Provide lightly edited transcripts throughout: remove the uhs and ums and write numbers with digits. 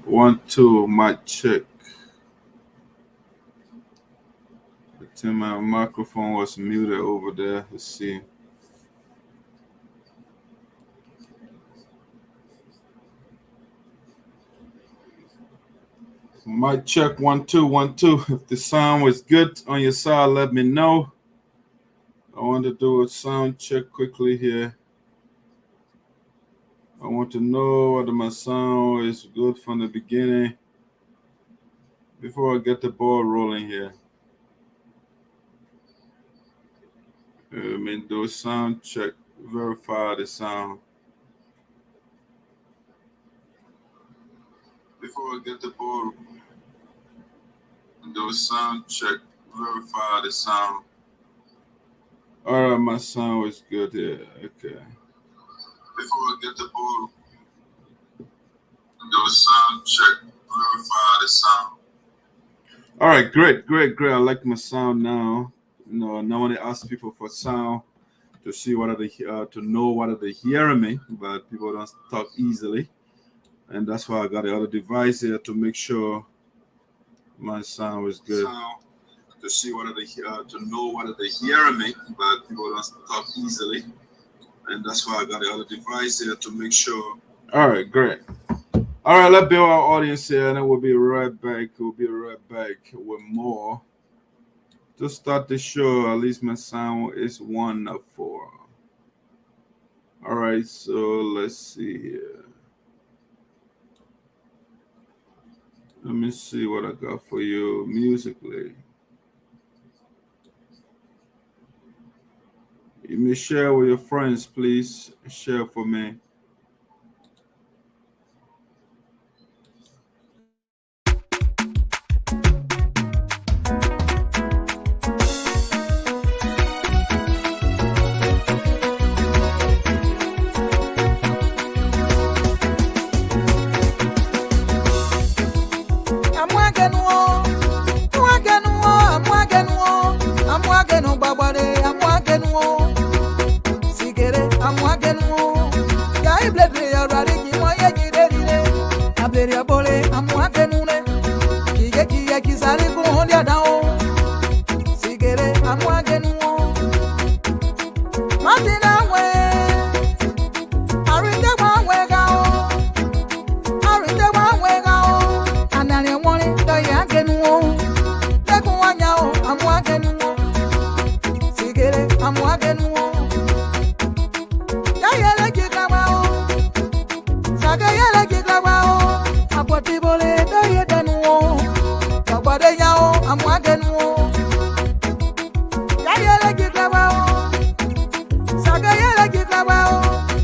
1, 2, mic check. I think my microphone was muted over there. Let's see. Mic check 1, 2, 1, 2. If the sound was good on your side, let me know. I want to do a sound check quickly here. I want to know whether my sound is good from the beginning before I get the ball rolling here. Let me do a sound check, verify the sound. Before I get the ball, do a sound check, verify the sound. All right, my sound is good here. Okay. Before I get the ball, do a sound check, verify the sound. All right, great. I like my sound now. Now when I ask people for sound to see whether they to know whether they're hearing me, but people don't talk easily, and that's why I got the other device here to make sure my sound is good. To see whether they to know whether they're hearing me, but people don't talk easily, and that's why I got the other device here to make sure. All right, great. All right, let's build our audience here, and then we'll be right back. We'll be right back with more. To start the show, at least my sound is 1 of 4. All right, so let's see here. Let me see what I got for you musically. You may share with your friends, please. Share for me. Si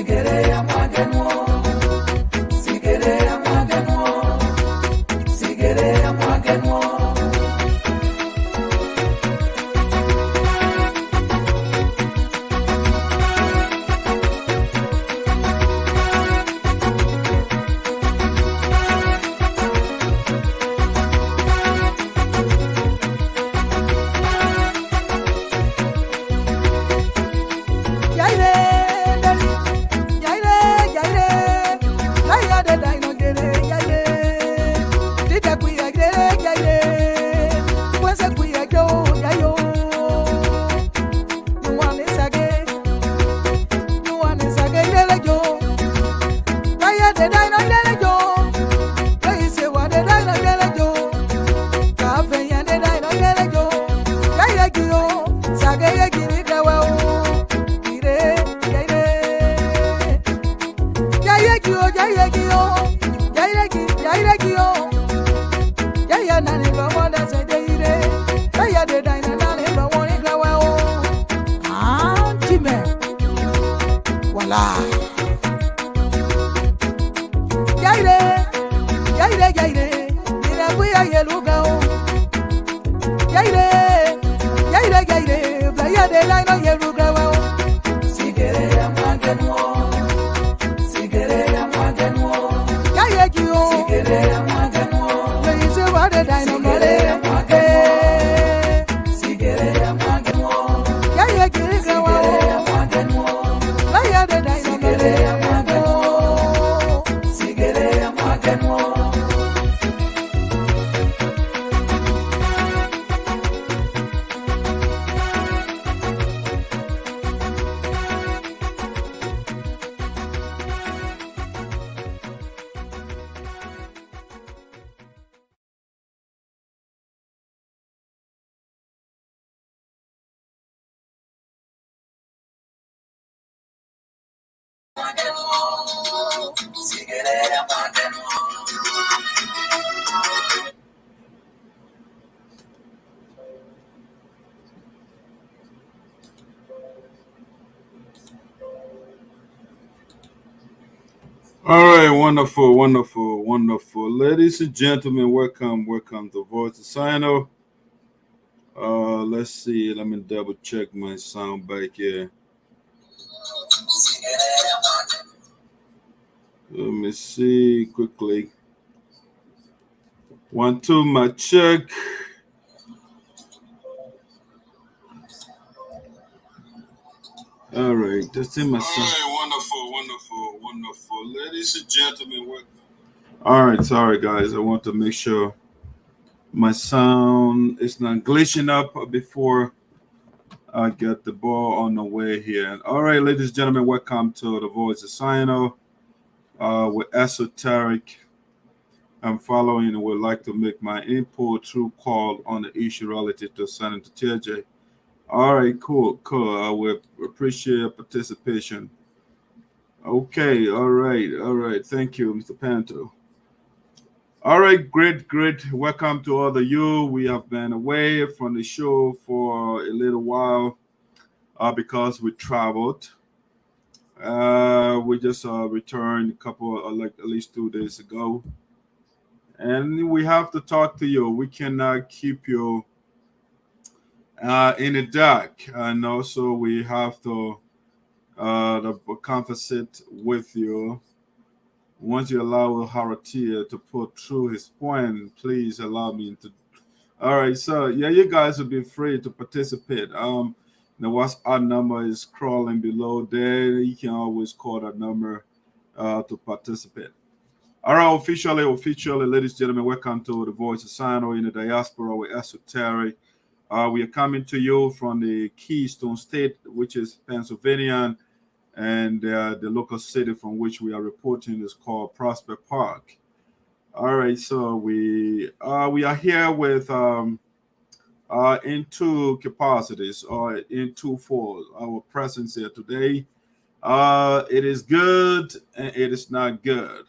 queréis, All right, wonderful, wonderful, wonderful. Ladies and gentlemen, welcome, welcome to Voice of Sinoe. Let's see, let me double check my sound back here. Let me see quickly. 1, 2, my check. All right, that's in my sound. All right, wonderful, wonderful, wonderful. Ladies and gentlemen, welcome. All right, sorry guys, I want to make sure my sound is not glitching up before I get the ball on the way here. All right, ladies and gentlemen, welcome to the Voice of Sinoe with Esoteric. I'm following and would like to make my input through call on the issue relative to Senator Tiahjay. All right, cool. I will appreciate your participation. Okay, all right. Thank you, Mr. Panto. All right, great. Welcome to all of you. We have been away from the show for a little while because we traveled. We just returned a couple, like at least 2 days ago. And we have to talk to you. We cannot keep you in the dark. And also we have to conversate with you. Once you allow Haratia to put through his point, please allow me to. All right, so yeah, you guys will be free to participate. The WhatsApp number is scrolling below there. You can always call that number to participate. All right, officially, ladies and gentlemen, welcome to the Voice of Sinoe in the Diaspora with Esoteric. We are coming to you from the Keystone State, which is Pennsylvania. And the local city from which we are reporting is called Prospect Park. All right, so we are here with in two capacities or in twofold. Our presence here today, it is good and it is not good,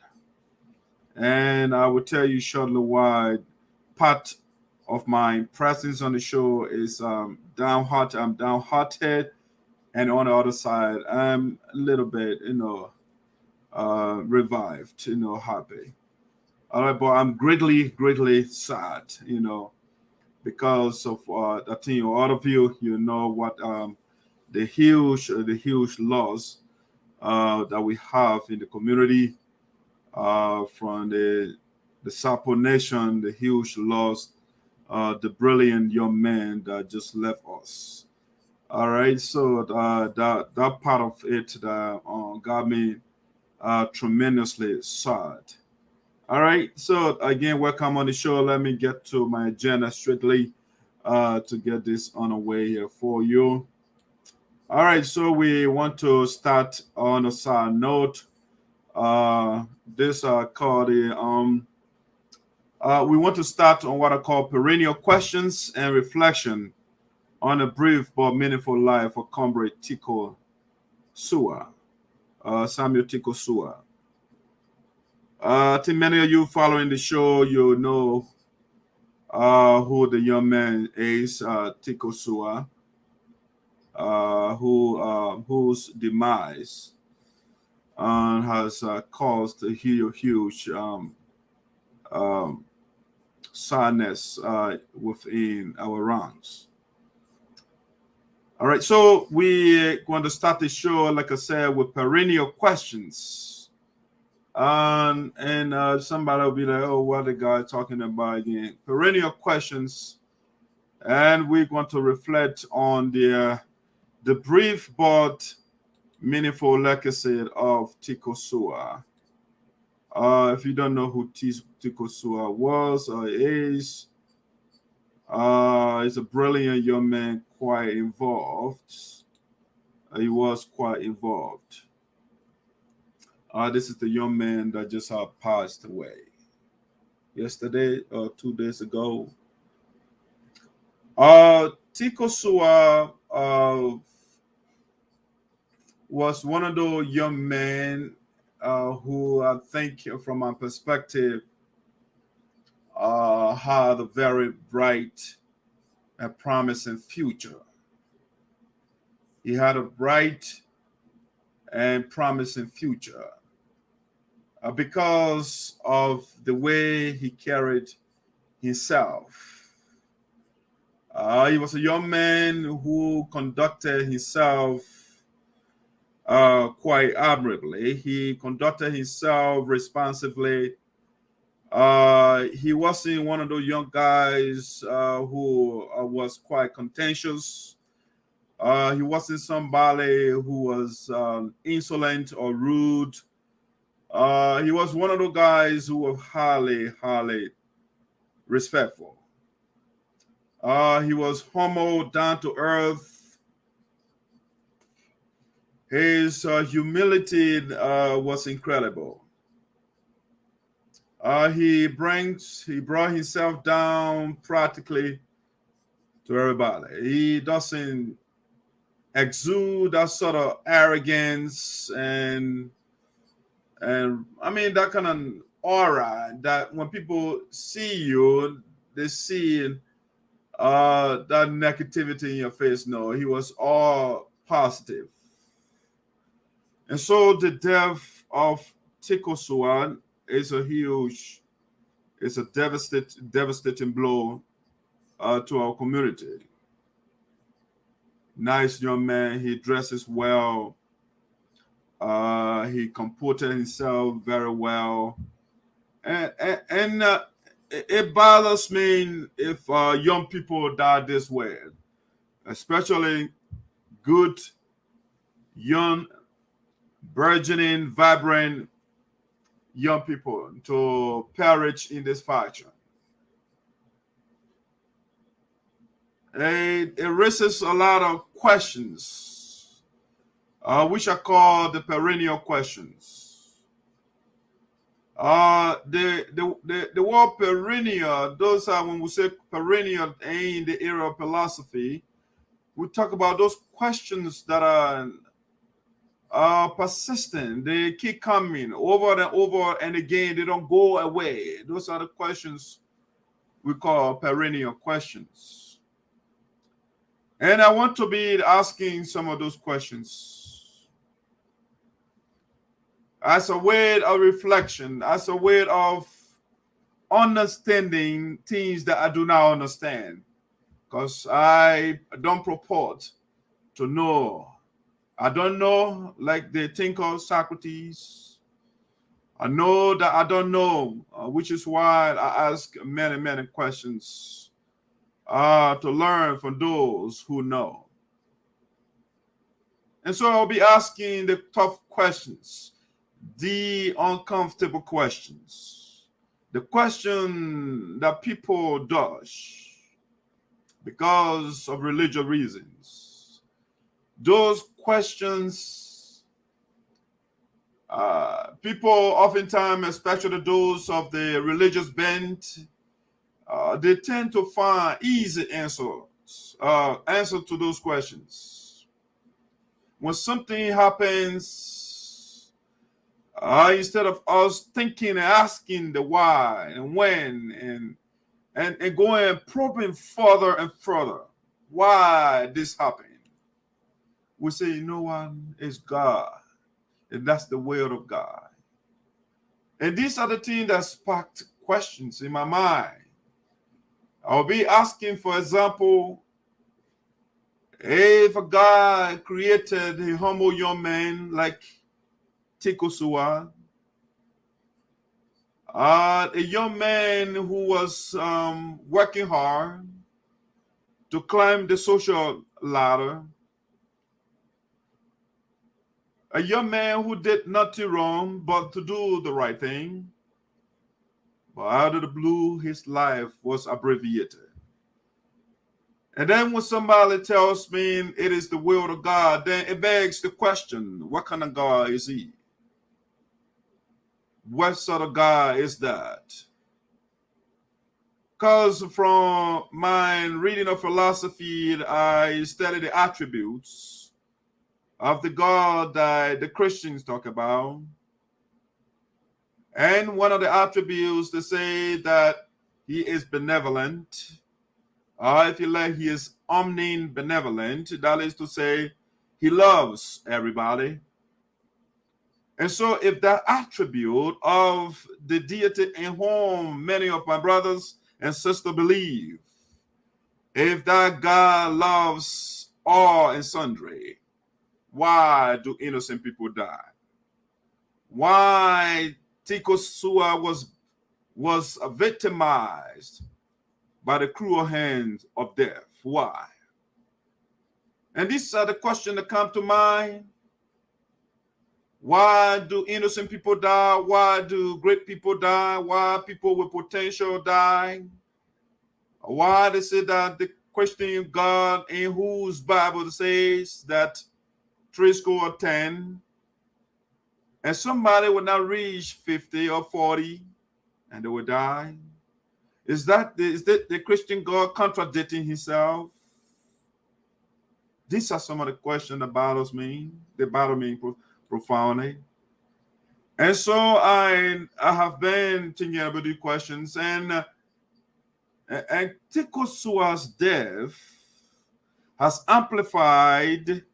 and I will tell you shortly why. Part of my presence on the show is downhearted. I'm downhearted. And on the other side, I'm a little bit, revived, happy. All right, but I'm greatly sad, because of I think all of you, know what the huge loss that we have in the community from the Sapo Nation, the huge loss, the brilliant young man that just left us. All right, so that part of it got me tremendously sad. All right, so again, welcome on the show. Let me get to my agenda strictly to get this on the way here for you. All right, so we want to start on a sad note. This called the we want to start on what I call perennial questions and reflection on a brief but meaningful life for comrade Tico Suah, Samuel Tico Suah. I think many of you following the show, you know who the young man is, Tico Suah, whose demise has caused a huge sadness within our ranks. All right, so we're going to start the show, like I said, with perennial questions. And somebody will be like, oh, what the guy talking about again? Perennial questions. And we're going to reflect on the brief but meaningful legacy of Tico Suah. If you don't know who Tico Suah was or is, he's a brilliant young man, quite involved. He was quite involved. This is the young man that just passed away yesterday or 2 days ago. Tico Suah was one of those young men who I think, from my perspective, had a very bright and promising future. He had a bright and promising future because of the way he carried himself. He was a young man who conducted himself quite admirably. He conducted himself responsibly. He wasn't one of those young guys who was quite contentious. He wasn't somebody who was insolent or rude. He was one of those guys who were highly respectful. He was humble, down to earth. His humility was incredible. He brought himself down practically to everybody. He doesn't exude that sort of arrogance and I mean that kind of aura that when people see you, they see that negativity in your face. No, he was all positive. And so the death of Tico Suah is a devastating blow to our community. Nice young man. He dresses well. He comported himself very well. And it bothers me if young people die this way, especially good, young, burgeoning, vibrant young people to perish in this fashion. It raises a lot of questions, which are called the perennial questions. The word perennial, those are when we say perennial in the area of philosophy, we talk about those questions that are persistent. They keep coming over and over and again. They don't go away. Those are the questions we call perennial questions. And I want to be asking some of those questions as a way of reflection, as a way of understanding things that I do not understand, because I don't purport to know. I don't know, like they think of Socrates. I know that I don't know, which is why I ask many questions to learn from those who know. And so I'll be asking the tough questions, the uncomfortable questions, the question that people dodge because of religious reasons. Those questions People oftentimes, especially those of the religious bent, they tend to find easy answers to those questions. When something happens, instead of us thinking and asking the why and when and going probing further and further why this happened, we say, you know what, it's God. And that's the will of God. And these are the things that sparked questions in my mind. I'll be asking, for example, if God created a humble young man like Tico Suah, a young man who was working hard to climb the social ladder, a young man who did nothing wrong but to do the right thing, but out of the blue, his life was abbreviated. And then when somebody tells me it is the will of God, then it begs the question, what kind of God is he? What sort of God is that? Because from my reading of philosophy, I study the attributes of the God that the Christians talk about. And one of the attributes, they say that he is benevolent. If you like, he is omnibenevolent. That is to say, he loves everybody. And so if that attribute of the deity in whom many of my brothers and sisters believe, if that God loves all and sundry, why do innocent people die? Why Tico Suah was victimized by the cruel hands of death? Why? And these are the questions that come to mind. Why do innocent people die? Why do great people die? Why people with potential die? Why they say that the Christian God in whose Bible says that 10, and somebody will not reach 50 or 40 and they will die? Is that the Christian God contradicting himself? These are some of the questions that bothers me. They bother me profoundly. And so I have been thinking about these questions, and Tico Suah's death has amplified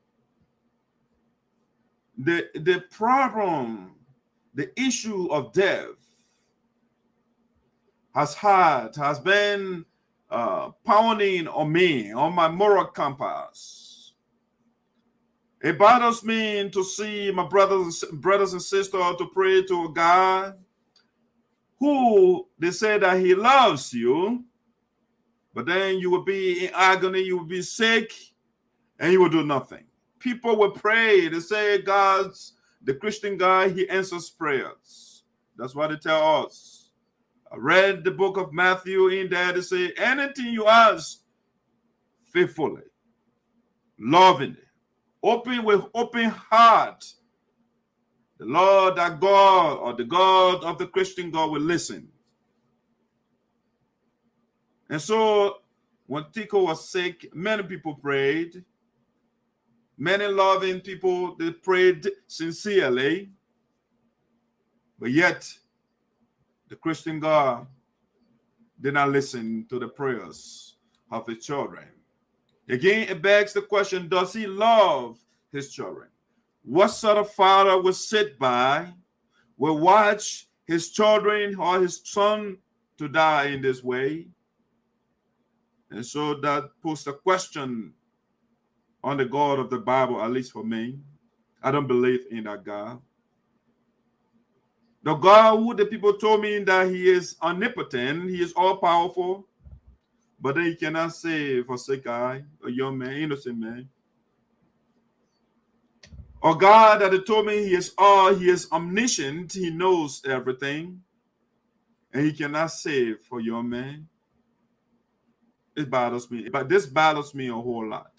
the problem, the issue of death has been pounding on me, on my moral compass. It bothers me to see my brothers and sisters to pray to a God who they say that he loves you, but then you will be in agony, you will be sick, and you will do nothing. People will pray. They say the Christian God, he answers prayers. That's what they tell us. I read the book of Matthew in there. They say anything you ask faithfully, lovingly, with open heart, the Lord our God, or the God of the Christian God, will listen. And so when Tico was sick, many people prayed. Many loving people, they prayed sincerely. But yet, the Christian God did not listen to the prayers of his children. Again, it begs the question, does he love his children? What sort of father will sit by, will watch his children or his son to die in this way? And so that puts a question on the God of the Bible, at least for me. I don't believe in that God. The God who the people told me that he is omnipotent, he is all-powerful, but then he cannot save a sick guy, a young man, innocent man. Or God that they told me he is omniscient, he knows everything, and he cannot save for your man. It bothers me, but this bothers me a whole lot.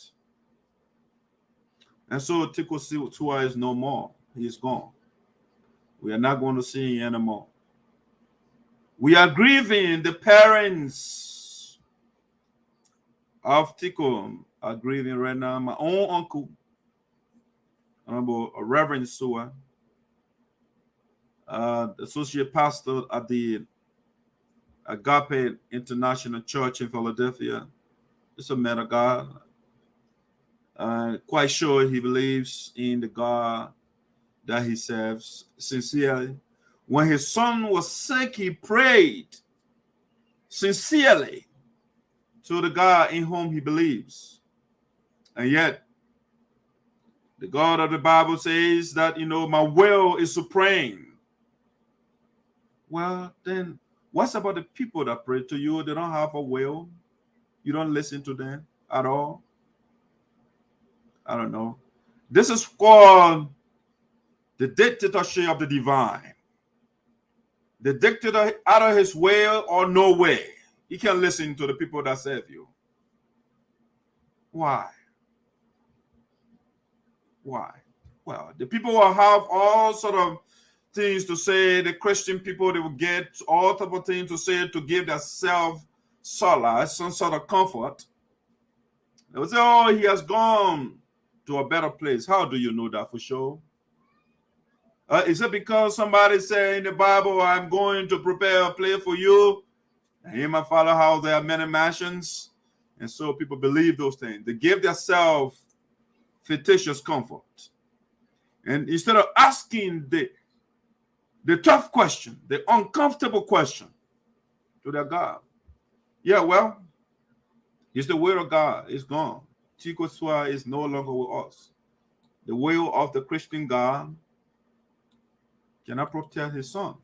And so Tico Suah is no more. He is gone. We are not going to see anymore. We are grieving. The parents of Tico are grieving right now. My own uncle, Honorable Reverend Suah, associate pastor at the Agape International Church in Philadelphia. It's a man of God. Quite sure he believes in the God that he serves sincerely. When his son was sick, he prayed sincerely to the God in whom he believes. And yet, the God of the Bible says that, my will is supreme. Well, then, what's about the people that pray to you? They don't have a will. You don't listen to them at all. I don't know. This is called the dictatorship of the divine. The dictator, out of his will or no way, he can listen to the people that serve you. Why? Why? Well, the people will have all sort of things to say. The Christian people, they will get all type of things to say to give themselves solace, some sort of comfort. They will say, oh, he has gone to a better place. How do you know that for sure? Is it because somebody said in the Bible, I'm going to prepare a place for you? And in my Father's house, there are many mansions. And so people believe those things. They give themselves fictitious comfort. And instead of asking the tough question, the uncomfortable question to their God. Yeah, well, it's the will of God. It's gone. Tico Suah is no longer with us. The will of the Christian God cannot protect his son.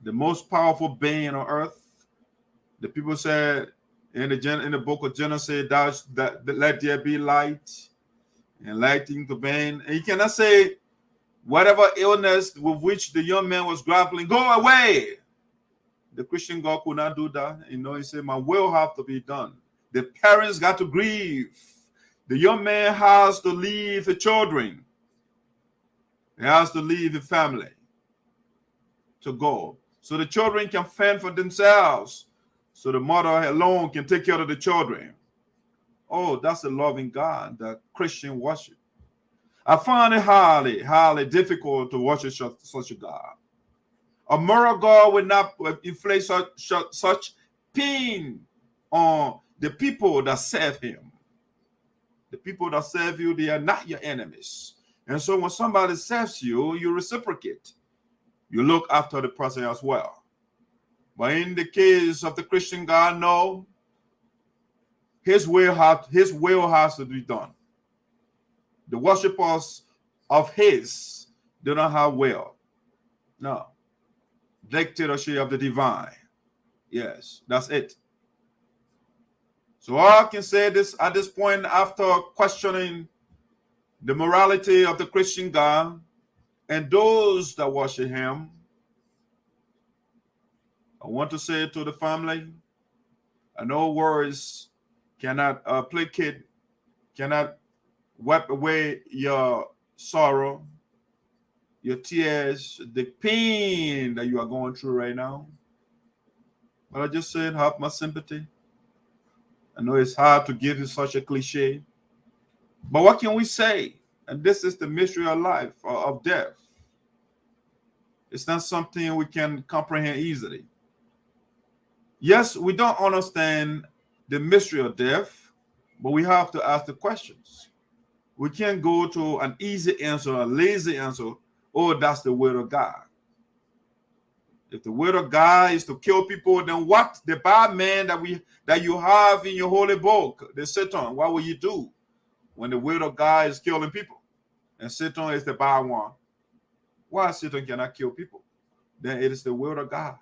The most powerful being on earth. The people said in the book of Genesis, that let there be light, and lighting the being. And you cannot say whatever illness with which the young man was grappling, go away. The Christian God could not do that. He said, my will have to be done. The parents got to grieve. The young man has to leave the children. He has to leave the family to go. So the children can fend for themselves. So the mother alone can take care of the children. Oh, that's a loving God that Christian worship. I find it highly, highly difficult to worship such a God. A moral God will not inflict such pain on the people that serve him. The people that serve you, they are not your enemies. And so when somebody serves you, you reciprocate. You look after the person as well. But in the case of the Christian God, no. His will has to be done. The worshippers of his do not have will. No. Dictatorship of the divine. Yes, that's it. So all I can say this at this point, after questioning the morality of the Christian God and those that worship him, I want to say to the family, I know words cannot placate, cannot wipe away your sorrow, your tears, the pain that you are going through right now. But I just said, have my sympathy. I know it's hard to give you such a cliche. But what can we say? And this is the mystery of life, of death. It's not something we can comprehend easily. Yes, we don't understand the mystery of death, but we have to ask the questions. We can't go to an easy answer, a lazy answer. Oh, that's the word of God. If the word of God is to kill people, then what the bad man that you have in your holy book, the Satan, what will you do when the word of God is killing people? And Satan is the bad one. Why Satan cannot kill people? Then it is the word of God.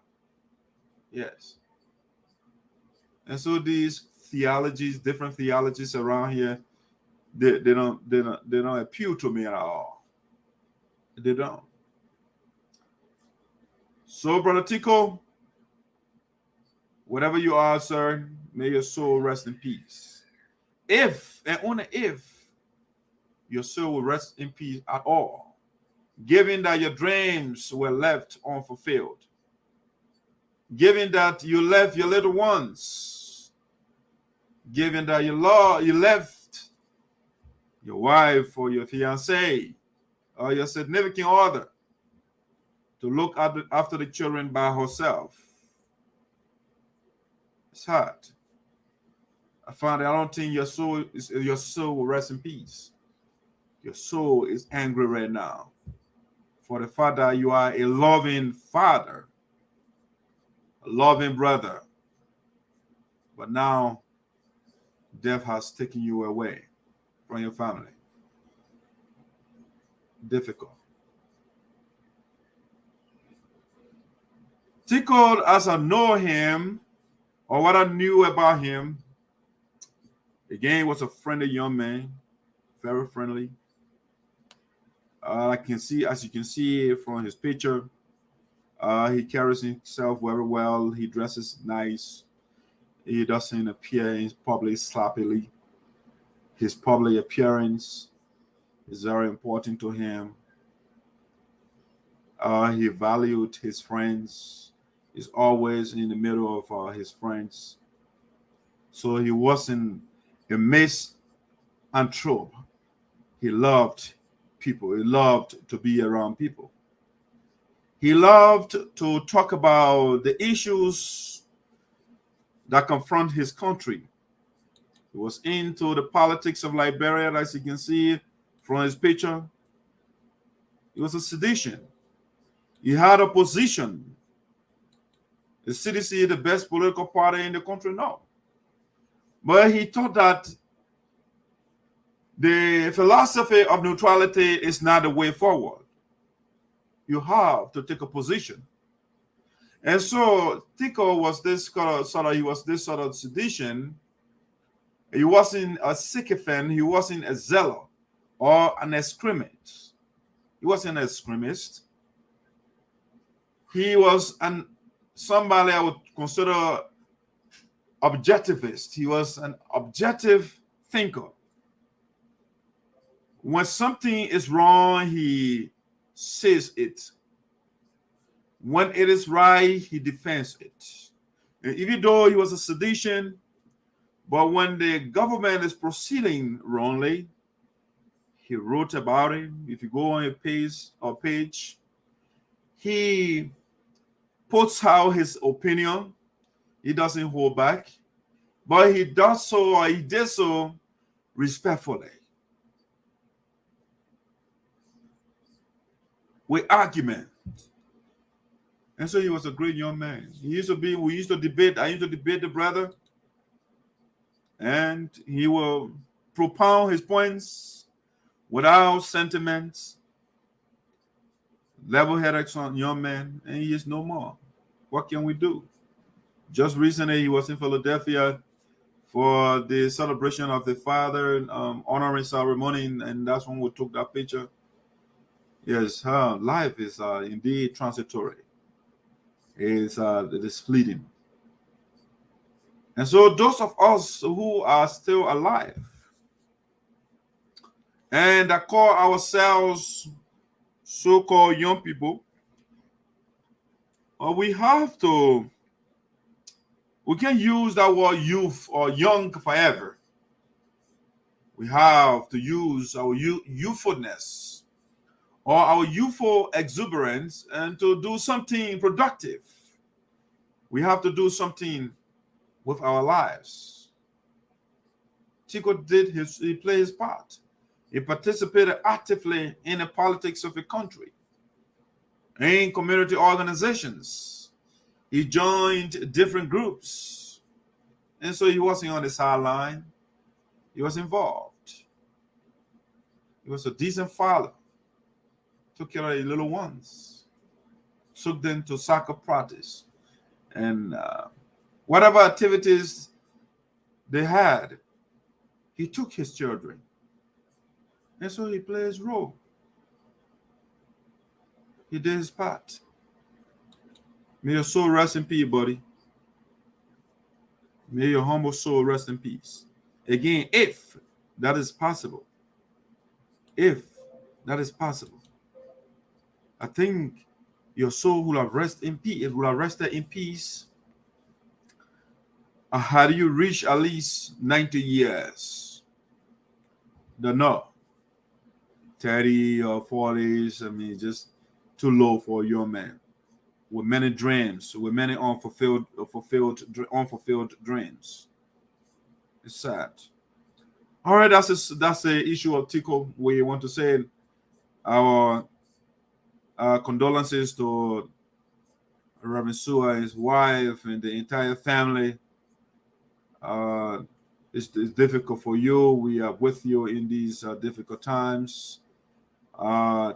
Yes. And so these theologies, different theologies around here, they don't appeal to me at all. They don't. So, Brother Tico, whatever you are, sir, may your soul rest in peace. If, and only if, your soul will rest in peace at all, given that your dreams were left unfulfilled, given that you left your little ones, given that you left your wife or your fiancé or your significant other to look after the children by herself. It's hard. I don't think your soul will rest in peace. Your soul is angry right now for the fact that you are a loving father, a loving brother, but now death has taken you away from your family. Difficult. Tico, as I know him, or what I knew about him, again, he was a friendly young man, very friendly. I can see, as you can see from his picture, he carries himself very well. He dresses nice. He doesn't appear in public sloppily. His public appearance is very important to him. He valued his friends. He's always in the middle of his friends. So he wasn't a misanthrope. He loved people. He loved to be around people. He loved to talk about the issues that confront his country. He was into the politics of Liberia, as you can see from his picture. He was a sedition. He had opposition. The CDC, the best political party in the country, no. But he thought that the philosophy of neutrality is not the way forward. You have to take a position. And so Tico was this sort of sedition. He wasn't a sycophant. He wasn't a zealot or an extremist. He wasn't an extremist. He was somebody I would consider objectivist. He was an objective thinker. When something is wrong, he says it. When it is right, he defends it. And even though he was a sedition, but when the government is proceeding wrongly, he wrote about it. If you go on a page, he puts out his opinion. He doesn't hold back, but he does so, or he did so respectfully. With argument. And so he was a great young man. We used to debate. I used to debate the brother, and he will propound his points without sentiments. Level-headed young man, and he is no more. What can we do? Just recently, he was in Philadelphia for the celebration of the father honoring ceremony, and that's when we took that picture. Yes, life is indeed transitory. It is fleeting. And so those of us who are still alive and that call ourselves so-called young people, we can't use that word youth or young forever. We have to use our youthfulness or our youthful exuberance and to do something productive. We have to do something with our lives. Tico he played his part. He participated actively in the politics of the country, in community organizations. He joined different groups. And so he wasn't on the sideline. He was involved. He was a decent father. Took care of the little ones. Took them to soccer practice. And whatever activities they had, he took his children. And so he played his role. He did his part. May your soul rest in peace, buddy. May your humble soul rest in peace. Again, if that is possible. If that is possible. I think your soul will have rested in peace. It will have rested in peace. Had you reached at least 90 years? Don't know. 30 or 40s. I mean, just too low for a young man with many dreams, with many unfulfilled dreams. It's sad. All right, that's the issue of Tico. We want to say our condolences to Reverend Suah, his wife, and the entire family. It's difficult for you. We are with you in these difficult times.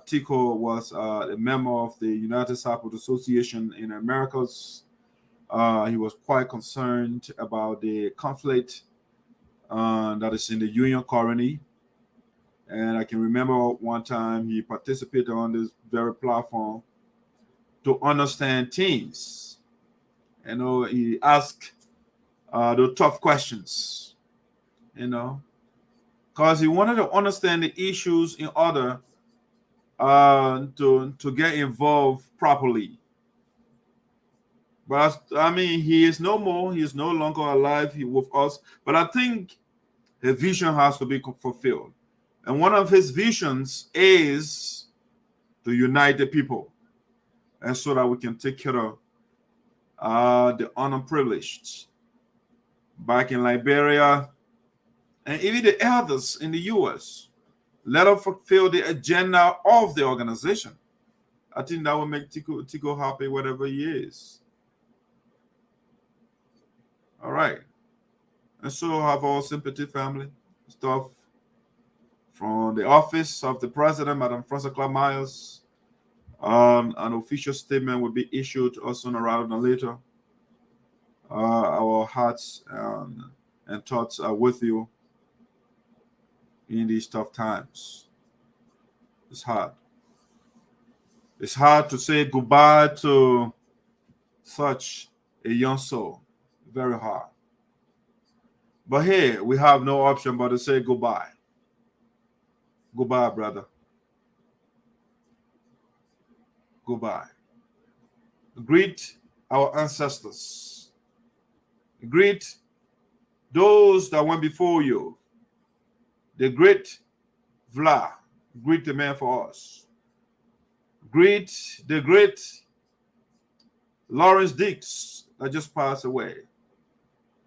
Tico was a member of the United Sapporo Association in Americas. He was quite concerned about the conflict that is in the Union colony. And I can remember one time he participated on this very platform to understand things. You know, he asked the tough questions, you know, because he wanted to understand the issues in order to get involved properly. But I mean, he is no more. He is no longer alive with us. But I think the vision has to be fulfilled. And one of his visions is to unite the people, and so that we can take care of the unprivileged back in Liberia, and even the elders in the U.S. Let them fulfill the agenda of the organization. I think that will make Tico happy, whatever he is. All right. And so have our sympathy, family. Stuff from the office of the president, Madam Francess Clarke Myers. An official statement will be issued sooner rather than later. Our hearts and thoughts are with you in these tough times. It's hard. It's hard to say goodbye to such a young soul. Very hard. But here, we have no option but to say goodbye. Goodbye, brother. Goodbye. Greet our ancestors. Greet those that went before you. The great Vla. Greet the man for us. Greet the great Lawrence Dix that just passed away.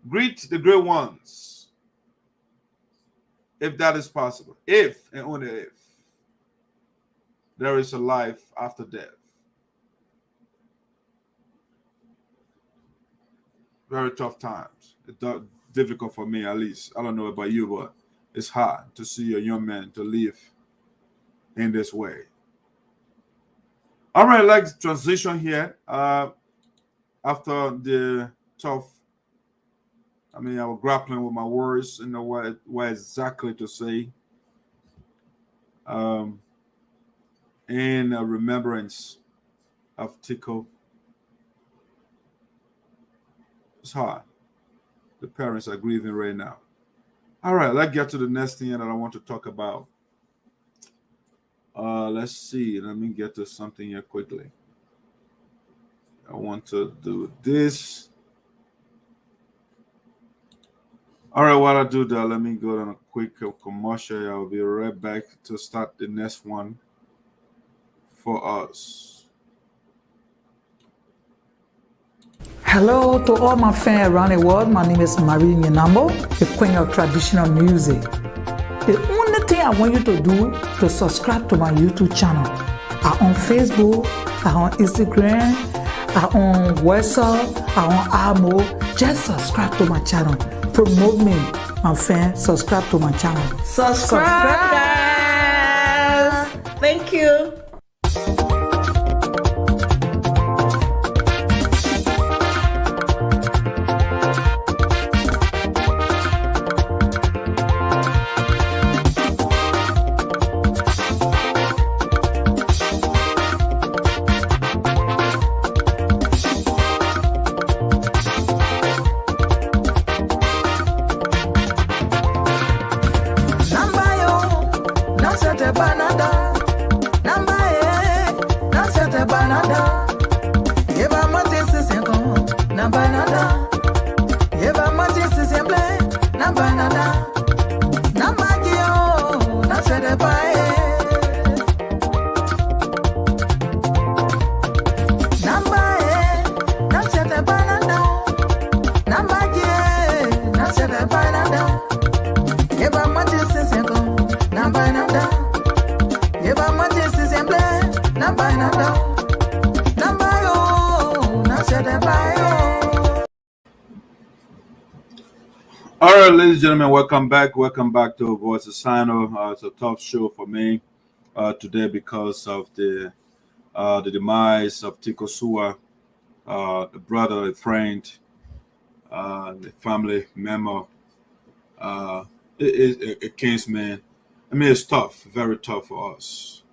Greet the great ones, if that is possible. If and only if there is a life after death. Very tough times. It's difficult for me, at least. I don't know about you, but it's hard to see a young man to live in this way. All right, let's transition here. After the tough, I was grappling with my words, what exactly to say. In remembrance of Tico. It's hard. The parents are grieving right now. All right, let's get to the next thing that I want to talk about. Let's see. Let me get to something here quickly. I want to do this. All right, while I do that, let me go on a quick commercial. I'll be right back to start the next one for us. Hello to all my fans around the world. My name is Marie Nyenambo, the queen of traditional music. The only thing I want you to do to subscribe to my YouTube channel. I'm on Facebook, I'm on Instagram, I'm on WhatsApp, I'm on Amo. Just subscribe to my channel. Promote me, my fans. Subscribe to my channel. Subscribe, guys. Thank you. Number All right, ladies and gentlemen, welcome back. Welcome back to Voice of Sinoe. It's a tough show for me today because of the demise of Tico Suah, a brother, a friend, a family member, a kinsman. I mean, it's tough, very tough for us.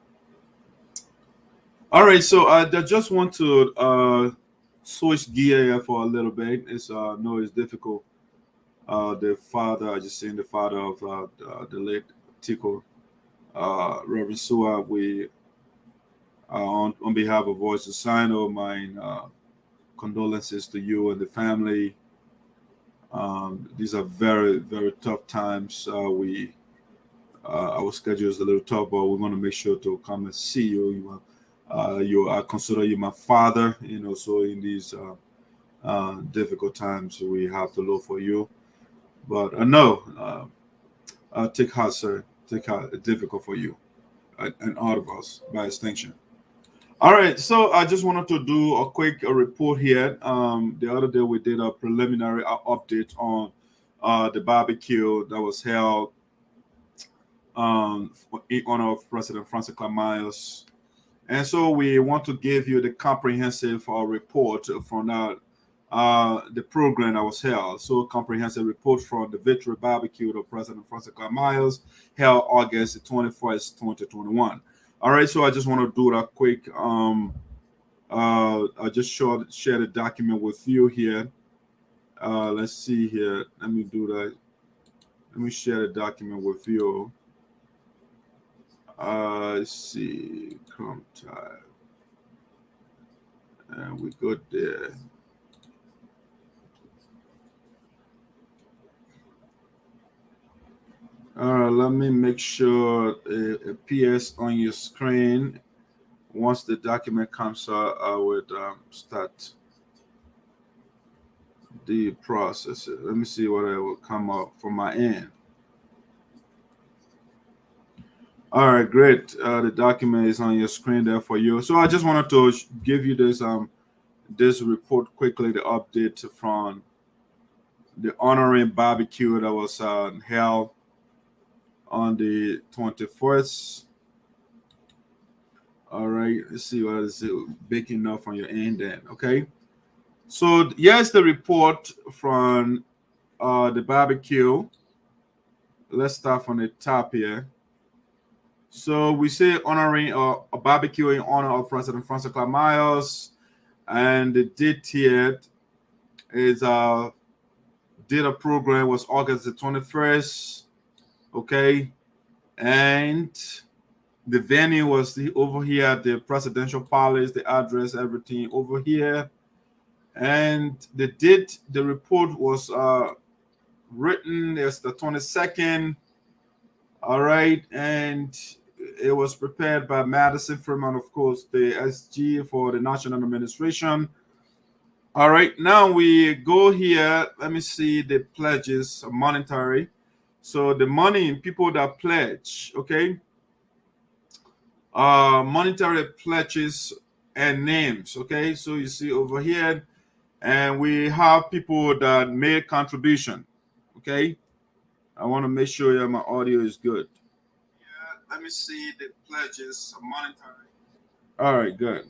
All right, so I just want to switch gear here for a little bit. It's no, it's difficult. The father, I just seen the father of the late Tico, Reverend Suah. We on behalf of Voice of Sinoe, my condolences to you and the family. These are very, very tough times. Our schedule is a little tough, but we're going to make sure to come and see you. I consider you my father, so in these difficult times, we have to look for you. But I know, take heart, sir. Take heart. It's difficult for you and all of us by extension. All right, so I just wanted to do a quick report here. The other day we did a preliminary update on the barbecue that was held in honor of President Francess Clarke Myers. And so we want to give you the comprehensive report from the program that was held. So comprehensive report from the Victory Barbecue of President Francess Clarke Myers held August 21st, 2021. All right, so I just want to do that quick. I just share the document with you here. Let's see here. Let me do that. Let me share the document with you. Let's see. Come time. And we go there. All right, let me make sure it appears on your screen. Once the document comes out, I would start the process. Let me see what I will come up from my end. All right, great. The document is on your screen there for you. So I just wanted to give you this report quickly, the update from the honoring barbecue that was held on the 21st. All right, let's see what is it big enough on your end then. Okay, so here's the report from the barbecue. Let's start from the top here. So we say honoring a barbecue in honor of President Francess Clarke Myers, and the date here is date of program was August the 21st. Okay, and the venue was over here, the presidential palace, the address, everything over here. And the date, the report was written as the 22nd. All right, and it was prepared by Madison Freeman, of course, the SG for the National Administration. All right, now we go here. Let me see the pledges, monetary. So the money in people that pledge, okay? Monetary pledges and names, okay? So you see over here, and we have people that made contribution, okay? I want to make sure that my audio is good. Yeah, let me see the pledges, monetary. All right, good.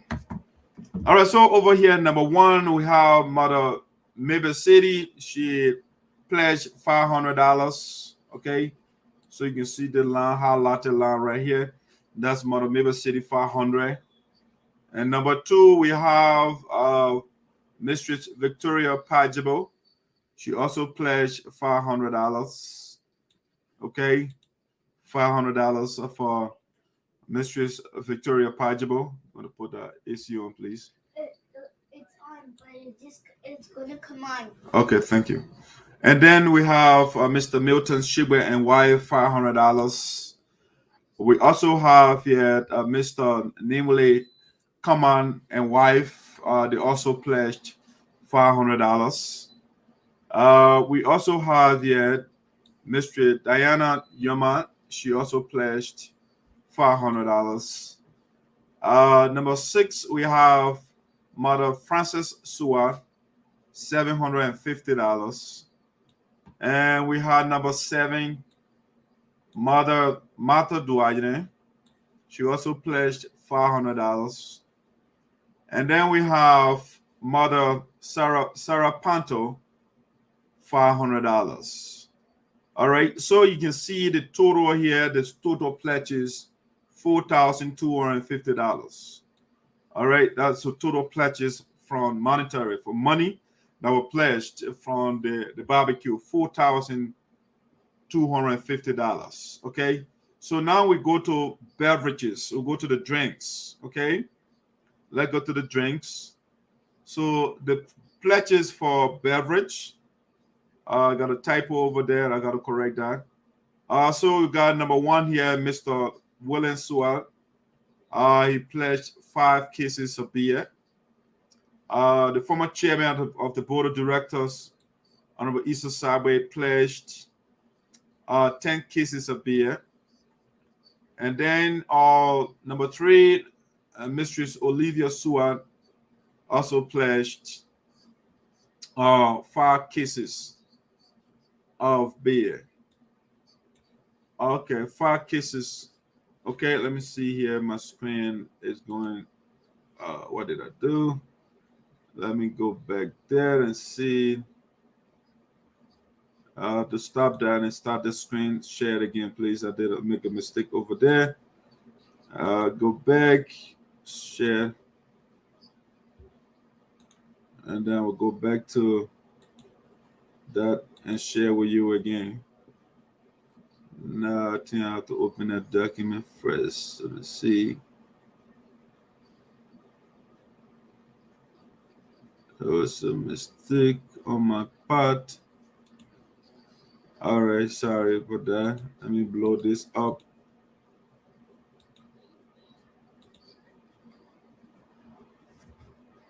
All right, so over here, number one, we have Mother Mabel City. She pledged $500. Okay, so you can see the line, highlighted line right here. That's Mother Mabel City 500. And number two, we have Mistress Victoria Pajabo. She also pledged $500. Okay, $500 for Mistress Victoria Pajabo. I'm gonna put the AC on, please. It's on, but it's gonna come on. Okay, thank you. And then we have Mr. Milton Teahjay and wife, $500. We also have here Mr. Namely Kaman and wife. They also pledged $500. We also have here Mr. Diana Yoma. She also pledged $500. Number six, we have Mother Francess Suah, $750. And we have number 7, Mother Martha Duane. She also pledged $500. And then we have Mother Sarah Panto, $500. All right, so you can see the total here. The total pledges $4,250. All right, that's the total pledges from monetary for money that were pledged from the barbecue, $4,250. Okay, so now we go to beverages. We'll go to the drinks. Okay, let's go to the drinks. So the pledges for beverage. I got a typo over there. I got to correct that. So we got number 1 here, Mr. William Suah. He pledged 5 cases of beer. The former chairman of the board of directors, Honorable Issa Sabwe, pledged 10 cases of beer. And then number 3, Mistress Olivia Suah also pledged 5 cases of beer. Okay, 5 cases. Okay, let me see here. My screen is going. What did I do? Let me go back there and see. To stop that and start the screen. Share it again, please. I did make a mistake over there. Go back, share, and then we'll go back to that and share with you again. Now I think I have to open that document first. So let's see. There was a mistake on my part. All right, sorry about that. Let me blow this up.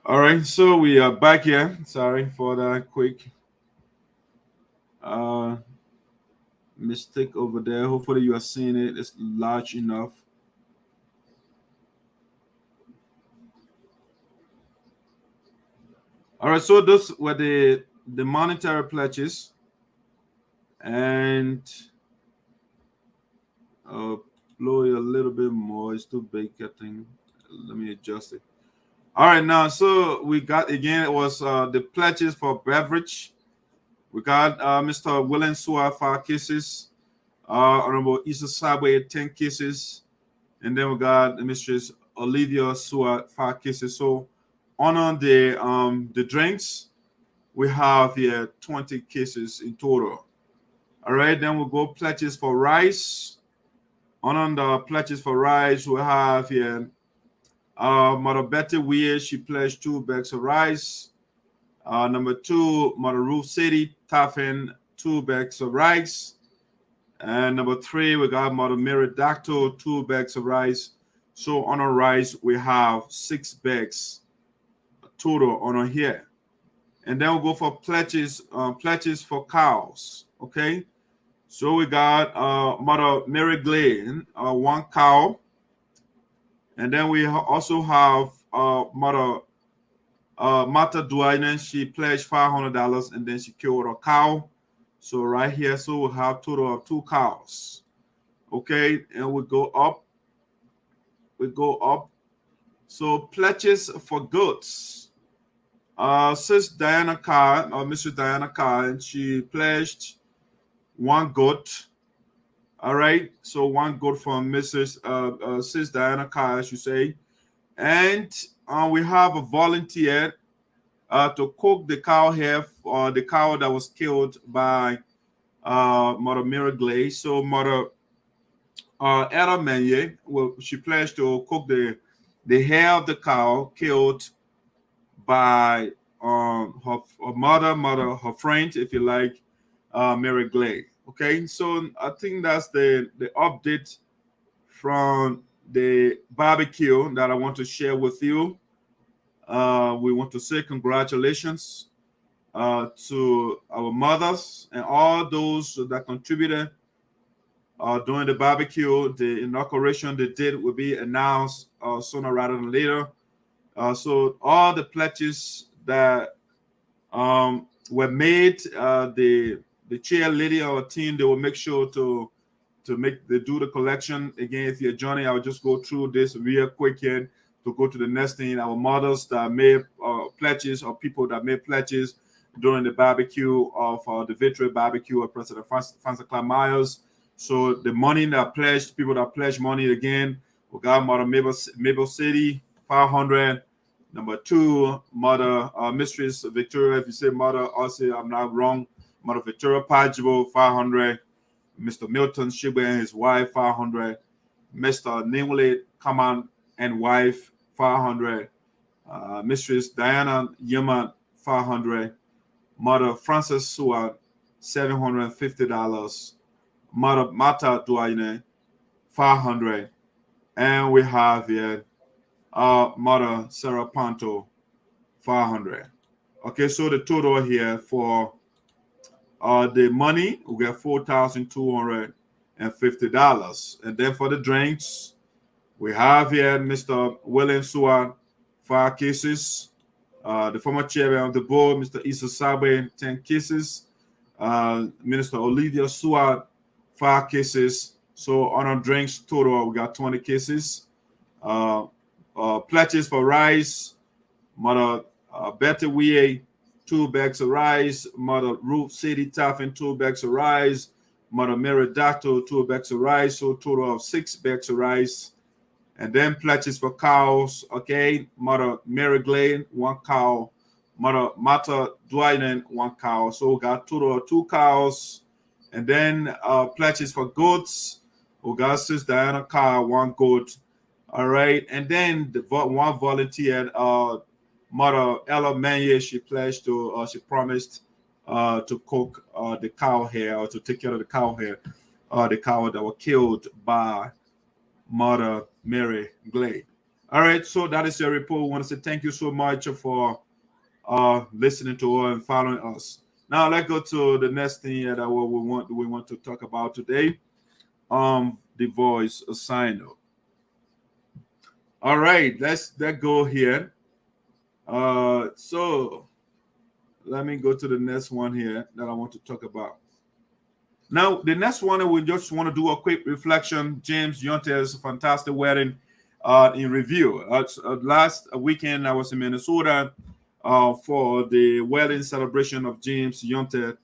All right, so we are back here. Sorry for that quick mistake over there. Hopefully you are seeing it. It's large enough. All right, so those were the monetary pledges. And blow it a little bit more. It's too big, I think. Let me adjust it. All right, now, so we got, again, it was the pledges for beverage. We got Mr. William Suah, 5 cases. Honorable Issa Sabwe, 10 cases. And then we got Mistress Olivia Suah, 5 cases. So on the drinks, we have here 20 cases in total. All right, then we'll go pledges for rice. On the pledges for rice, we have here Mother Betty Weir, she pledged 2 bags of rice. Number 2, Mother Ruth City Taffin, 2 bags of rice. And number 3, we got Mother Mary Dacto, 2 bags of rice. So on our rice, we have 6 bags total on here. And then we'll go for pledges for cows. Okay. So we got Mother Mary Glenn, 1 cow. And then we also have Mother Martha Duane. She pledged $500 and then she killed a cow. So right here, so we'll have total of 2 cows. Okay, and we go up. We go up. So pledges for goats. Sis Diana Carr, Mrs. Diana Carr, and she pledged 1 goat. All right, so 1 goat from Mrs. Sis Diana Carr, I should say. And we have a volunteer to cook the cow hair or the cow that was killed by Mother Mary Glay. So Mother Ella Manye, she pledged to cook the hair of the cow killed by her mother, her friend, if you like, Mary Glay. Okay, so I think that's the update from the barbecue that I want to share with you. We want to say congratulations to our mothers and all those that contributed during the barbecue. The inauguration they did will be announced sooner rather than later. So all the pledges that were made, the the chair lady or team, they will make sure to do the collection. Again, if you're joining, I'll just go through this real quick here to go to the next thing. Our mothers that made pledges, or people that made pledges during the barbecue of the victory barbecue of President Francess Clarke Myers. So the money that pledged, people that pledged money again, we got Mother Mabel City, 500. Number 2, Mother Mistress Victoria. If you say Mother, I'll say I'm not wrong. Mother Victoria Pajibo, 500. Mr. Milton Teahjay and his wife, 500. Mr. Nimule Kaman and wife, 500. Mistress Diana Yeman, 500. Mother Francess Suah, $750. Mother Mata Duaine, 500. And we have here Mother Sarah Panto, 500. Okay, so the total here for the money, we get $4,250. And then for the drinks, we have here Mr. William Suah, 5 cases. The former chairman of the board, Mr. Issa Sabe, 10 cases. Minister Olivia Suah, 5 cases. So on our drinks total, we got 20 cases. Pledges for rice, Mother Betty Wie, 2 bags of rice. Mother Ruth Sadie Taffin, 2 bags of rice. Mother Mary Dacto, 2 bags of rice. So total of 6 bags of rice. And then pledges for cows. Okay, Mother Mary Glade, 1 cow. Mother Mata Dwyden, 1 cow. So we got total of 2 cows. And then pledges for goats. We got Sis Diana Carr, 1 goat. All right, and then one volunteer, Mother Ella Manye, she pledged to, she promised to cook the cow hair, or to take care of the cow hair, the cow that were killed by Mother Mary Glade. All right, so that is your report. We want to say thank you so much for listening to us and following us. Now let's go to the next thing that we want to talk about today. The voice of Sinoe. All right, let's go here. So let me go to the next one here that I want to talk about. Now, the next one, we just want to do a quick reflection. James Nyonteh's fantastic wedding in review. Last weekend, I was in Minnesota for the wedding celebration of James Nyonteh,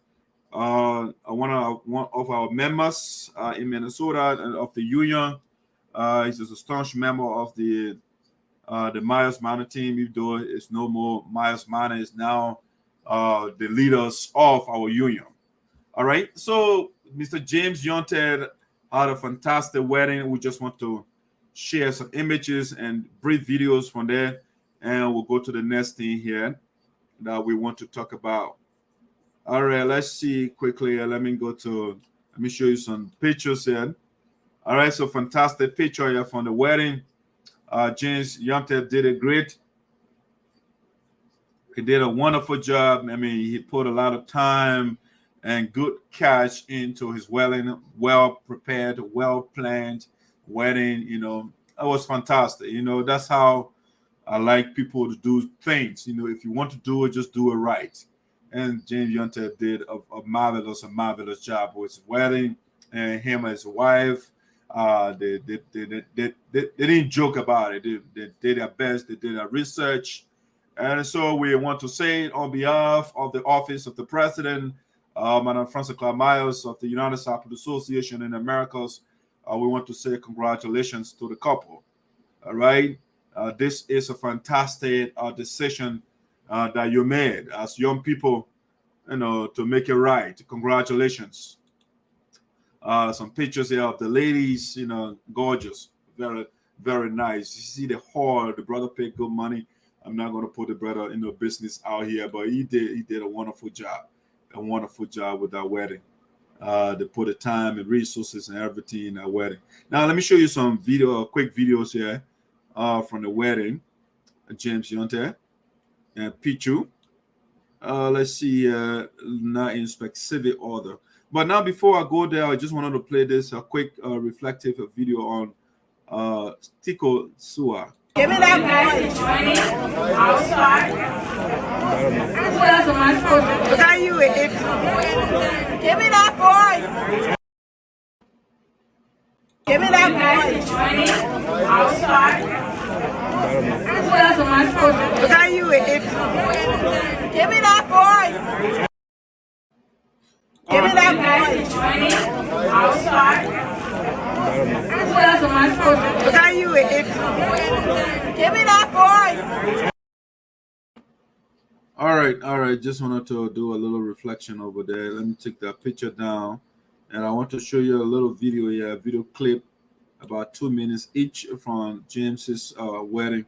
one of our members in Minnesota of the union. He's a staunch member of the Myers Manor team, even though it's no more Myers Manor, is now the leaders of our union. All right, so Mr. James Nyonteh had a fantastic wedding. We just want to share some images and brief videos from there, and we'll go to the next thing here that we want to talk about. All right, let's see quickly. Let me show you some pictures here. All right, so fantastic picture here from the wedding. James Nyonteh did a great. He did a wonderful job. I mean, he put a lot of time and good cash into his wedding. Well prepared, well planned wedding. You know, it was fantastic. You know, that's how I like people to do things. You know, if you want to do it, just do it right. And James Nyonteh did a marvelous job with his wedding, and him and his wife. They didn't joke about it. They did their best. They did their research. And so we want to say on behalf of the office of the president, Madam Francess Clarke Myers of the United States Association in the Americas, we want to say congratulations to the couple. All right. This is a fantastic decision that you made as young people, you know, to make it right. Congratulations. Some pictures here of the ladies, you know, gorgeous, very, very nice. You see the hall, the brother paid good money. I'm not going to put the brother in the business out here, but he did a wonderful job with that wedding. They put the time and resources and everything in that wedding. Now, let me show you some quick videos here from the wedding. James Nyonteh and Pichu. Let's see, not in specific order. But now, before I go there, I just wanted to play this quick reflective video on Tico Suah. Give me that voice. I'll start. What else am I supposed to do? How you with it? Give me that voice. Give me that voice. I'll start. What else am I supposed to do? Look at you, it. Give me that voice. Give me that voice. I'll start. What else am I supposed to do? Look at you, it. Give me that voice. All right. Just wanted to do a little reflection over there. Let me take that picture down. And I want to show you a little video here, a video clip, about 2 minutes each from James's wedding.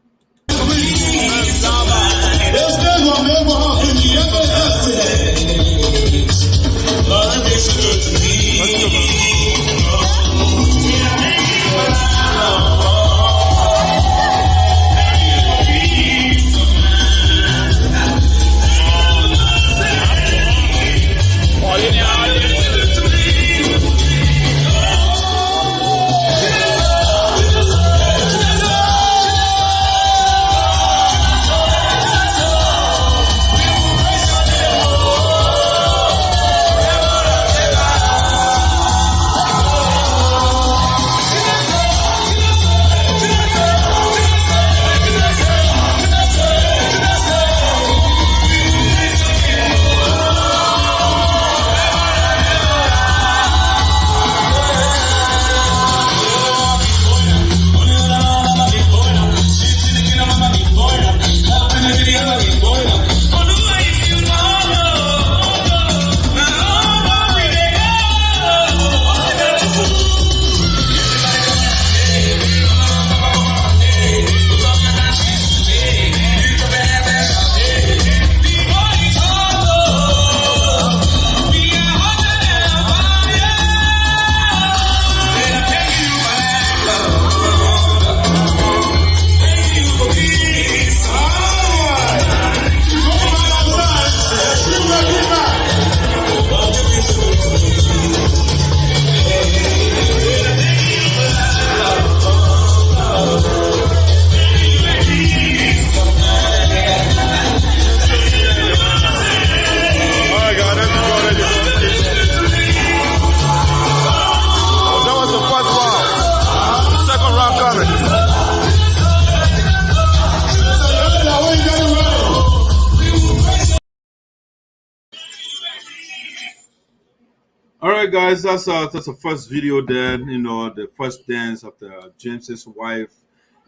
All right, guys, that's the first video there. The first dance of James's wife,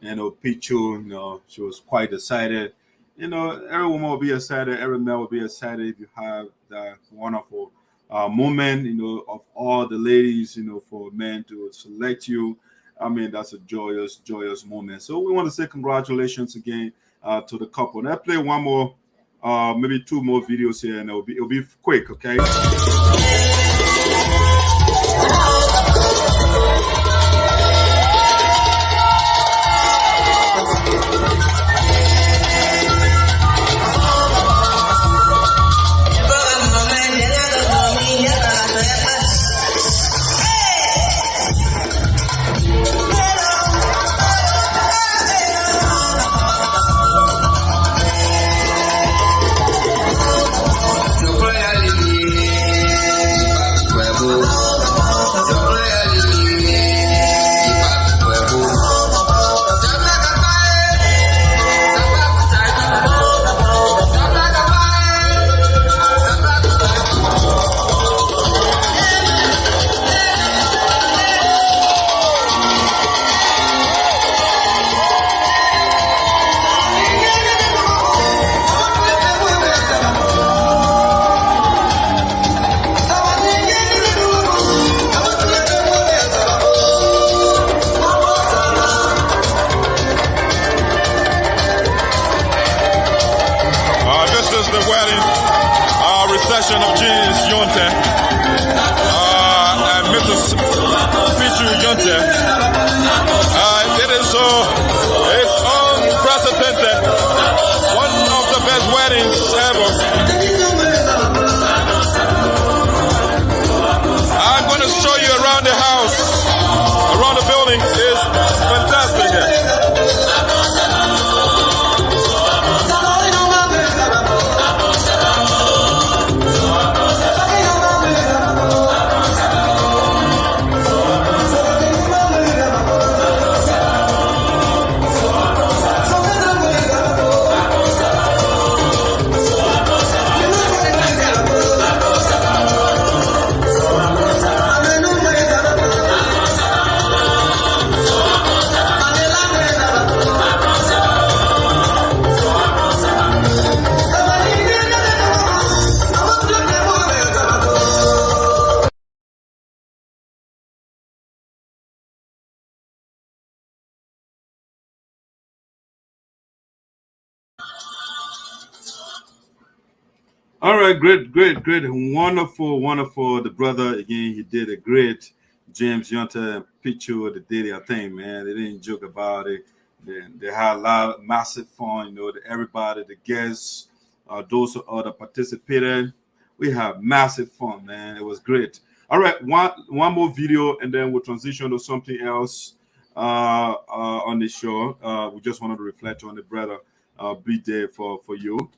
Pichu. She was quite excited. Every woman will be excited. Every man will be excited if you have that wonderful moment. Of all the ladies. For men to select you. I mean, that's a joyous moment. So we want to say congratulations again to the couple. Now play one more, maybe 2 more videos here, and it'll be quick, okay? Reception of James Nyonteh and Mrs. Nyonteh. It's unprecedented. One of the best weddings ever. I'm going to show you around the house, around the building. It's fantastic here. All right, great, wonderful. The brother again, he did a great James Nyonteh picture. They did their thing, man. They didn't joke about it. They had a lot of massive fun. Everybody, the guests, those who other participated, we had massive fun, man. It was great. All right, one more video, and then we'll transition to something else on the show. We just wanted to reflect on the brother be there for you.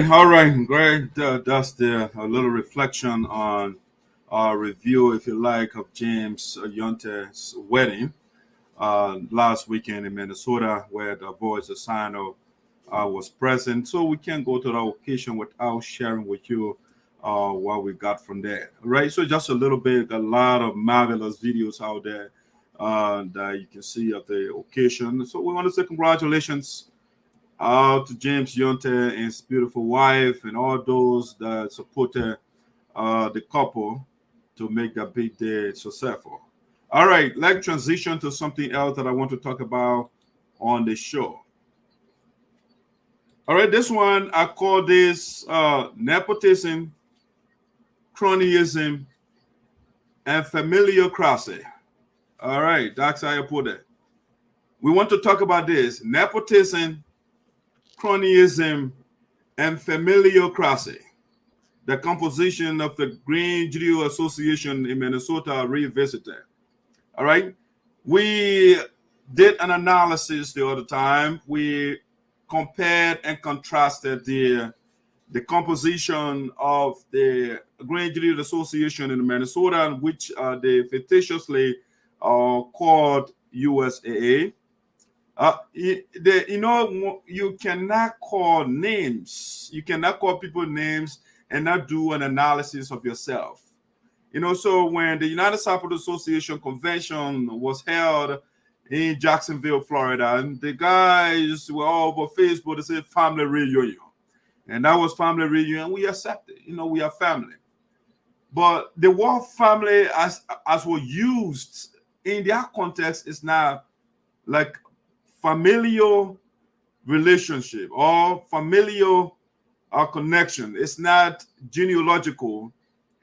All right, great. That's a little reflection on our review, if you like, of James Nyonteh's wedding last weekend in Minnesota, where the voice of Sinoe was present. So we can't go to the occasion without sharing with you what we got from there. Right. So just a little bit, a lot of marvelous videos out there that you can see of the occasion. So we want to say congratulations to James Nyonteh and his beautiful wife and all those that supported the couple to make that big day successful. All right, let's transition to something else that I want to talk about on the show. All right, this one, I call this Nepotism, Cronyism, and Familialcracy. All right, that's how I put it. We want to talk about this: Nepotism, Cronyism, and Familialcracy. The composition of the Green Geleo Association in Minnesota revisited. All right. We did an analysis the other time. We compared and contrasted the composition of the Green Geleo Association in Minnesota, which they fictitiously called USAA. You cannot call names. You cannot call people names and not do an analysis of yourself. So when the United Sapota Association convention was held in Jacksonville, Florida, and the guys were all over Facebook, they said family reunion. And that was family reunion. We accept it. We are family. But the word family as was used in their context is now like familial relationship or familial connection. It's not genealogical.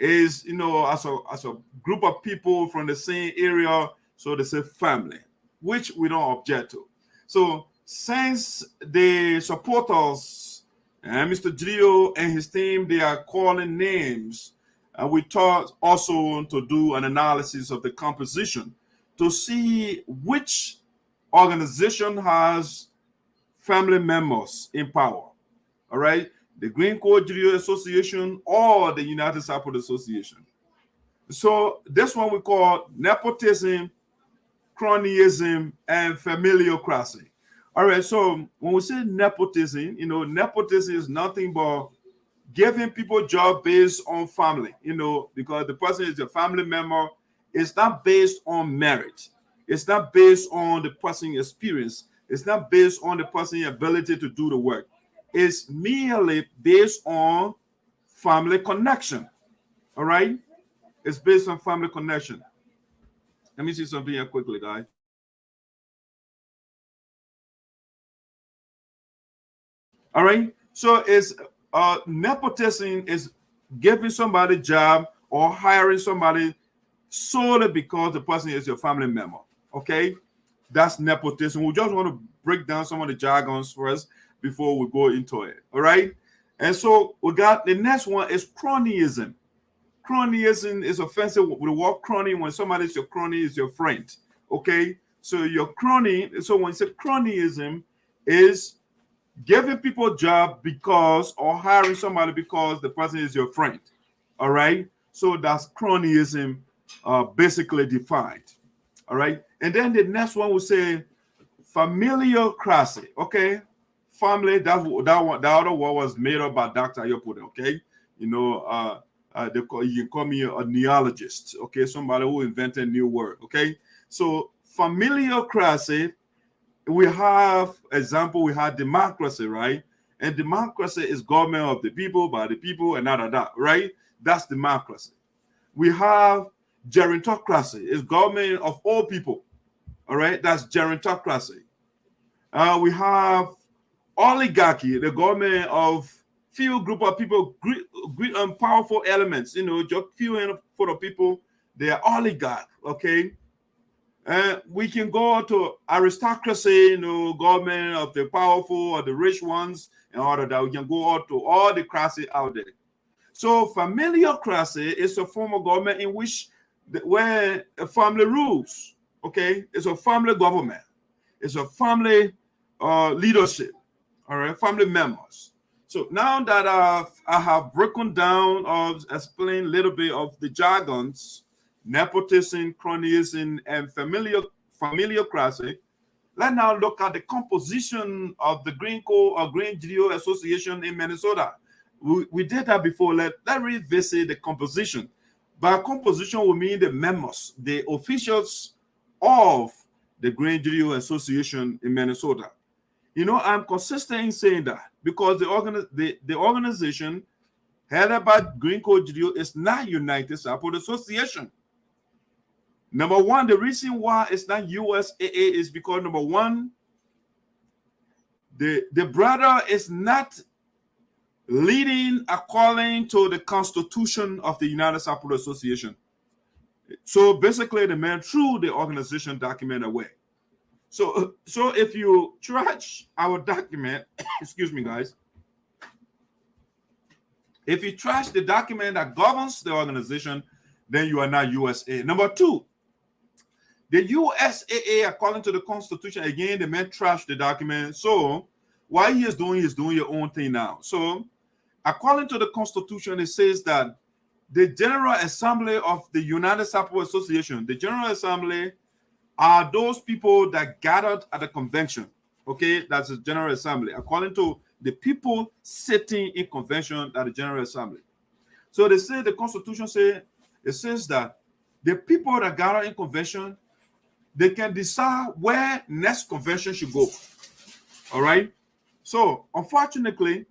Is as a group of people from the same area, so they say family, which we don't object to. So since the supporters and Mr. Geleo and his team, they are calling names, and we thought also to do an analysis of the composition to see which organization has family members in power. All right. The Green Geleo Association or the United Support Association. So this one we call Nepotism, Cronyism, and Familialcracy. All right, so when we say nepotism, nepotism is nothing but giving people job based on family, because the person is a family member. It's not based on merit. It's not based on the person's experience. It's not based on the person's ability to do the work. It's merely based on family connection. All right? It's based on family connection. Let me see something here quickly, guys. All right? So it's nepotism is giving somebody a job or hiring somebody solely because the person is your family member. Okay? That's nepotism. We just want to break down some of the jargons first before we go into it. All right. And so we got the next one is cronyism. Cronyism is offensive. The word crony, when somebody is your crony, is your friend. Okay. So your crony, so when you say cronyism, is giving people a job because or hiring somebody because the person is your friend. All right. So that's cronyism basically defined. All right. And then the next one will say familialcracy. Okay. Family, that other word was made up by Dr. Ayopude, okay? You can call me a neologist, okay? Somebody who invented a new word, okay? So familialcracy, we have democracy, right? And democracy is government of the people, by the people, and that, right? That's democracy. We have gerontocracy, it's government of all people, all right? That's gerontocracy. We have oligarchy, the government of few group of people, great and powerful elements, just few for the people, they are oligarch, okay? And we can go to aristocracy, government of the powerful or the rich ones, and all of that. We can go out to all the crassy out there. So familialcracy is a form of government in which where a family rules, okay? It's a family government. It's a family leadership. All right, family members. So now that I have broken down or explained a little bit of the jargons, nepotism, cronyism, and familialcracy, let's now look at the composition of the Green Geleo Association in Minnesota. We did that before. Let's revisit the composition. By composition, we mean the members, the officials of the Green Geleo Association in Minnesota. I'm consistent in saying that because the organization headed by Green Geleo is not United Support Association. Number one, the reason why it's not USAA is because number one, the brother is not leading according to the Constitution of the United Support Association. So basically, the man threw the organization document away. So if you trash our document, excuse me, guys, if you trash the document that governs the organization, then you are not USAA. Number two, the USAA, according to the Constitution, again, the man trashed the document. So what he is doing your own thing now. So according to the Constitution, it says that the General Assembly of the United Support Association, the General Assembly are those people that gathered at the convention. Okay, that's the General Assembly, according to the people sitting in convention at the General Assembly. So they say the Constitution says that the people that gather in convention, they can decide where next convention should go. All right. So unfortunately,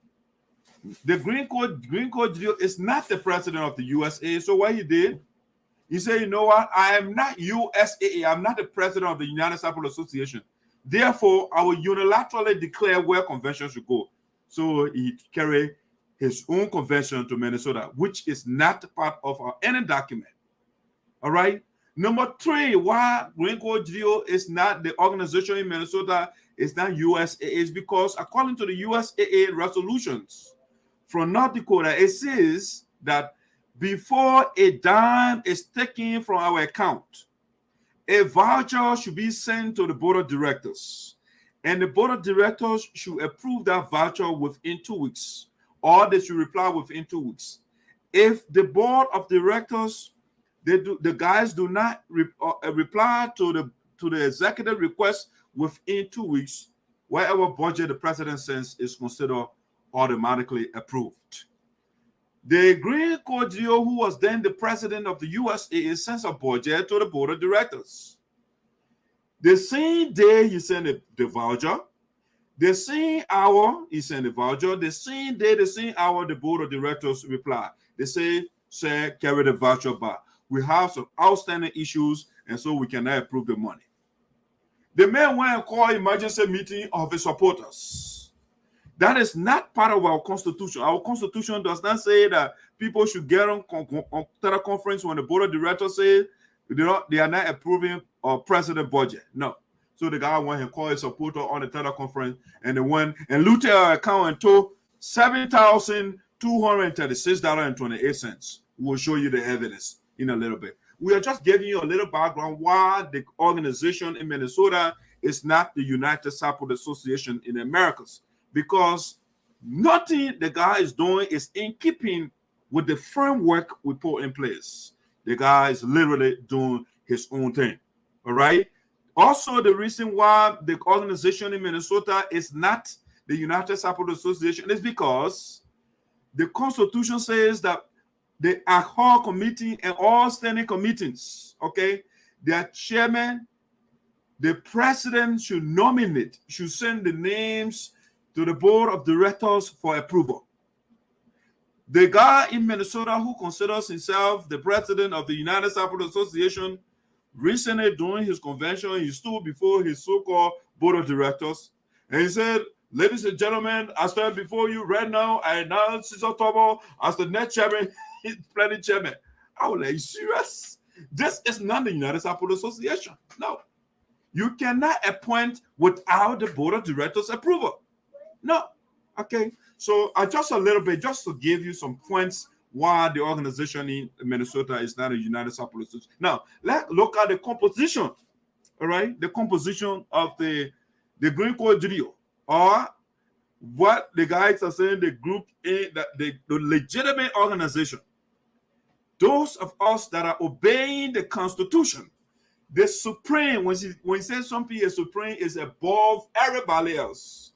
the Green Geleo is not the president of the USAA. So what he did, he said, you know what? I am not USAA. I'm not the president of the United Sapolo Association. Therefore, I will unilaterally declare where convention should go. So he carried his own convention to Minnesota, which is not part of any document. All right. Number 3, why Green Geleo is not the organization in Minnesota, it's not USAA, is because according to the USAA resolutions from North Dakota, it says that before a dime is taken from our account, a voucher should be sent to the board of directors, and the board of directors should approve that voucher within 2 weeks, or they should reply within 2 weeks. If the board of directors, the guys do not reply to the executive request within 2 weeks, whatever budget the president sends is considered automatically approved. The Green Geleo, who was then the president of the USAA, sends a budget to the board of directors. The same day he sent the voucher, the same hour he sent the voucher, the same day, the same hour, the board of directors reply. They say, sir, carry the voucher back. We have some outstanding issues, and so we cannot approve the money. The man went and called emergency meeting of his supporters. That is not part of our constitution. Our constitution does not say that people should get on teleconference when the board of directors say they are not approving a president budget. No. So the guy went and called his supporter on the teleconference, and they went and looted our account and took $7,236.28. We'll show you the evidence in a little bit. We are just giving you a little background why the organization in Minnesota is not the United Sapolo Association in the Americas, because nothing the guy is doing is in keeping with the framework we put in place. The guy is literally doing his own thing. All right. Also, the reason why the organization in Minnesota is not the United Sapolo Association is because the Constitution says that the ad hoc committee and all standing committees, okay, their chairman, the president should nominate, should send the names to the board of directors for approval. The guy in Minnesota who considers himself the president of the United Sapolo Association, recently during his convention, he stood before his so-called board of directors and he said, ladies and gentlemen, I stand before you right now. I announce Cesar Tobo as the next chairman, planning chairman. I was like, are you serious? This is not the United Sapolo Association. No. You cannot appoint without the board of directors approval. No. Okay. So just a little bit, just to give you some points why the organization in Minnesota is not a United Sapolo Association. Now, let's look at the composition. All right. The composition of the Green Geleo, or what the guys are saying, the group, the legitimate organization. Those of us that are obeying the Constitution, the supreme, when he says something is supreme, is above everybody else.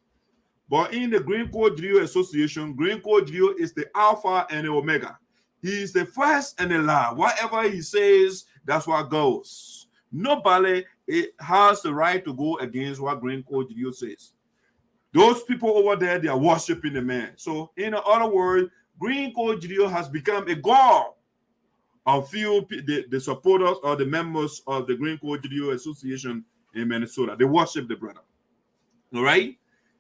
But in the Green Geleo Association, Green Geleo is the Alpha and the Omega. He is the first and the last. Whatever he says, that's what goes. Nobody has the right to go against what Green Geleo says. Those people over there, they are worshiping the man. So, in other words, Green Geleo has become a god of few the supporters or the members of the Green Geleo Association in Minnesota. They worship the brother. All right?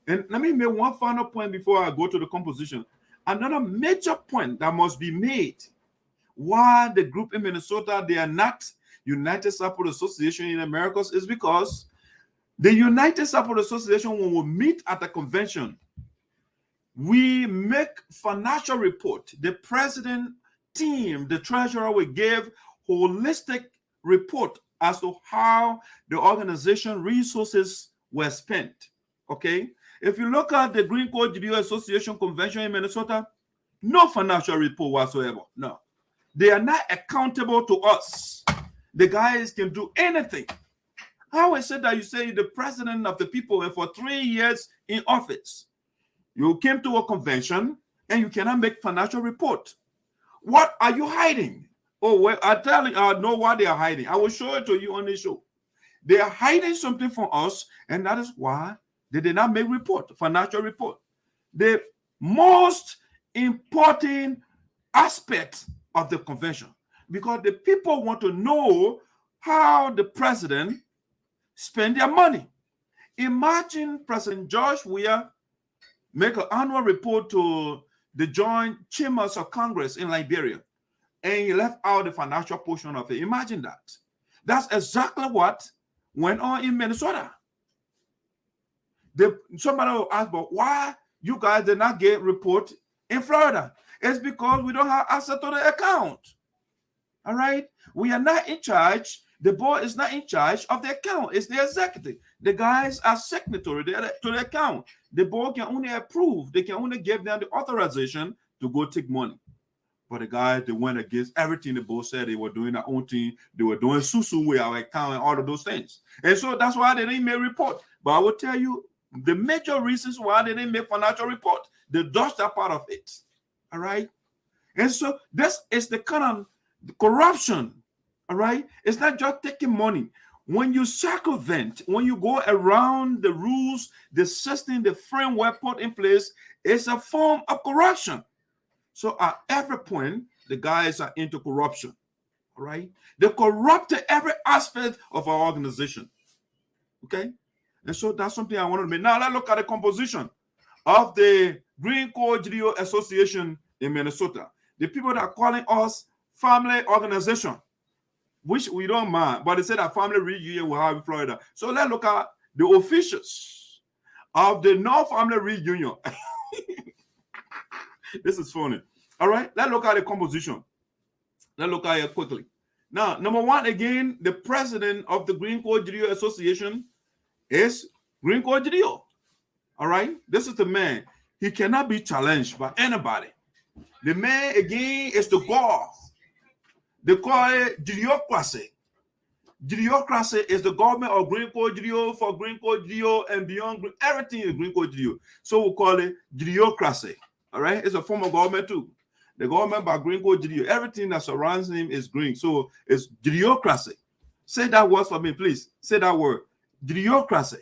And let me make one final point before I go to the composition. Another major point that must be made why the group in Minnesota, they are not United Sapolo Association in Americas, is because the United Sapolo Association, when we meet at the convention, we make financial report. The president team, the treasurer, will give holistic report as to how the organization resources were spent. Okay? If you look at the Green Geleo Association convention in Minnesota, no financial report whatsoever. No. They are not accountable to us. The guys can do anything. How is it that you say the president of the people and for 3 years in office, you came to a convention and you cannot make financial report? What are you hiding? Oh, well, I tell you, I know what they are hiding. I will show it to you on the show. They are hiding something from us, and that is why they did not make report, financial report. The most important aspect of the convention because the people want to know how the president spend their money. Imagine President George Weah make an annual report to the Joint Chambers of Congress in Liberia, and he left out the financial portion of it. Imagine that. That's exactly what went on in Minnesota. Somebody will ask, but why you guys did not get report in Florida? It's because we don't have access to the account. All right? We are not in charge. The board is not in charge of the account. It's the executive. The guys are signatory to the account. The board can only approve. They can only give them the authorization to go take money. But the guys, they went against everything the board said. They were doing their own thing. They were doing susu with our account and all of those things. And so that's why they didn't make a report. But I will tell you the major reasons why they didn't make financial report. They dodged that part of it. All right? And so this is the kind of corruption. All right? It's not just taking money. When you circumvent, when you go around the rules, the system, the framework put in place, it's a form of corruption. So at every point, the guys are into corruption. All right? They corrupted every aspect of our organization. Okay? And so that's something I wanted to make. Now let's look at the composition of the Green Geleo Association in Minnesota. The people that are calling us family organization, which we don't mind, but they said that family reunion will have in Florida. So let's look at the officials of the North Family Reunion. This is funny. All right, let's look at the composition. Let's look at it quickly. Now, number one, again, the president of the Green Geleo Association is Green Geleo. All right, this is the man. He cannot be challenged by anybody. The man, again, is the God. They call it Geleocracy. Geleocracy is the government of Green Geleo for Green Geleo and beyond. Everything is Green Geleo. So we call it Geleocracy. All right, it's a form of government too. The government by Green Geleo, everything that surrounds him is green. So it's Geleocracy. Say that word for me, please. Say that word. Geleocracy.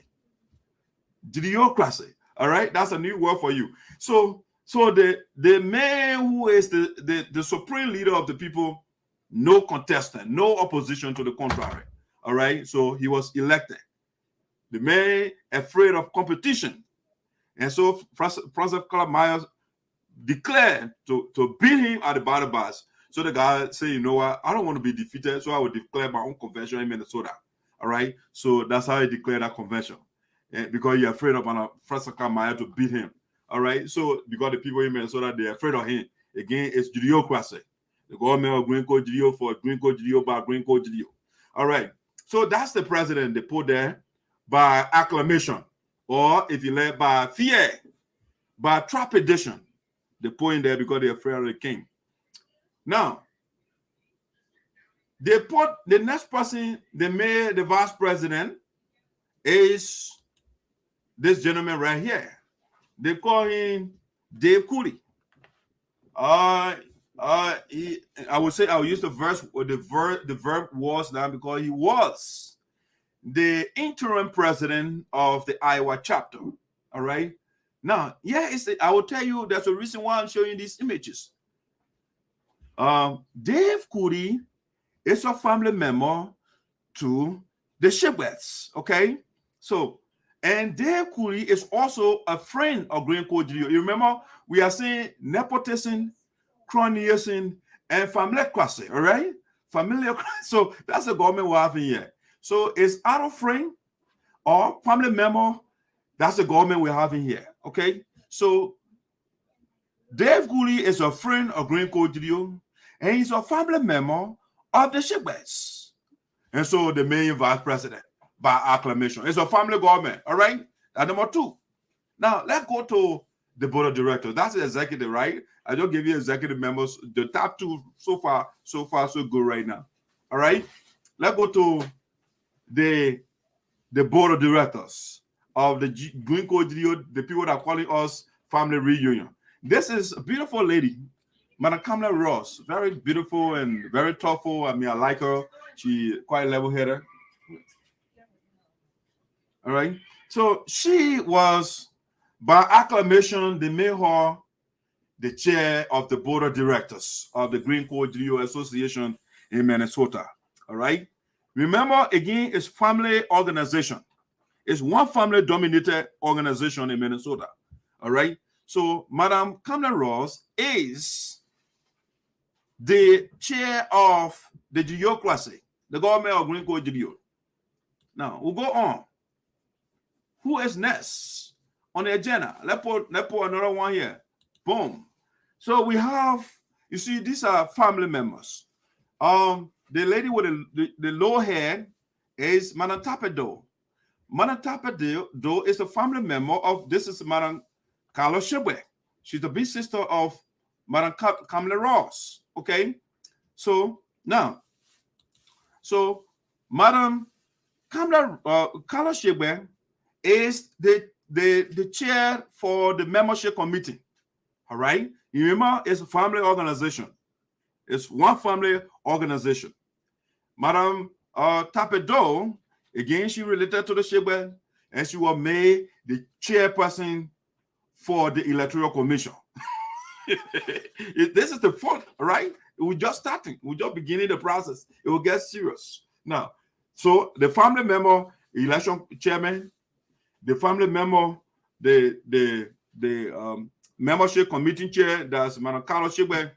Geleocracy. All right, that's a new word for you. So the man who is the supreme leader of the people, no contestant, no opposition to the contrary. All right, so he was elected. The man afraid of competition, and so Francess Clarke Myers declared to beat him at the battle bars. So the guy said, you know what, I don't want to be defeated, so I will declare my own convention in Minnesota. All right, so that's how he declared that convention, and because he's afraid of Francess Clarke Myers to beat him. All right, so because the people in Minnesota, they're afraid of him. Again, it's Geleocracy. The government of Green Geleo for Green Geleo by Green Geleo. All right, so that's the president they put there by acclamation, or if you let by fear, by trepidation. They put in there because they're afraid of the king. Now, they put the next person they made the vice president is this gentleman right here. They call him Dave Cooley. I would say I'll use the verse or the verb was now because he was the interim president of the Iowa chapter. All right. Now, yeah, I will tell you there's a reason why I'm showing these images. Dave Cooley is a family member to the Shekpehs. Okay. So, and Dave Cooley is also a friend of Green Geleo. You remember we are saying Nepotism, Cronyism, and Familialcracy. All right, Familialcracy. So that's the government we're having here. So it's our friend or family member. That's the government we're having here. Okay, so Dave Cooley is a friend of Green Geleo, and he's a family member of the Shekpehs. And so the main vice president by acclamation. It's a family government. All right, that's number two. Now let's go to the board of directors. That's the executive, right? I just gave you executive members. The top two so far, so good right now. All right. Let's go to the board of directors of the Green Geleo, the people that are calling us family reunion. This is a beautiful lady, Madam Kambleh Russ. Very beautiful and very thoughtful. I mean, I like her. She quite level-headed. All right. So she was, by acclamation, they made her the chair of the board of directors of the Green Geleo Association in Minnesota. All right. Remember, again, it's family organization. It's one family-dominated organization in Minnesota. All right. So, Madam Kambleh Ross is the chair of the Geocracy, the government of Green Geleo. Now, we'll go on. Who is next on the agenda? Let's put another one here. Boom. So we have, you see, these are family members. The lady with the low hair is Madam Tapedo. Madam Tapedo is a family member of, this is Madam Carlos Shekpeh. She's the big sister of Madam Kambleh Ross. Okay? So now, Madam Carlos Shekpeh is the chair for the membership committee. All right. You remember, it's a family organization. It's one family organization. Madam Tapedo, again, she related to the Shekpeh, and she was made the chairperson for the Electoral Commission. This is the fun, all right? We're just starting. We're just beginning the process. It will get serious. Now, so the family member, election chairman, the family member, the membership committee chair, that's Madam Carlos Shekpeh,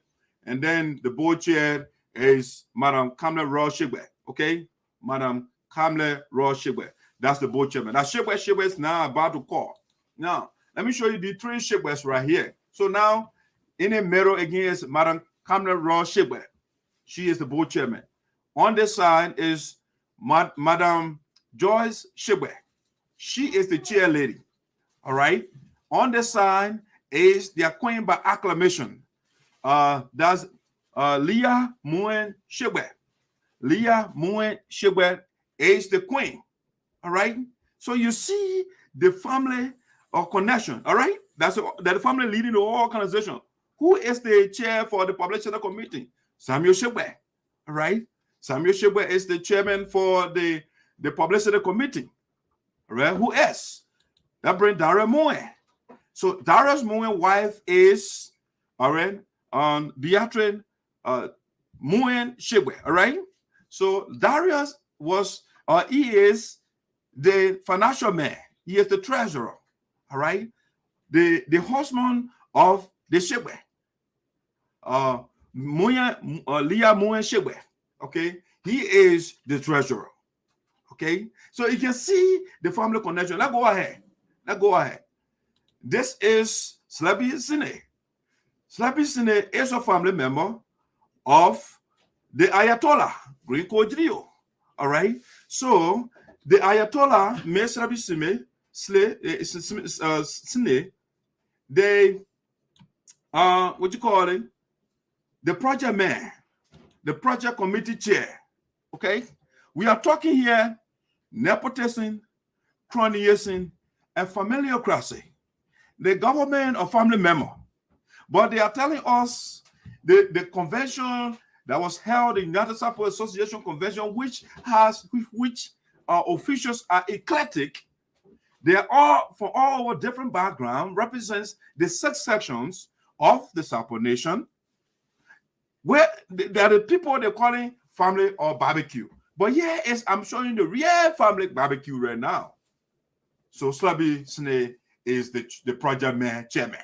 and then the board chair is Madam Kambleh Ross Shekpeh. Okay, Madam Kambleh Ross Shekpeh. That's the board chairman. Now Shekpeh is now about to call. Now let me show you the three Shekpehs right here. So now in the middle again is Madam Kambleh Ross Shekpeh. She is the board chairman. On this side is Madam Joyce Shekpeh. She is the chair lady. All right. On this side is their queen by acclamation. That's Leah Muen Shekpeh. Leah Muen Shekpeh is the queen. All right. So you see the family connection. All right. That's the family leading the whole organization. Who is the chair for the publicity committee? Samuel Shekpeh. All right. Samuel Shekpeh is the chairman for the publicity committee. All right. Who else? That brings Darius Muen. So Darius Muen's wife is, all right, Beatrice Muen Shekpeh. All right. So Darius he is the financial man. He is the treasurer. All right. The husband of the Shekpeh. Leah Muen Shekpeh. Okay. He is the treasurer. Okay. So you can see the family connection. Let's go ahead. This is Shekpeh Sinoe. Shekpeh Sinoe is a family member of the Ayatollah, Green Geleo. All right. So the Ayatollah made Shekpeh Sinoe, they what you call it? The project man, the project committee chair. Okay. We are talking here nepotism, cronyism, and familialcracy. The government of family member. But they are telling us the convention that was held in United States Association Convention, which officials are eclectic. They are all from all over different backgrounds, represents the 6 sections of the Sapo Nation, where they are the people they're calling family or barbecue. But here is, I'm showing the real family barbecue right now. So Shekpeh Sinoe is the project man chairman.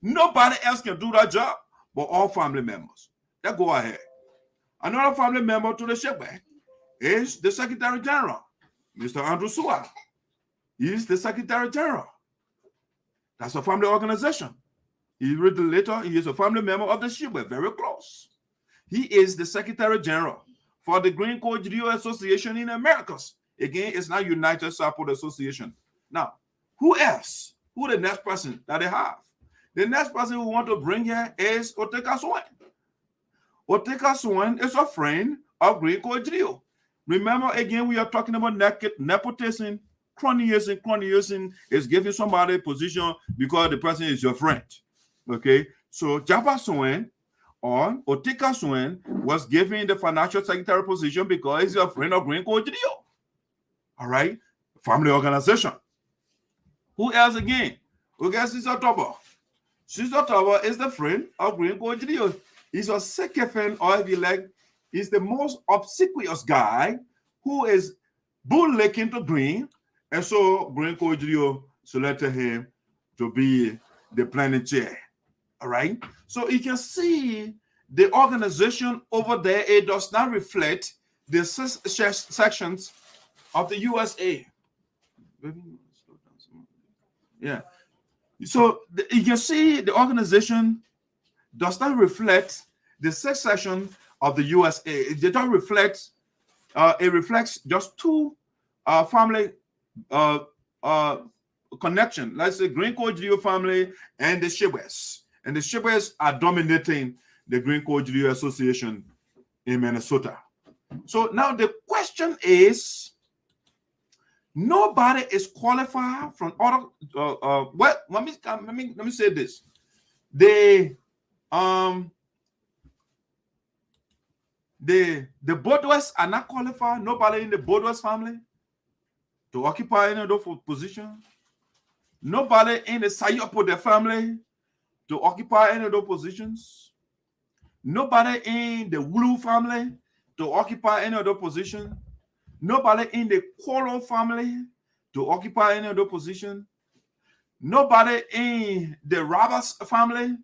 Nobody else can do that job, but all family members. Let's go ahead. Another family member to the Shekpeh is the Secretary General, Mr. Andrew Suah. He is the Secretary General. That's a family organization. He read the letter. He is a family member of the Shekpeh, very close. He is the Secretary General for the Green Geleo Association in Americas. Again, it's not United Support Association. Now, who else? Who the next person that they have? The next person we want to bring here is Othello Kojo. Othello Kojo is a friend of Green Geleo. Remember, again, we are talking about nepotism, cronyism. Cronyism is giving somebody a position because the person is your friend. Okay, so Japa Suen or Othello Kojo was given the financial secretary position because he's a friend of Green Geleo. All right, family organization. Who else again? Who else is a double? Sister Tower is the friend of Greene Geleo. He's a second friend, or if you like, he's the most obsequious guy who is bootlicking to Greene. And so Greene Geleo selected him to be the planning chair. All right. So you can see the organization over there, it does not reflect the sections of the USA. Yeah. So you can see the organization does not reflect the six section of the USA. It does not reflect, it reflects just two family connection. Let's say Greene Geleo family and the Shekpehs. And the Shekpehs are dominating the Green Geleo Association in Minnesota. So now the question is, nobody is qualified from other. Well, let me say this: the Baudouins are not qualified. Nobody in the Baudouins family to occupy any of those positions. Nobody in the Sayopo family to occupy any of those positions. Nobody in the Wulu family to occupy any of those positions. Nobody in the Koro family to occupy any of those positions. Nobody in the Roberts family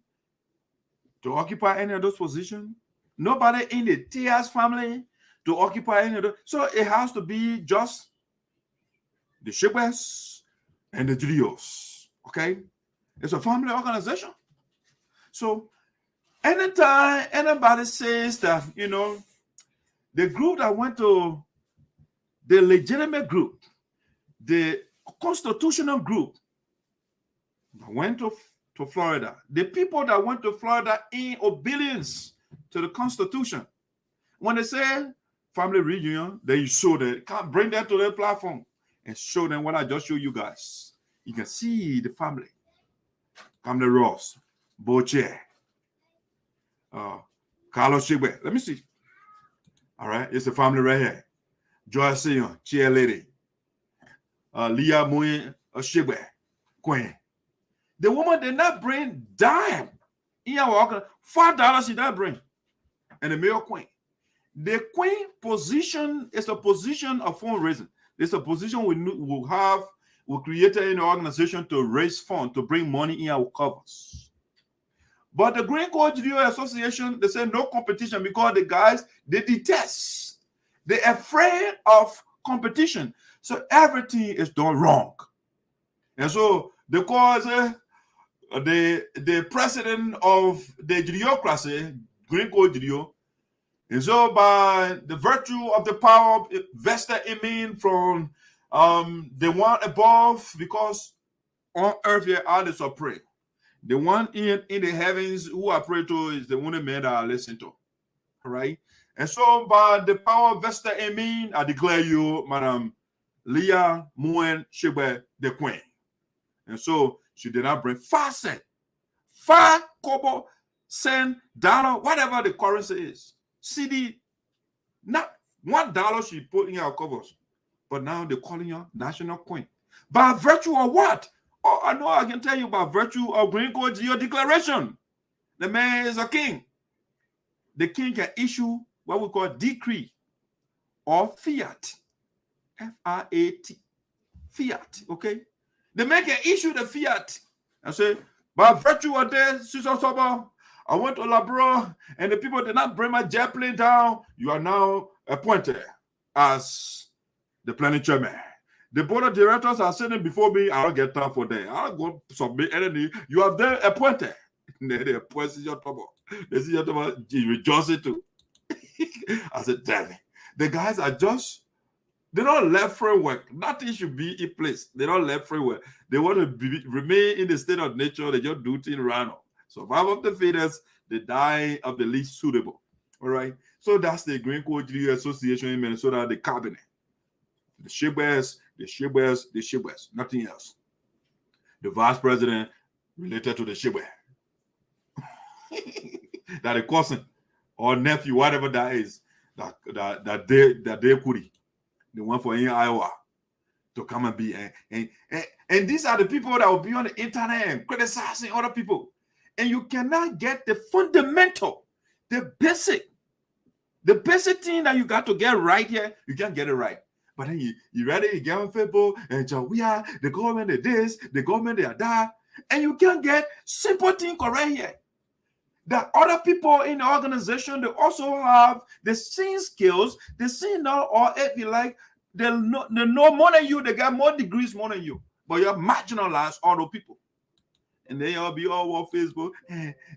to occupy any of those positions. Nobody in the Tiahjay family to occupy any of those. So it has to be just the Shekpehs and the Geleos. Okay? It's a family organization. So anytime anybody says that, you know, the group that went to the legitimate group, the constitutional group that went to Florida, the people that went to Florida in obedience to the Constitution, when they say family reunion, then you show them, can't bring that to their platform and show them what I just showed you guys. You can see the family. Kambleh Russ, Boche, Carlos Shekpeh. Let me see. All right, it's the family right here. Joy Sion, chair lady. Leah Moyen Shekpeh, queen. The woman did not bring dime. $5 she did not bring. And the male queen. The queen position is a position of fundraising. It's a position we created in the organization to raise funds, to bring money in our covers. But the Green Geleo Association, they say no competition because the guys, they detest. They're afraid of competition. So everything is done wrong. And so because the president of the Geleocracy, Green Geleo, and so by the virtue of the power vested in me from the one above, because on earth here are the supreme. The one in the heavens who I pray to is the only man that I listen to. All right. And so by the power vested in me, I declare you, Madam Leah Moyen Shekpeh, the queen. And so she did not bring 5 cents, 5 kobo, cent, dollar, whatever the currency is. CD, not $1 she put in her covers. But now they're calling her national queen. By virtue of what? Oh, I know I can tell you by virtue of Green Geleo declaration. The man is a king. The king can issue what we call decree or fiat. F-I-A-T. Fiat, okay? The man can issue the fiat and say, by virtue of this, Sister Soba, I went to Labrador and the people did not bring my jet plane down. You are now appointed as the planning chairman. The board of directors are sitting before me. I don't get time for that. I'll go submit anything. You have then appointed. They appoint your trouble. They see your trouble. You rejoicing too. I said, damn it. The guys are just, they don't left framework. Nothing should be in place. They don't left framework. They want to remain in the state of nature. They just do things random. Survival of the fittest, the die of the least suitable. All right. So that's the Green Geleo Association in Minnesota, the cabinet. The Shekpehs, the Shekpehs, the Shekpehs, nothing else. The vice president related to the Shekpeh. That the cousin or nephew, whatever that is, that they could, the one for in Iowa to come and be. And these are the people that will be on the internet and criticizing other people. and you cannot get the fundamental, the basic thing that you got to get right here, you can't get it right. But then you ready, you get on Facebook, and we are the government is this, the government they are that, and you can't get simple thing correct here. That other people in the organization, they also have the same skills, the same know, or if you like, they know more than you, they got more degrees more than you, but you're marginalized all those people. And they all be all over Facebook,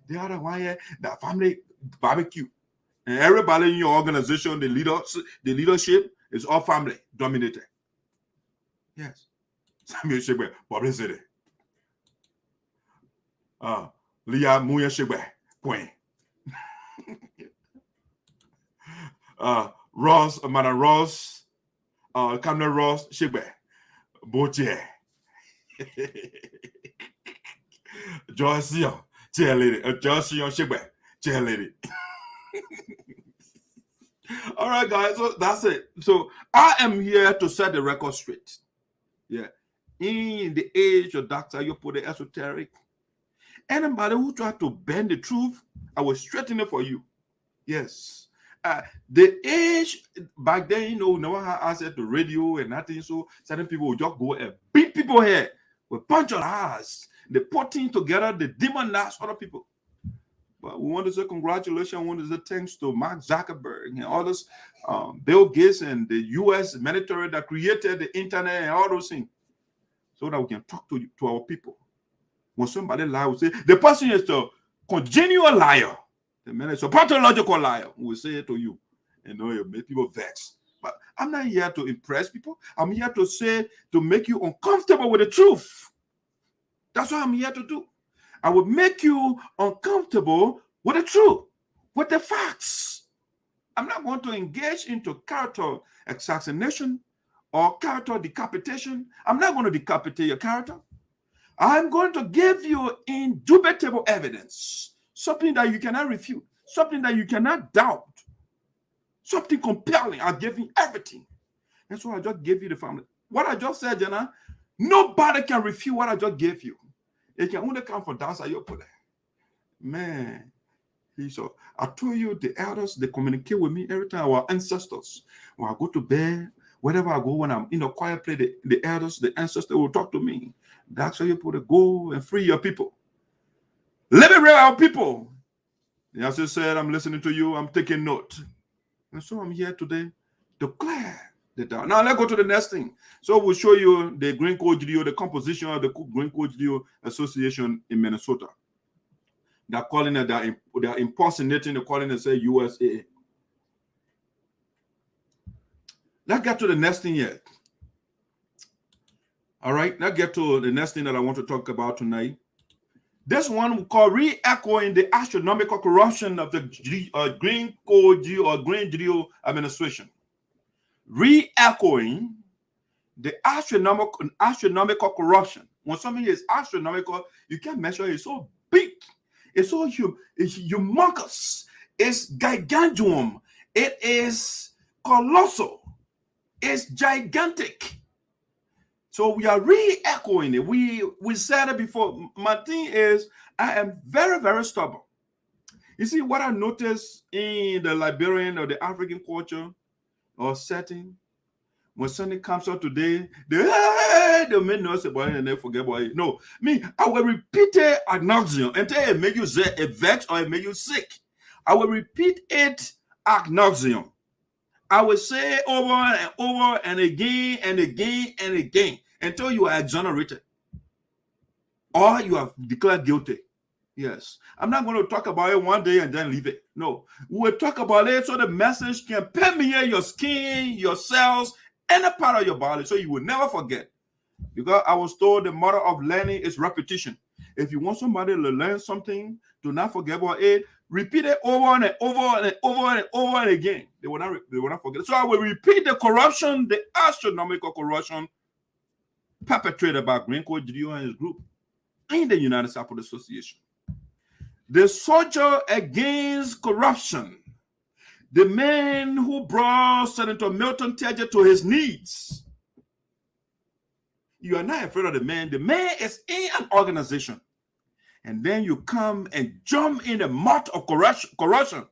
the other one here, the family barbecue. And everybody in your organization, the leadership is all family dominated. Yes. Samuel Shekpeh, publicity. Leah Muya Shekpeh, Queen. Russ, Madam Russ, Kambleh Russ, Shekpeh, Boche. Joyce, chair lady, Joyce Shekpeh, chair lady. All right, guys, so that's it. So I am here to set the record straight. Yeah. In the age of Dr. Yopo, the esoteric, anybody who tried to bend the truth, I will straighten it for you. Yes. The age back then, you know, never had access to radio and nothing, so certain people would just go and beat people here with a bunch of lies. They put things together, they demonize other people. But we want to say congratulations. We want to say thanks to Mark Zuckerberg and others, Bill Gates and the U.S. military that created the internet and all those things, so that we can talk to our people. When somebody lies, we say the person is a congenial liar. The man is a pathological liar. We say it to you, and you make people vex. But I'm not here to impress people. I'm here to say, to make you uncomfortable with the truth. That's what I'm here to do. I will make you uncomfortable with the truth, with the facts. I'm not going to engage into character assassination or character decapitation. I'm not going to decapitate your character. I'm going to give you indubitable evidence, something that you cannot refute, something that you cannot doubt, something compelling. I'll give you everything. That's why I just gave you the family. What I just said, Jenna, nobody can refute what I just gave you. It can only come from downside your put. Man, so I told you the elders, they communicate with me every time. Our ancestors, when I go to bed, wherever I go, when I'm in a quiet place, the elders, the ancestors will talk to me. That's how you put it. Go and free your people. Liberate our people. The answer said, I'm listening to you, I'm taking note. And so I'm here today to clear the doubt. Now let's go to the next thing. So we'll show you the Greene Geleo, the composition of the Green Geleo Association in Minnesota. They're calling it, they're impersonating, they're calling it, say, USAA. Let's get to the next thing here. All right, let's get to the next thing that I want to talk about tonight. This one we call re-echoing the astronomical corruption of the Green Geleo or Green Geleo administration. Re-echoing the astronomical corruption. When something is astronomical, you can't measure it. It's so big, it's so it's humongous, it's gigantuum, it is colossal, it's gigantic. So we are re-echoing it. We said it before. My thing is, I am very, very stubborn. You see, what I noticed in the Liberian or the African culture or setting, when something comes out today, they may not say about it and they forget about it. No, me, I will repeat it ad nauseum until it make you vex or it make you sick. I will repeat it ad nauseum. I will say over and over and again and again and again until you are exonerated or you are declared guilty. Yes. I'm not going to talk about it one day and then leave it. No. We'll talk about it so the message can permeate your skin, your cells, any part of your body so you will never forget. Because I was told the mother of learning is repetition. If you want somebody to learn something, do not forget about it. Repeat it over and over and over and over and again. They will not forget. So I will repeat the corruption, the astronomical corruption perpetrated by Greene Geleo and his group in the United States Association. The soldier against corruption, the man who brought Senator Milton Teahjay to his knees. You are not afraid of the man. The man is in an organization. and then you come and jump in the mud of corruption.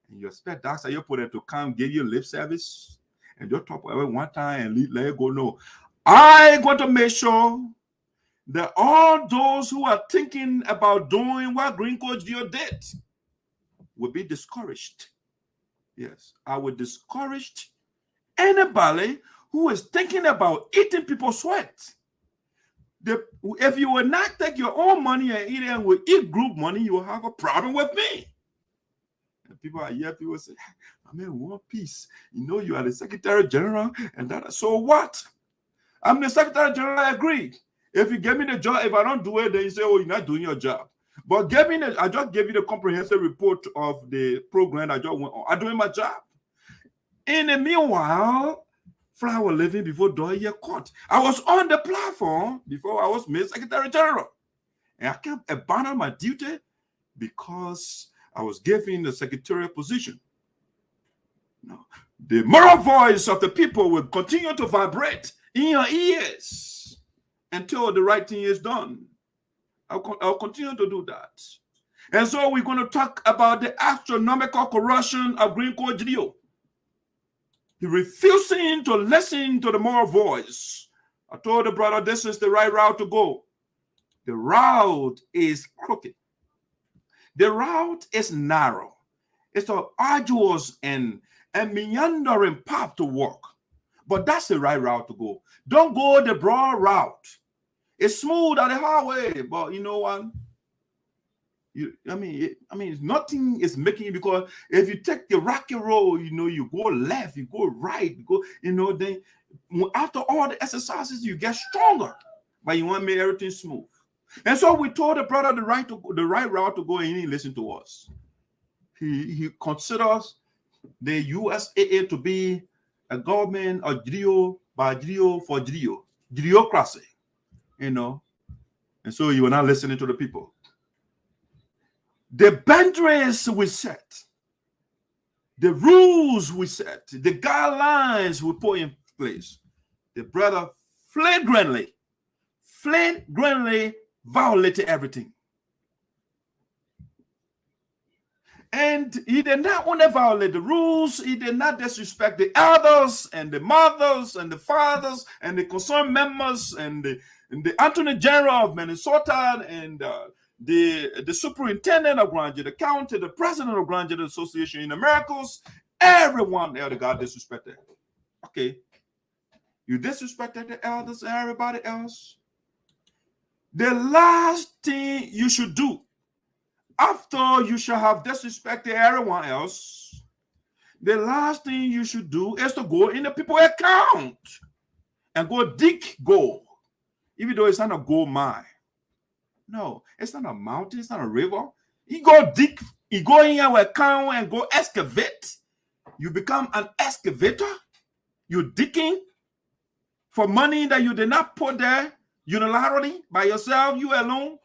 And you expect that you put it to come give you lip service and just talk about it one time and let it go. No, I want to make sure that all those who are thinking about doing what Greene Geleo did will be discouraged. Yes, I would discourage anybody who is thinking about eating people's sweat. If you will not take your own money and eat it and will eat group money, you will have a problem with me. And people say, I'm in one piece. You know, you are the Secretary General, and that. So what? I'm the Secretary General, I agree. If you give me the job, if I don't do it, then you say, oh, you're not doing your job. But I just gave you the comprehensive report of the program I just went on. I'm doing my job. In the meanwhile, Flower living before Doyle court. I was on the platform before I was made Secretary General. And I kept abandoning my duty because I was given the secretarial position. No. The moral voice of the people will continue to vibrate in your ears until the right thing is done. I'll continue to do that. And so we're going to talk about the astronomical corruption of Greene Geleo. He refusing to listen to the moral voice. I told the brother, this is the right route to go. The route is crooked. The route is narrow. It's an arduous and meandering path to walk. But that's the right route to go. Don't go the broad route. It's smooth on the highway, but you know what? Nothing is making it, because if you take the rocky road, you know, you go left, you go right, you go, you know, then after all the exercises, you get stronger, but you want to make everything smooth. And so we told the brother the right route to go, and he didn't listen to us. He considers the USAA to be a government of Geleo by Geleo for Geleo, Geleocracy, you know. And so you are not listening to the people. The boundaries we set, the rules we set, the guidelines we put in place, the brother flagrantly violated everything. And he did not only violate the rules, he did not disrespect the elders and the mothers and the fathers and the concerned members and the Attorney General of Minnesota and the Superintendent of Green Geleo, the County, the President of Green Geleo Association in Americas. Everyone there, the God disrespected. Okay. You disrespected the elders and everybody else. The last thing you should do after you shall have disrespected everyone else, the last thing you should do is to go in the people's account and go dig gold, even though it's not a gold mine. No, it's not a mountain, it's not a river. You go dig, you go in your account and go excavate. You become an excavator. You're digging for money that you did not put there unilaterally by yourself, you alone.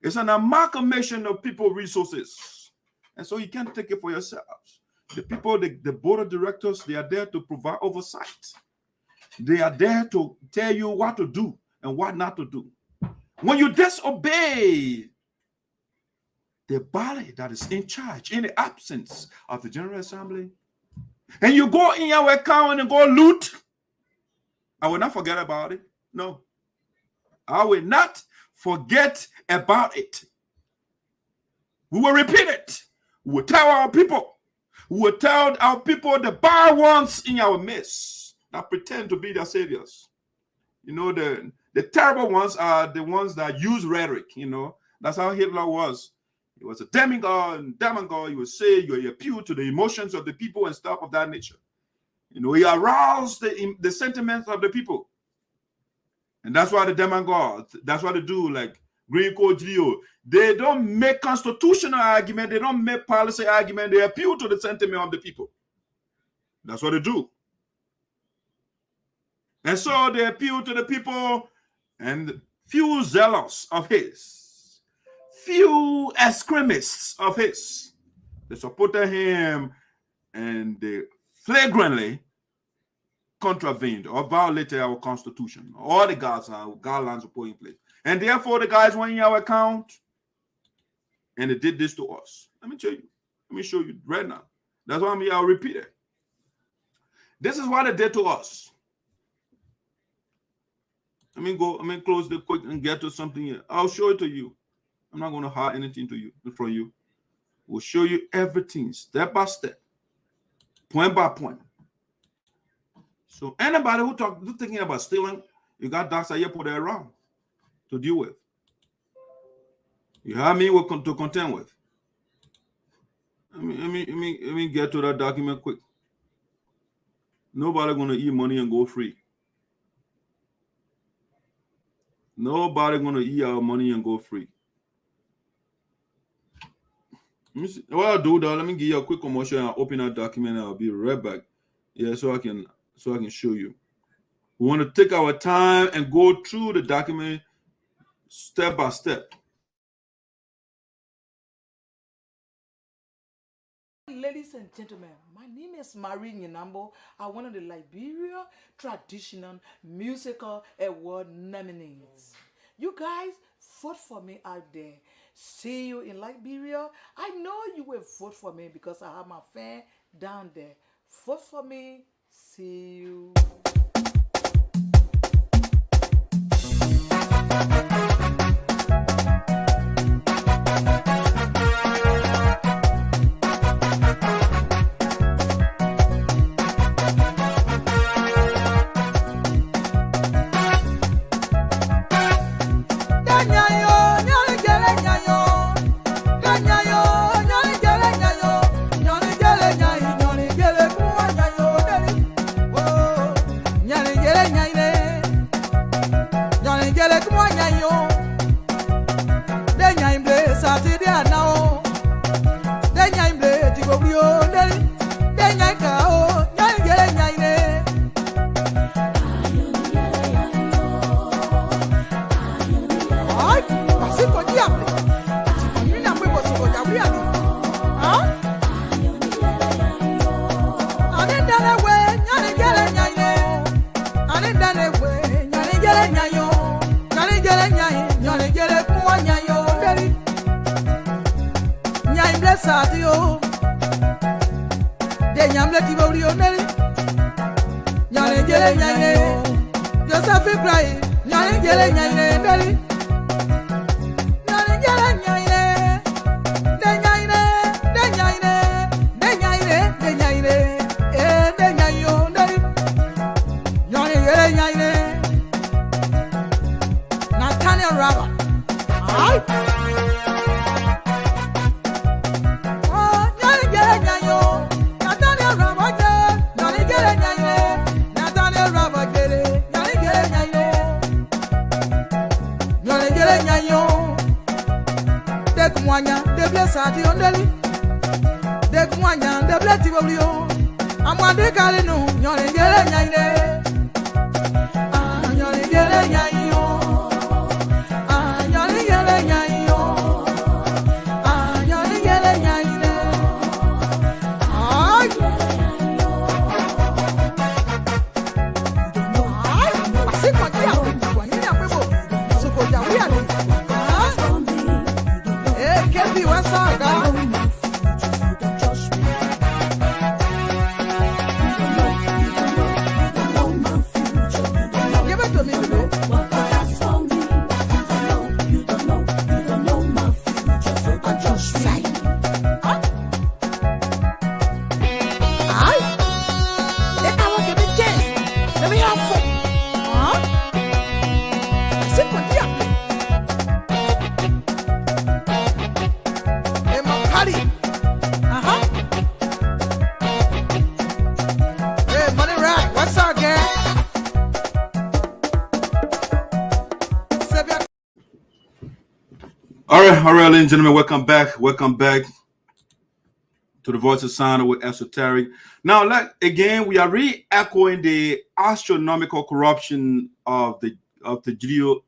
It's an amalgamation of people's resources. And so you can't take it for yourselves. The people, the board of directors, they are there to provide oversight. They are there to tell you what to do and what not to do. When you disobey the body that is in charge in the absence of the General Assembly, and you go in your account and go loot, I will not forget about it. No, I will not forget about it. We will repeat it. We will tell our people. We will tell our people the bad ones in our midst that pretend to be their saviors. You know, the terrible ones are the ones that use rhetoric. You know, that's how Hitler was. He was a demigod, and demigod, you would say, you appeal to the emotions of the people and stuff of that nature. You know, he aroused the sentiments of the people. And that's why the demagogues, that's what they do, like Greene Geleo. They don't make constitutional argument, they don't make policy argument, they appeal to the sentiment of the people. That's what they do. And so they appeal to the people, and few zealous of his, few extremists of his, they supported him, and they flagrantly contravened or violated our constitution. All the guidelines were put in place. And therefore, the guys went in our account and they did this to us. Let me tell you. Let me show you right now. That's why I'm here. I'll repeat it. This is what they did to us. Let me close the quick and get to something here. I'll show it to you. I'm not going to hide anything to you from you. We'll show you everything step by step, point by point. So anybody who's thinking about stealing, you got Dr. Yepo there around to deal with. You have me to contend with. Let me get to that document quick. Nobody gonna eat money and go free. Nobody gonna eat our money and go free. Let me see. What I'll do though, let me give you a quick commercial and I'll open that document and I'll be right back. Yeah, so I can show you. We want to take our time and go through the document step by step. Ladies and gentlemen, my name is Marie Nyonteh. I'm one of the Liberia Traditional Musical Award nominees. You guys vote for me out there. See you in Liberia. I know you will vote for me because I have my fan down there. Vote for me. See you. All right, ladies and gentlemen, welcome back to the Voice of Sinoe with Esoteric. Now, again, we are re-echoing the astronomical corruption of the Geleo,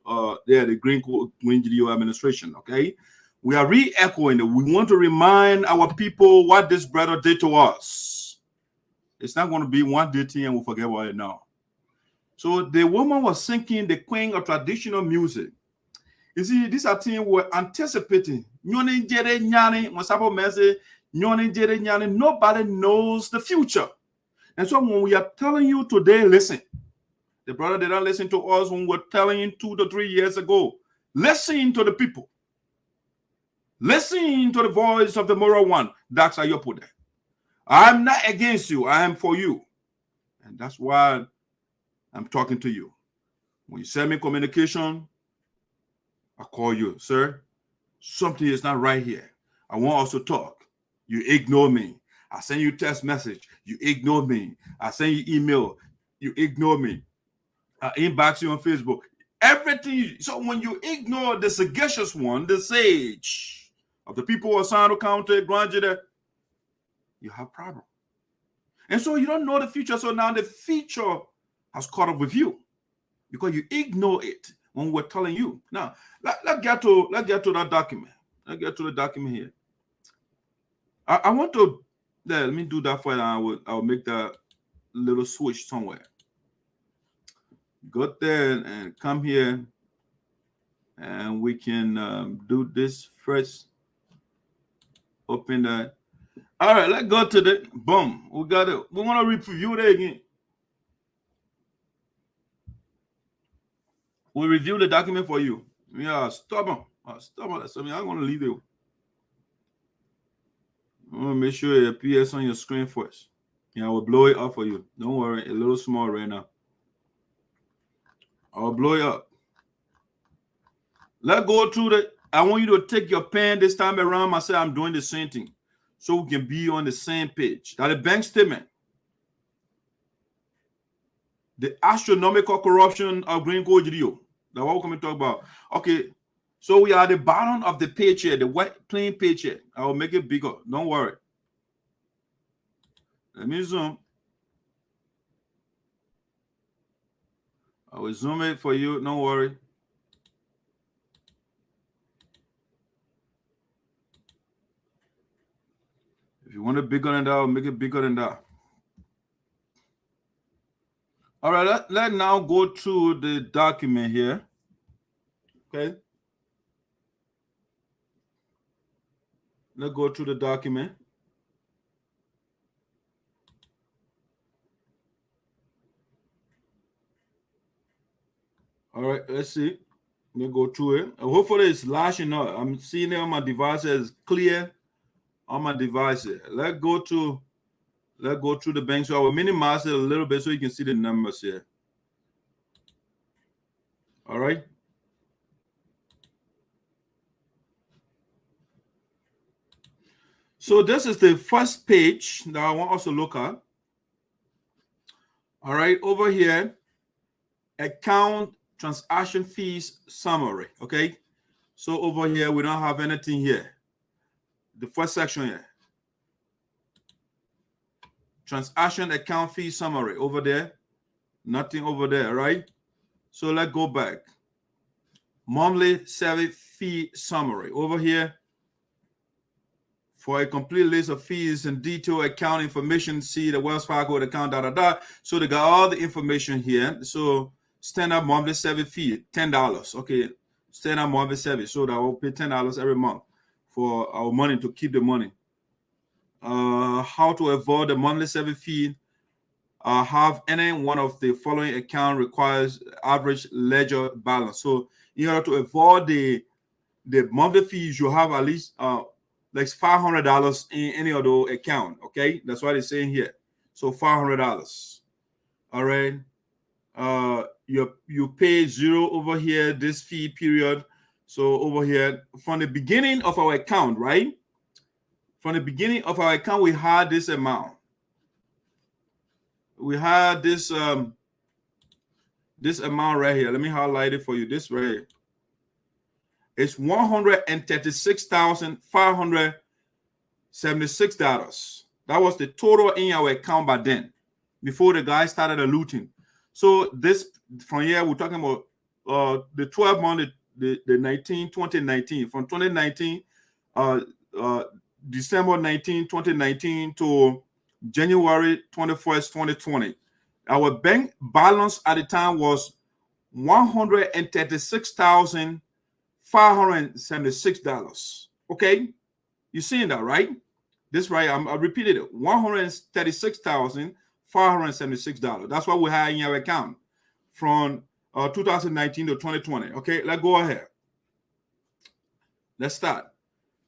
the Green Geleo administration. Okay, we are re-echoing it. We want to remind our people what this brother did to us. It's not going to be one day thing and we'll forget about it now. So the woman was singing the queen of traditional music. You see, these are things we're anticipating. Nobody knows the future. And so when we are telling you today, listen. The brother did not listen to us when we were telling him 2 to 3 years ago. Listen to the people. Listen to the voice of the moral one. That's how you put it. I'm not against you. I am for you. And that's why I'm talking to you. When you send me communication, I call you, sir. Something is not right here. I want us to talk. You ignore me. I send you text message. You ignore me. I send you email. You ignore me. I inbox you on Facebook. Everything. So when you ignore the sagacious one, the sage of the people of Sinoe County, Green Geleo, you have problem. And so you don't know the future. So now the future has caught up with you because you ignore it when we're telling you. Now, let's get to that document. Let's get to the document here. I want to let me do that for you. I will make that little switch somewhere. Go there and come here, and we can do this first. Open that. All right, let's go to the boom. We got it. We want to review it again. We'll review the document for you. Yeah, stubborn. Stubborn. So I'm going to leave it. I want to make sure it appears on your screen first. Yeah, I will blow it up for you. Don't worry, a little small right now. I'll blow it up. Let's go through the. I want you to take your pen this time around. I said I'm doing the same thing, so we can be on the same page. Now the bank statement, the astronomical corruption of Greene Geleo. That's what we're going to talk about. Okay, so we are at the bottom of the page here, the white plain page here. I will make it bigger. Don't worry. Let me zoom. I will zoom it for you. Don't worry. If you want it bigger than that, I'll make it bigger than that. All right, let's now go to the document here. Okay. Let's go to the document. All right, let's see. Let me go to it. Hopefully it's lashing up. I'm seeing it on my device as clear on my device. Let's go to the bank. So I will minimize it a little bit so you can see the numbers here. All right. So this is the first page that I want us to look at. All right, over here, account transaction fees summary. Okay, so over here we don't have anything here. The first section here, transaction account fee summary over there, nothing over there, right? So let's go back. Monthly service fee summary over here. For a complete list of fees and detailed account information, see the Wells Fargo account, So they got all the information here. So standard monthly service fee, $10. Okay, standard monthly service. So that will pay $10 every month for our money to keep the money. How to avoid the monthly service fee? Have any one of the following account requires average ledger balance. So in order to avoid the monthly fees, you have at least like $500 in any other account. Okay, that's what it's saying here. So $500. All right. You pay zero over here this fee period. So over here from the beginning of our account, right? From the beginning of our account, we had this amount. We had this this amount right here. Let me highlight it for you. This right here. It's $136,576. That was the total in our account by then, before the guy started looting. So this from here, we're talking about the 12 month, the 2019, from 2019, December 19, 2019 to January 21st, 2020. Our bank balance at the time was $136,576. $576. Okay, you seeing that, right? This right, I repeated it, $136,576. That's what we have in your account from 2019 to 2020. Okay, let's go ahead. Let's start.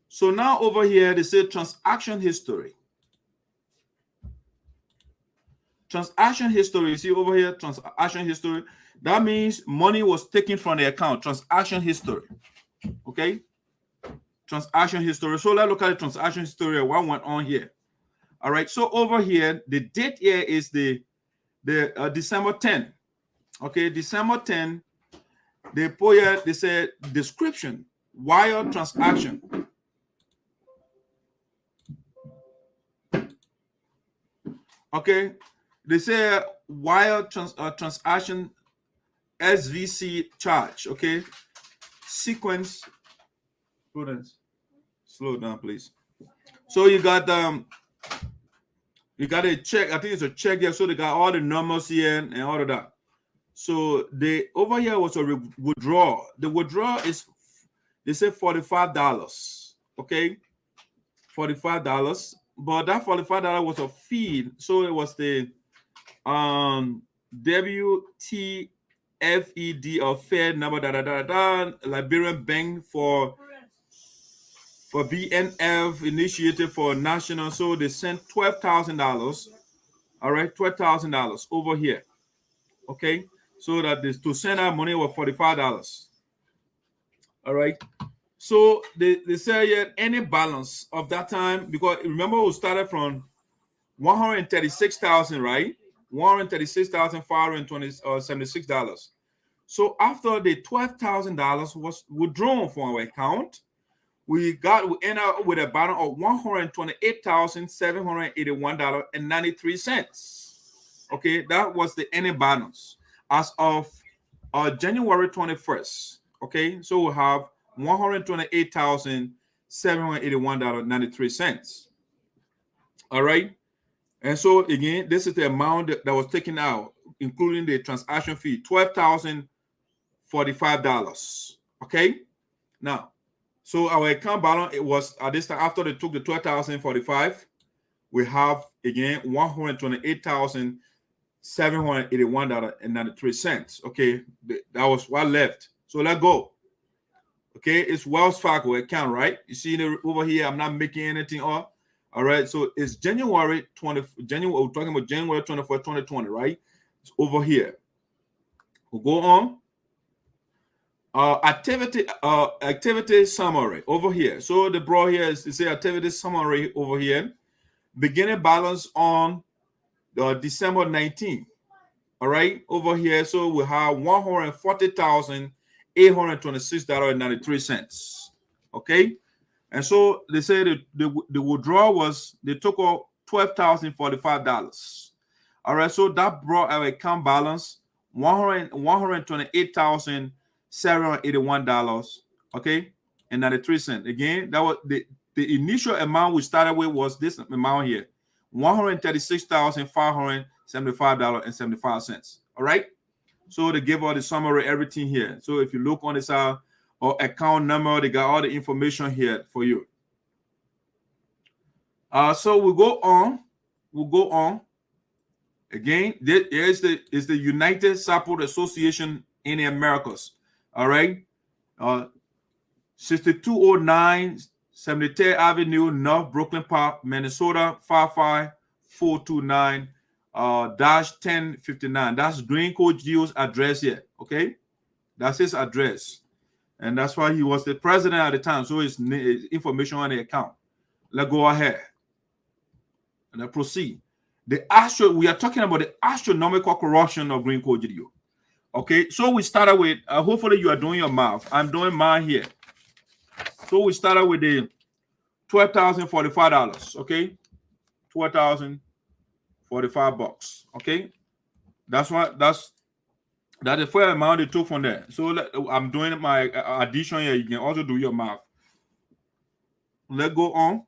So now over here, they say transaction history. Transaction history, you see over here, transaction history. That means money was taken from the account. Transaction history. Okay? Transaction history. So let's look at the transaction history. What went on here? All right. So over here, the date here is the December 10. Okay, December 10. They put here, they said description, wire transaction. Okay, they say wire transaction SVC charge. Okay, sequence. Students, slow down, please. So you got a check. I think it's a check here. So they got all the numbers here and all of that. So the over here was a withdrawal. The withdrawal is, they say $45. Okay, $45. But that $45 was a fee. So it was the WTFED or Fed number Liberian Bank for BNF initiative for national. So they sent $12,000. All right, $12,000 over here. Okay, so that this to send out money was $45. All right. So they say yeah, any balance of that time, because remember we started from 136,000, right? $136,576. So after the $12,000 was withdrawn from our account, we end up with a balance of $128,781.93. Okay, that was the ending balance as of January 21st. Okay, so we have $128,781.93. All right. And so again, this is the amount that was taken out, including the transaction fee, $12,045. Okay. Now, so our account balance, it was at this time after they took the $12,045, we have again $128,781.93. Okay, that was what left. So let's go. Okay, it's Wells Fargo account, right? You see it over here. I'm not making anything up. All right, so it's January 20. We're talking about January 24, 2020, right? It's over here. We'll go on. Activity summary over here. So the bro here is to say activity summary over here. Beginning balance on December 19. All right, over here. So we have $140,826.93. Okay, and so they say the withdrawal was, they took out $12,045. All right, so that brought our account balance $128,781. Okay, and 93 cents. Again, that was the initial amount we started with was this amount here, $136,575.75. All right. So they give all the summary, everything here. So if you look on this or account number, they got all the information here for you. So we'll go on. Again, this is the United Support Association in the Americas. All right. 6209 73rd Avenue, North Brooklyn Park, Minnesota 55429 -1059. That's Greene Geleo's address here. Okay, that's his address, and that's why he was the president at the time. So his information on the account. Let's go ahead and let's proceed. We are talking about the astronomical corruption of Greene Geleo. Okay, so we started with. Hopefully, you are doing your math. I'm doing mine here. So we started with the $12,045. Okay, $12,045. Okay, that's the first amount they took from there. So I'm doing my addition here. You can also do your math. Let's go on.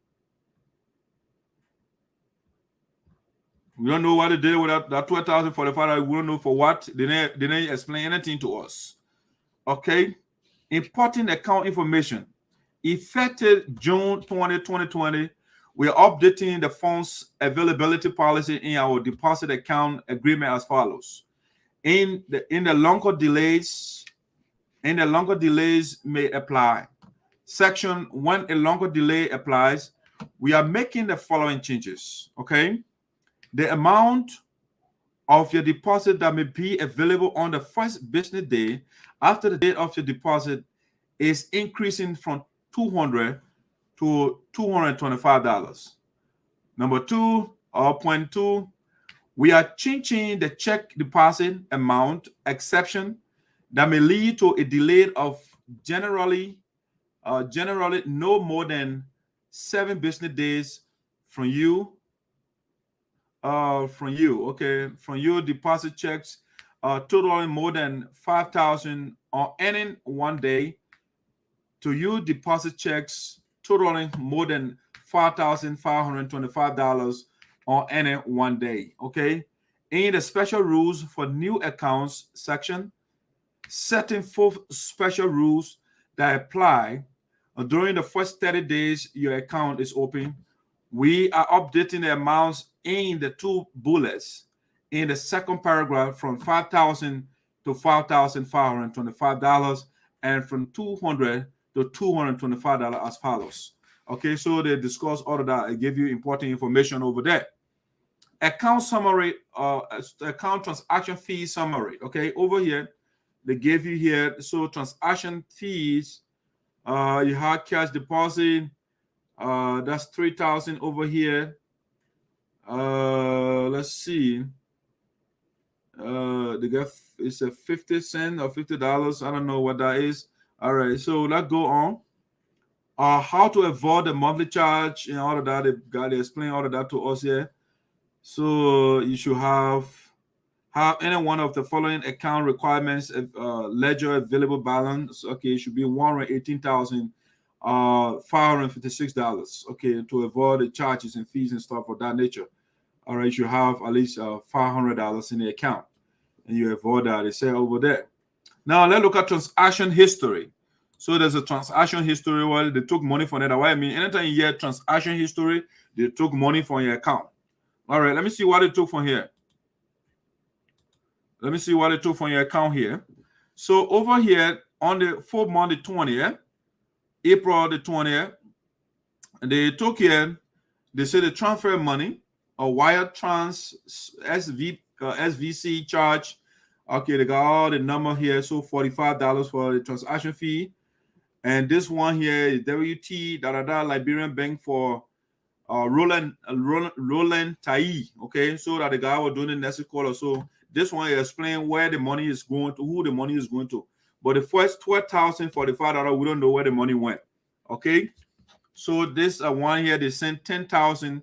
We don't know what they did with that $12,045. We don't know for what. They didn't explain anything to us. Okay. Important account information. Effective June 20, 2020, we are updating the funds availability policy in our deposit account agreement as follows. In the longer delays may apply. Section, when a longer delay applies, we are making the following changes. Okay, the amount of your deposit that may be available on the first business day after the date of your deposit is increasing from $200 to $225. Number two, or point two, we are changing the check deposit amount exception that may lead to a delay of generally no more than 7 business days from you from your deposit checks totaling more than $5,000 on any one day to you deposit checks totaling more than $5,525 on any one day. Okay, in the special rules for new accounts section, setting forth special rules that apply during the first 30 days your account is open. We are updating the amounts in the 2 bullets in the second paragraph from $5,000 to $5,525 and from $200 to $225 as follows. Okay, so they discuss all of that. I give you important information over there. Account summary, account transaction fee summary. Okay, over here they gave you here. So transaction fees, you have cash deposit. That's $3,000 over here. Let's see. They got it's a 50 cents or $50. I don't know what that is. All right, so let's go on. How to avoid the monthly charge and all of that. They explain all of that to us here. So you should have any one of the following account requirements: ledger available balance. Okay, it should be $118,556. Okay, to avoid the charges and fees and stuff of that nature. All right, you should have at least $500 in the account, and you avoid that. They say over there. Now let's look at transaction history. So there's a transaction history where they took money from it. What I mean, anytime you hear transaction history, they took money from your account. All right, let me see what they took from here. Let me see what they took from your account here. So over here on the 4th month, the 20th, April the 20th, they took here, they said they transfer money, a wire SVC charge. Okay, they got all the number here. So $45 for the transaction fee. And this one here is WT Liberian Bank for Roland Tai. Okay, so that the guy was doing the next call. So this one explain where the money is going to, who the money is going to. But the first $12,045, we don't know where the money went. Okay, so this one here they sent $10,000.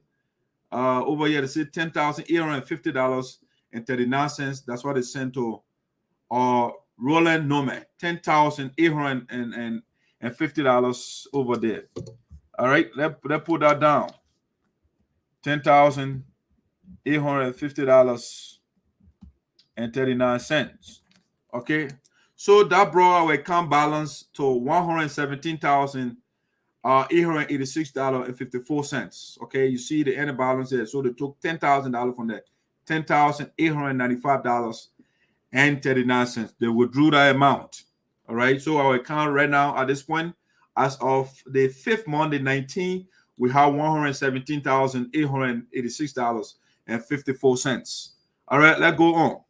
Over here they say $10,850.39. That's what they sent to Roland Nome, $10,850 over there. All right, let's put that down. $10,850.39. Okay, so that brought our account balance to $117,886.54. Okay, you see the end balance there. So they took $10,000 from that, $10,895.39. They withdrew that amount. All right, so our account right now at this point, as of the 5th month, the 19th, we have $117,886.54. All right, let's go on.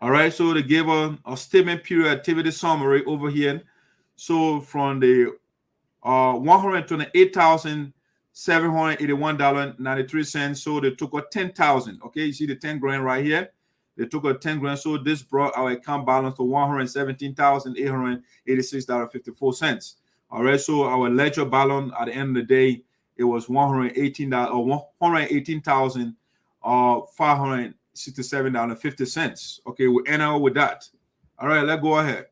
All right, so they gave a statement period activity summary over here. So from the $128,781.93, so they took a $10,000. Okay, you see the 10 grand right here. They took a 10 grand. So this brought our account balance to $117,886.54. All right, so our ledger balance at the end of the day, it was $118,567.50. Okay, we end out with that. All right, let's go ahead.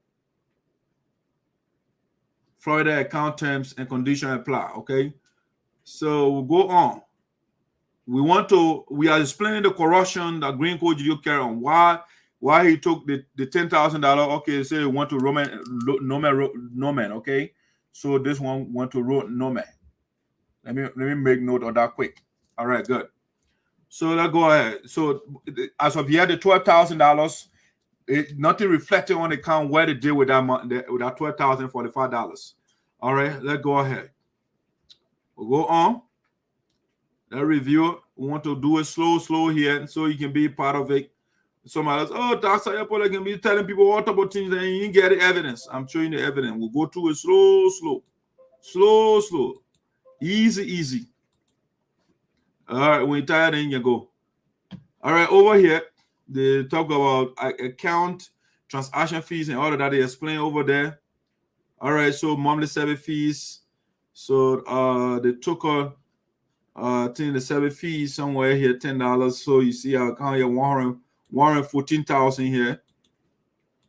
Florida account terms and conditions apply. Okay, so we'll go on. We are explaining the corruption that Greene Geleo carry on. Why why he took the $10,000. Okay, say it went to Norman. Okay, so this one went to Norman. Let me make note of that quick. All right, good. So let's go ahead. So as of here, the $12,000, nothing reflected on the account where they did with that $12,045. All right, let's go ahead. We'll go on. Let's review. We want to do it slow here, so you can be part of it. Somebody else, oh, Dr. Apple can be telling people what about things and you get the evidence. I'm showing the evidence. We'll go through it slow. Easy. All right, when you're tired, then you go. All right, over here, they talk about account, transaction fees, and all of that. They explain over there. All right, so monthly service fees. So they took I think the service fees somewhere here, $10. So you see our account here, 114,000 here,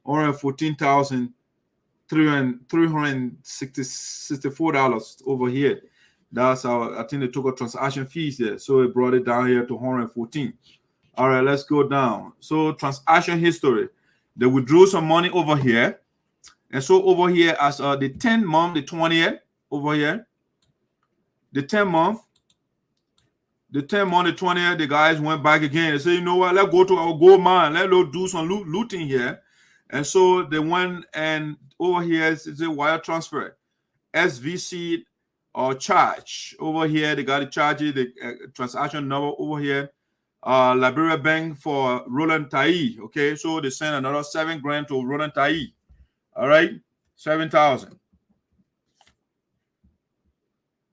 114,364 over here. That's our, I think they took a transaction fees there. So it brought it down here to 114. All right, let's go down. So transaction history. They withdrew some money over here. And so over here as the 10th month, the 20th over here, the 10th month, the 20th, the guys went back again. They said, you know what, let's go to our gold mine. Let's do some looting here. And so they went and over here, it's a wire transfer. SVC or charge. Over here, they got to charge it, the transaction number over here. Liberia Bank for Roland Tailly. Okay, so they sent another $7,000 to Roland Tailly. All right, 7,000.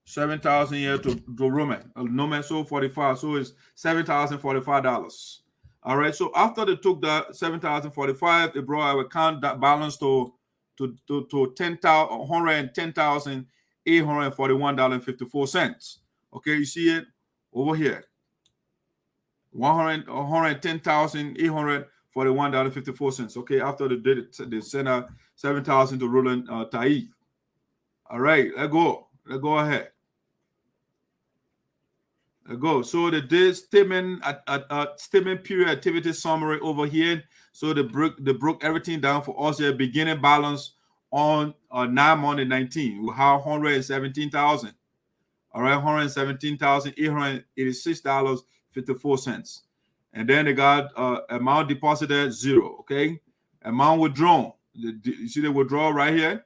7,000 here to Roman. So 45. So it's $7,045. All right. So after they took that $7,045, it brought our account that balance to $110,841.54. Okay, you see it over here. $110,841.54. Okay, after they did it, they sent out 7,000 to Roland Tailly. All right, let's go. Let's go ahead. Let's go. So they did statement period activity summary over here. So they broke everything down for us here. Beginning balance on 9/19. We have 117,000. All right, $117,886.54. And then they got amount deposited 0. Okay, amount withdrawn. You see the withdrawal right here.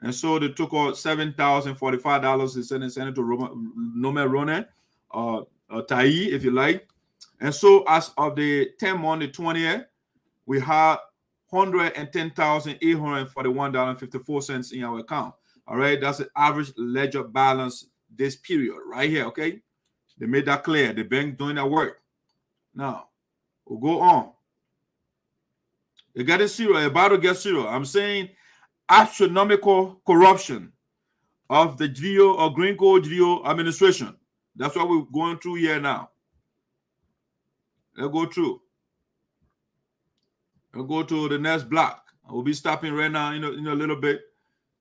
And so they took out $7,045. They sent it to Roman Tailly, if you like. And so as of the 10th month, the 20th, we have $110,841.54 in our account. All right, that's the average ledger balance this period right here. Okay, they made that clear. The bank doing that work. Now we'll go on. They got a zero, about to get zero. I'm saying astronomical corruption of the Geleo or Green Geleo administration. That's what we're going through here now. Let's go through. We'll go to the next block. I will be stopping right now in a little bit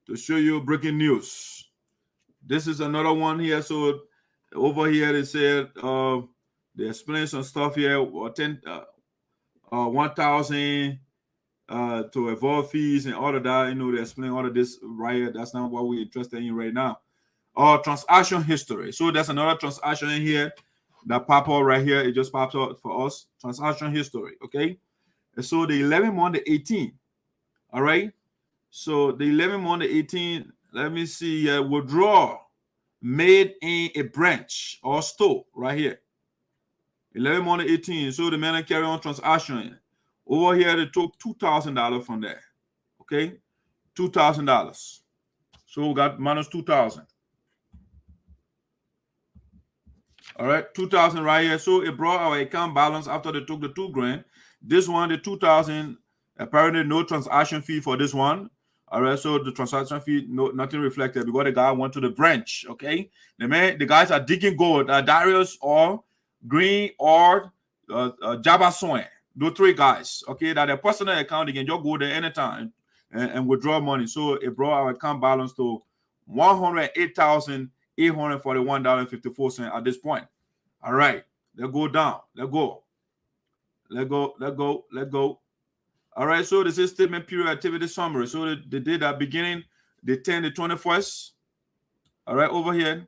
to show you breaking news. This is another one here. So over here they said they explain some stuff here. 1,000 to avoid fees and all of that. They explain all of this right here. That's not what we're interested in right now. Transaction history. So there's another transaction in here that pop up right here. It just pops up for us. Transaction history. Okay. And so the 11th month, the 18th. All right. So the 11th month, the 18th. Let me see. Withdrawal made in a branch or store right here. 11th month, the 18th. So the man carry on transaction. Over here, they took $2,000 from there. Okay, $2,000. So we got minus 2,000. All right, 2,000 right here. So it brought our account balance after they took the $2,000. This one, the 2,000. Apparently, no transaction fee for this one. All right, so the transaction fee, nothing reflected because the guy went to the branch. Okay, the guys are digging gold. Darius or Green or Jabba. Those 3 guys, okay, that a personal account, they can just go there anytime and withdraw money. So it brought our account balance to $108,841.54 at this point. All right, let's go down. Let's go. All right, so this is statement period activity summary. So they did that beginning the 10th, the 21st. All right, over here,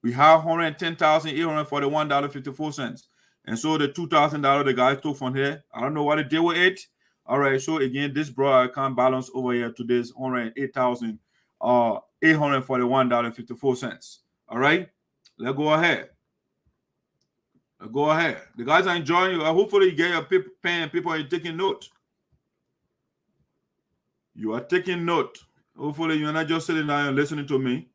we have $110,841.54. And so the $2,000 the guy took from here, I don't know what they did with it. All right, so again, this brought our account balance over here to this $108,841.54. All right, let's go ahead. Go ahead. The guys are enjoying you. Hopefully, you get your pen and paper. You're taking note. You are taking note. Hopefully, you're not just sitting down and listening to me.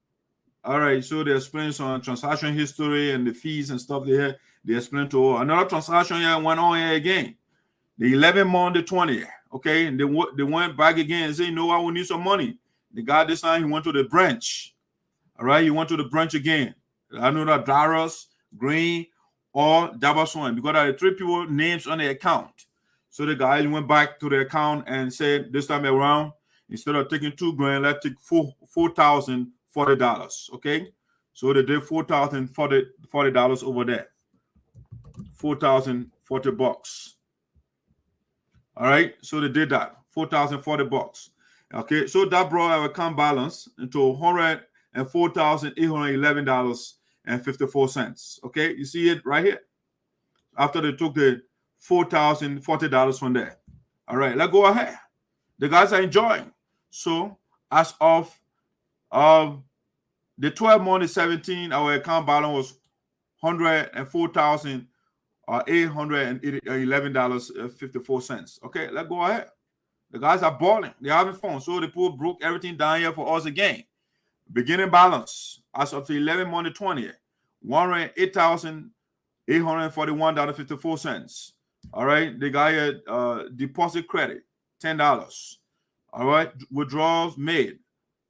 All right. So they explain some transaction history and the fees and stuff there. They explain to all. Another transaction here went on here again. The 11th month, the 20th. Okay, and they went back again and said, you know what, we need some money. The guy this time he went to the branch. All right, he went to the branch again. I know that Darius, Greene, or Dabason, because there are 3 people names on the account. So the guy went back to the account and said, this time around, instead of taking $2,000, let's take $4,040. Okay, so they did $4,040 over there. $4,040. All right, so they did that. $4,040. Okay, so that brought our account balance into $104,811.54. Okay, you see it right here. After they took the $4,040 from there. All right, let's go ahead. The guys are enjoying. So as of the 12th month, the 17th, our account balance was $104,811.54. Okay, let's go ahead. The guys are balling. They're having fun. So the pool broke everything down here for us again. Beginning balance as of the 11th month, the 20th, $108,841.54. All right, the guy had deposit credit $10. All right, withdrawals made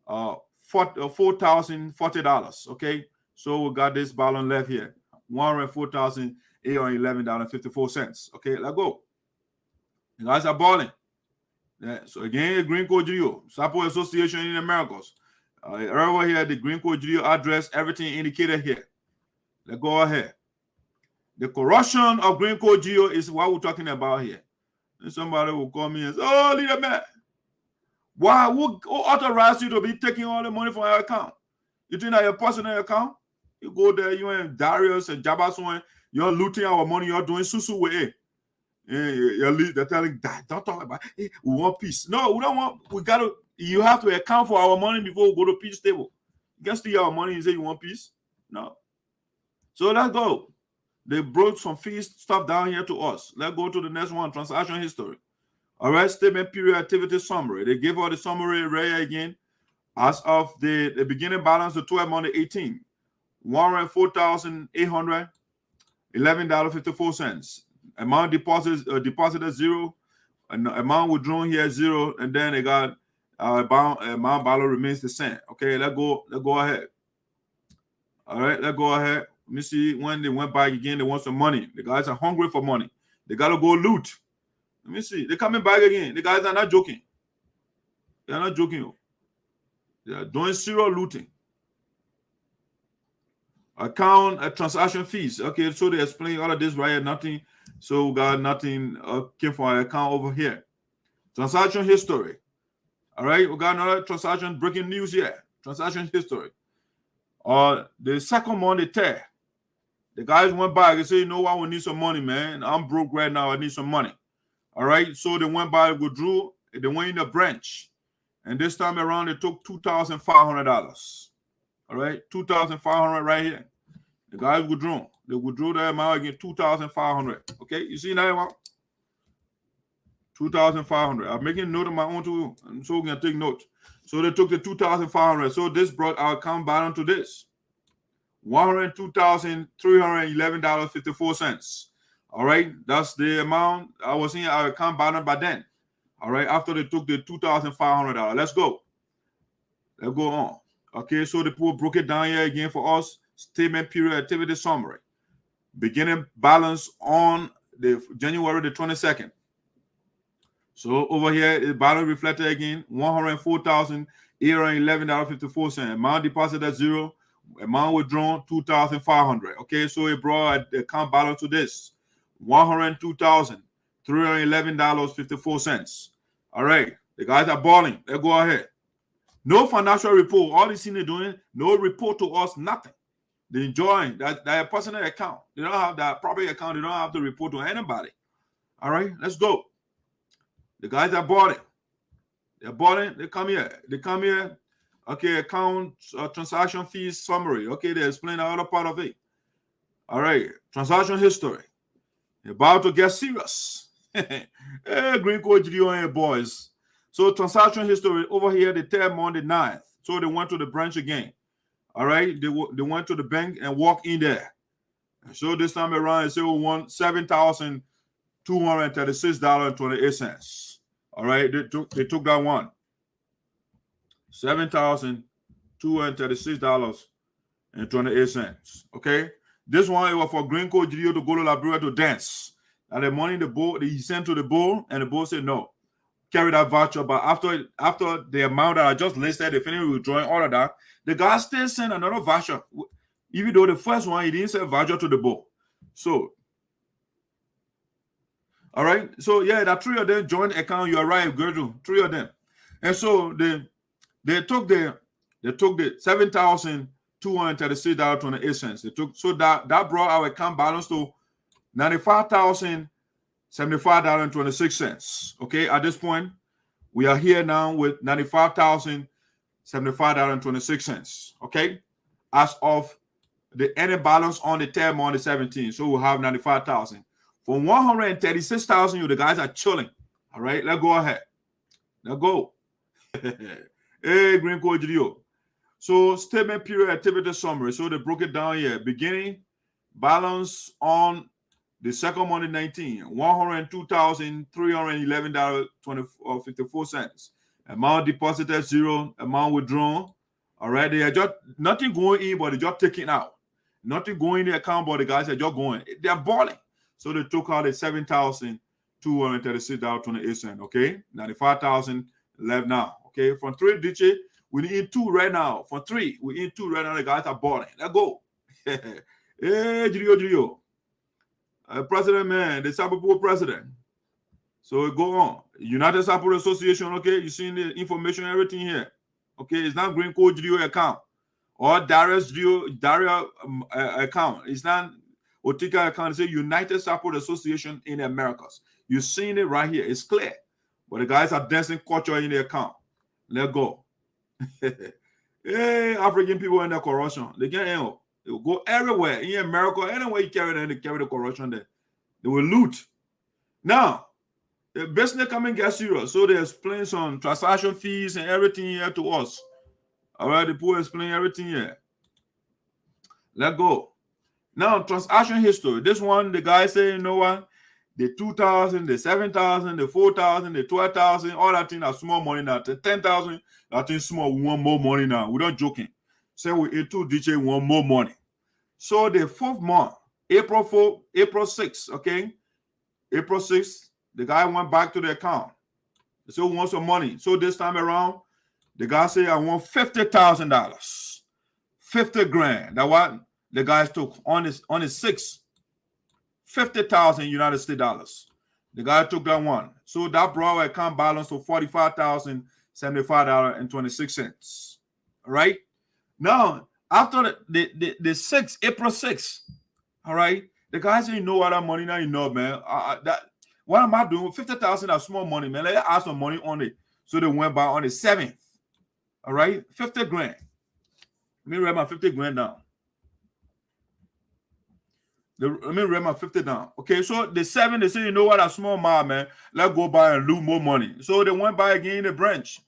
$4,040. Okay, so we got this balance left here, $104,811.54. Okay, let's go. The guys are balling. Yeah, so again, Green Geleo Association in the Americas. Over here, the Green Geleo address, everything indicated here. Let's go ahead. The corruption of Green Geleo is what we're talking about here. And somebody will call me and say, oh, leader man, why? Who authorized you to be taking all the money from your account? You think that your personal account? You go there, you and Darius and Jabason, you're looting our money, you're doing susu with it. They're telling that don't talk about it. We want peace. No, we don't want. You have to account for our money before we go to peace table. You can steal our money and say you want peace. No. So let's go. They brought some fees stuff down here to us. Let's go to the next one. Transaction history. All right. Statement period activity summary. They gave us the summary right here again. As of the beginning balance, the 12th month, 18, $104,811.54. Amount deposited $0, and amount withdrawn here $0, and then they got amount balance remains the same. Okay, let's go ahead. All right, let's go ahead. Let me see when they went back again. They want some money. The guys are hungry for money. They gotta go loot. Let me see. They're coming back again. The guys are not joking. They're not joking. They are doing serial looting. Account transaction fees. Okay, so they explain all of this right here. Nothing. So we got nothing came from our account over here. Transaction history. All right, we got another transaction breaking news here. Transaction history. The second month, the 3rd, the guys went back and said, you know what, we need some money, man. I'm broke right now. I need some money. All right, so they went by, withdrew. They went in the branch, and this time around they took $2,500. All right, $2,500 right here. The guys withdrew. They withdrew that amount again, $2,500. Okay, you see that amount? $2,500. I'm making note of my own too, so we can take note. So they took the $2,500. So this brought our account balance to this $102,311.54. All right, that's the amount I was in our account balance by then. All right, after they took the $2,500. Let's go. Let's go on. Okay, so the pool broke it down here again for us. Statement period activity summary. Beginning balance on the January the 22nd. So over here, the balance reflected again, $104,811.54. Amount deposited $0. Amount withdrawn $2,500. Okay, so it brought the account balance to this $102,311.54. All right. The guys are balling. Let's go ahead. No financial report. All the thing they're doing, no report to us, nothing. They're enjoying that personal account. They don't have that property account. They don't have to report to anybody. All right, let's go. The guys are balling. They're balling. They come here. They come here. Okay, account transaction fees summary. Okay, they explain the other part of it. All right, transaction history. They're about to get serious. Hey, Greene Geleo and boys. So transaction history over here, the 3rd month, the 9th. So they went to the branch again. All right, they went to the bank and walked in there. So this time around, they say we won $7,236.28. All right, they took that one. $7,236.28. Okay, this one it was for Greene Geleo to go to Liberia to dance. And the money the bull he sent to the bull, and the bull said no. Carry that voucher, but after the amount that I just listed, they finished withdrawing all of that. The guy still sent another voucher, even though the first one he didn't send voucher to the bull. So, all right. So yeah, that 3 of them joint account. You are right, Gertrude. 3 of them, and so they took the $7,236.28. They took so that brought our account balance to $95,075.26. Okay, at this point, we are here now with $95,075.26. Okay, as of the ending balance on the 3rd month, the 17th. So we'll have 95,000. For 136,000, you the guys are chilling. All right, let's go ahead. Let's go. Hey, Greene Geleo. So statement period activity summary. So they broke it down here. Beginning balance on the 2nd month, 19, $102,311.54. Amount deposited 0. Amount withdrawn. All right, they are just nothing going in, but they're just taking out. Nothing going in the account, but the guys are just going. They're balling. So they took out the $7,236.28. Okay, 95,000 left now. Okay, from 3 digit, we need 2 right now. From 3, we need 2 right now. The guys are balling. Let's go. Hey, Geleo. President, man, the Sapo president. So go on. United Sapo Association, okay? You see the information, everything here. Okay, it's not Greene Geleo account or Darius account. It's not Otika account. It's a United Sapo Association in the Americas. You're seeing it right here. It's clear. But the guys are dancing culture in the account. Let's go. Hey, African people in the corruption. They can't help. They will go everywhere in America. Anywhere you carry them, they carry the corruption there. They will loot. Now, the business coming get serious. So they explain some transaction fees and everything here to us. All right, the poor explain everything here. Let's go. Now, transaction history. This one, the guy say, you know what? The 2,000, the 7,000, the 4,000, the 12,000, all that thing are small money now. The 10,000, that thing small. We want more money now. We're not joking. Say we A2 DJ want more money. So the 4th month, April 6th, okay? April 6th, the guy went back to the account. He said, we want some money. So this time around, the guy said, I want $50,000. 50 grand. That what the guys took on his 6th. 50,000 United States dollars. The guy took that one. So that brought our account balance to $45,075.26. All right. Now, after the 6th, April 6th, all right, the guy said, you know what, that money now, you know, man. What am I doing? 50,000 is small money, man. Let's ask some money on it. So they went by on the 7th. All right, 50 grand. Let me write my 50 grand down. Let me write my 50 down. Okay, so the 7th, they say, you know what, a small amount, man. Let's go buy and lose more money. So they went by again in the branch.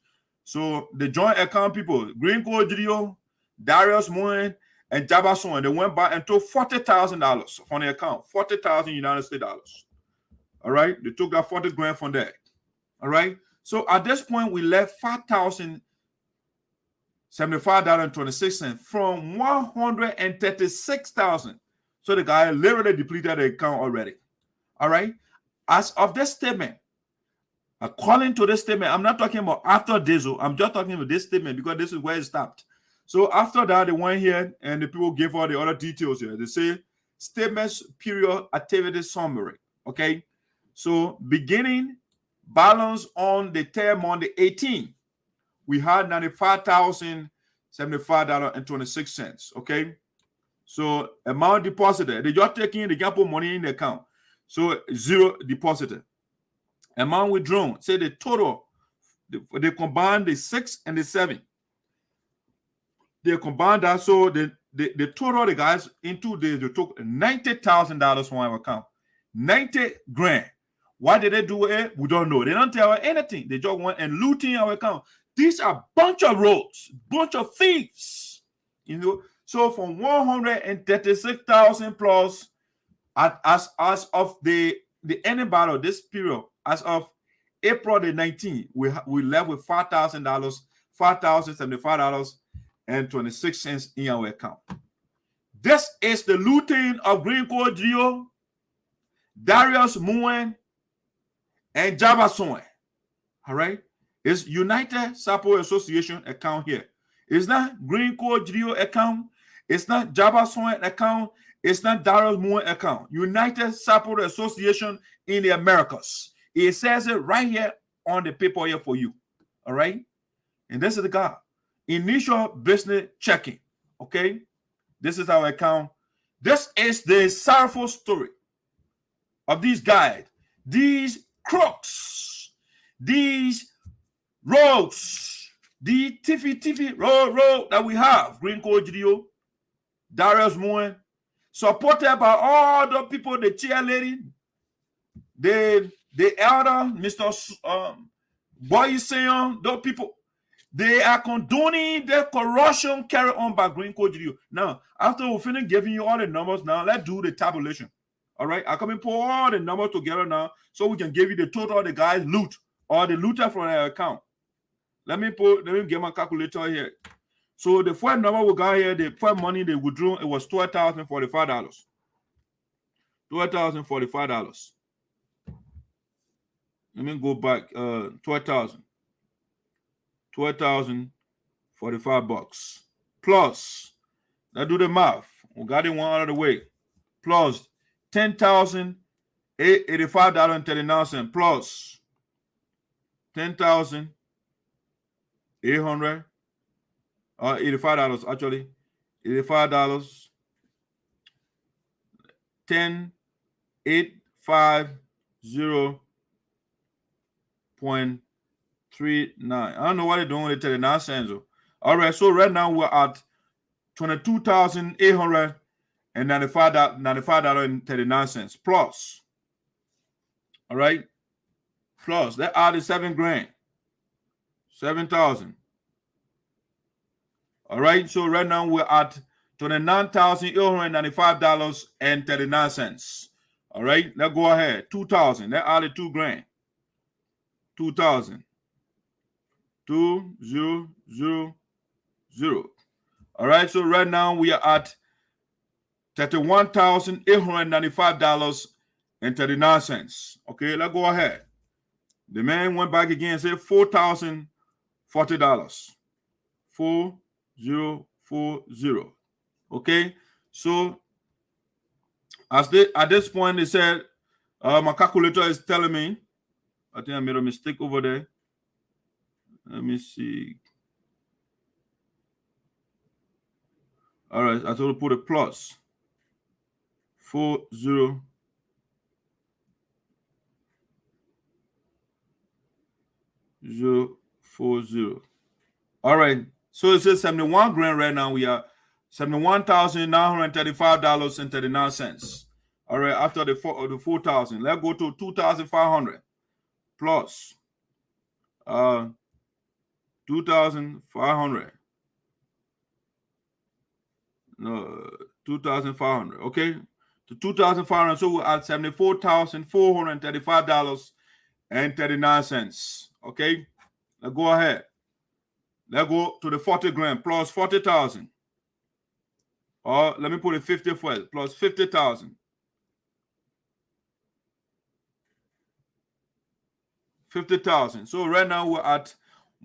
So the joint account people, Greene Geleo, Darius Moen, and Jabason, they went by and took $40,000 from the account, 40,000 United States dollars. All right, they took that 40 grand from there. All right, so at this point, we left $5,075.26 from 136,000. So the guy literally depleted the account already. All right, as of this statement, according to this statement, I'm not talking about after this, I'm just talking about this statement because this is where it stopped. So after that, they went here and the people gave all the other details here. They say statements period activity summary. Okay. So beginning balance on the third month, the 18th, we had $95,075.26. Okay. So amount deposited, they just taking the put money in the account. So zero deposited. Amount withdrawn, say the total, they combine the 6 and the 7. They combine that, so the total, the guys in 2 days, they took $90,000 from our account. 90 grand. Why did they do it? We don't know. They don't tell us anything. They just went and looting our account. These are bunch of rogues, bunch of thieves. You know, so from 136,000 plus as of the ending battle this period, as of April the 19th, we left with $5,075.26 in our account. This is the looting of Greene Geleo, Darius Muen, and Jabasoe. All right, it's United Support Association account here. It's not Greene Geleo account. It's not Jabasoe account. It's not Darius Muen account. United Support Association in the Americas. It says it right here on the paper here for you. All right, and this is the guy. Initial business checking. Okay, this is our account. This is the sorrowful story of these guys, these crooks, these rogues, the tiffy road that we have. Greene Geleo, Darius Muen, supported by all the people, the cheerleading, the elder, Mr. Boy saying, those people. They are condoning the corruption carried on by Greene Geleo. Now, after we finish giving you all the numbers, now let's do the tabulation. All right, I come and put all the numbers together now so we can give you the total of the guys loot or the looter from their account. Let me get my calculator here. So the first number we got here, the first money they withdrew, it was $12,045. $12,045. Let me go back. $12,045 plus, let's do the math. We got it one out of the way. Plus $10,885.39 plus $10,800 $85 actually. $85. 10,850.39. I don't know what they're doing with the 39 cents. All right, so right now we're at $22,895.39 plus. All right, plus that added $7,000, 7,000. All right, so right now we're at $29,895.39. All right, let's go ahead. 2,000. That added $2,000. 2,000. 2,000. All right, so right now we are at $31,895.39. Okay, let's go ahead. The man went back again and said $4,040. 4040. Okay, so at this point they said my calculator is telling me, I think I made a mistake over there. Let me see. All right, I told you to put a plus. 4040. All right, so it says $71,000 right now. We are $71,935.39. All right, after the 4,000, let's go to 2,500 plus 2,500. No, 2,500. Okay, to 2,500. So we're at $74,435.39. Okay, let's go ahead. Let's go to the $40,000 plus 40,000. Or let me put it 50 first, plus 50,000. 50,000. So right now we're at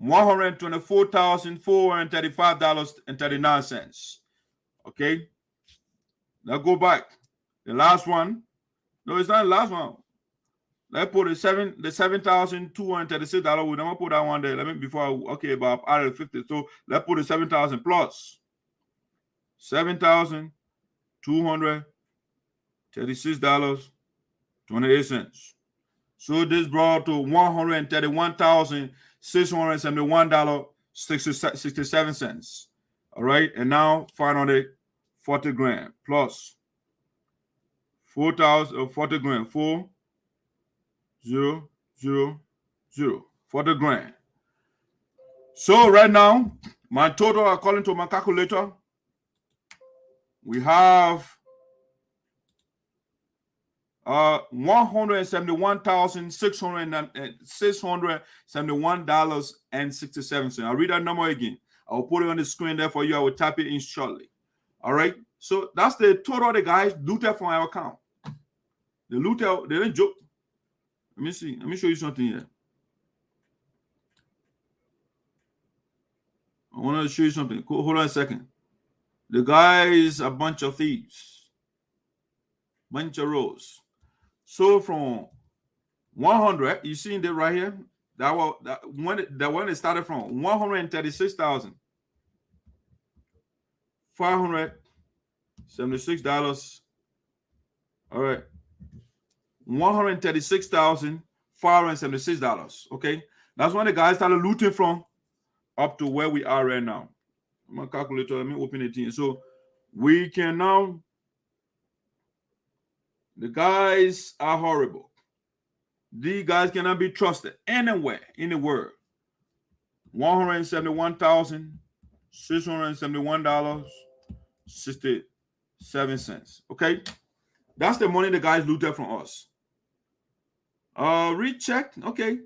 $124,435.39. Okay. Now go back. The last one. No, it's not the last one. Let's put the $7,236. We never put that one there. Let me okay, but I've added 50. So let's put the 7,000 plus $7,236.28. So this brought to $131,671.67. All right, and now 540 grand plus 40 grand 40 grand. So right now, my total, according to my calculator, we have $171,671.67. I'll read that number again. I'll put it on the screen there for you. I will type it in shortly. All right. So that's the total the guys looted from our account. The looter, they didn't joke. Let me see. Let me show you something here. I want to show you something. Hold on a second. The guys are a bunch of thieves. Bunch of rows. So from 100, you see it right here? That one it started from $136,576. All right. $136,576. Okay. That's when the guys started looting from up to where we are right now. My calculator, let me open it in. So we can now, the guys are horrible. These guys cannot be trusted anywhere in the world. $171,671.67. Okay, that's the money the guys looted from us. Recheck. Okay,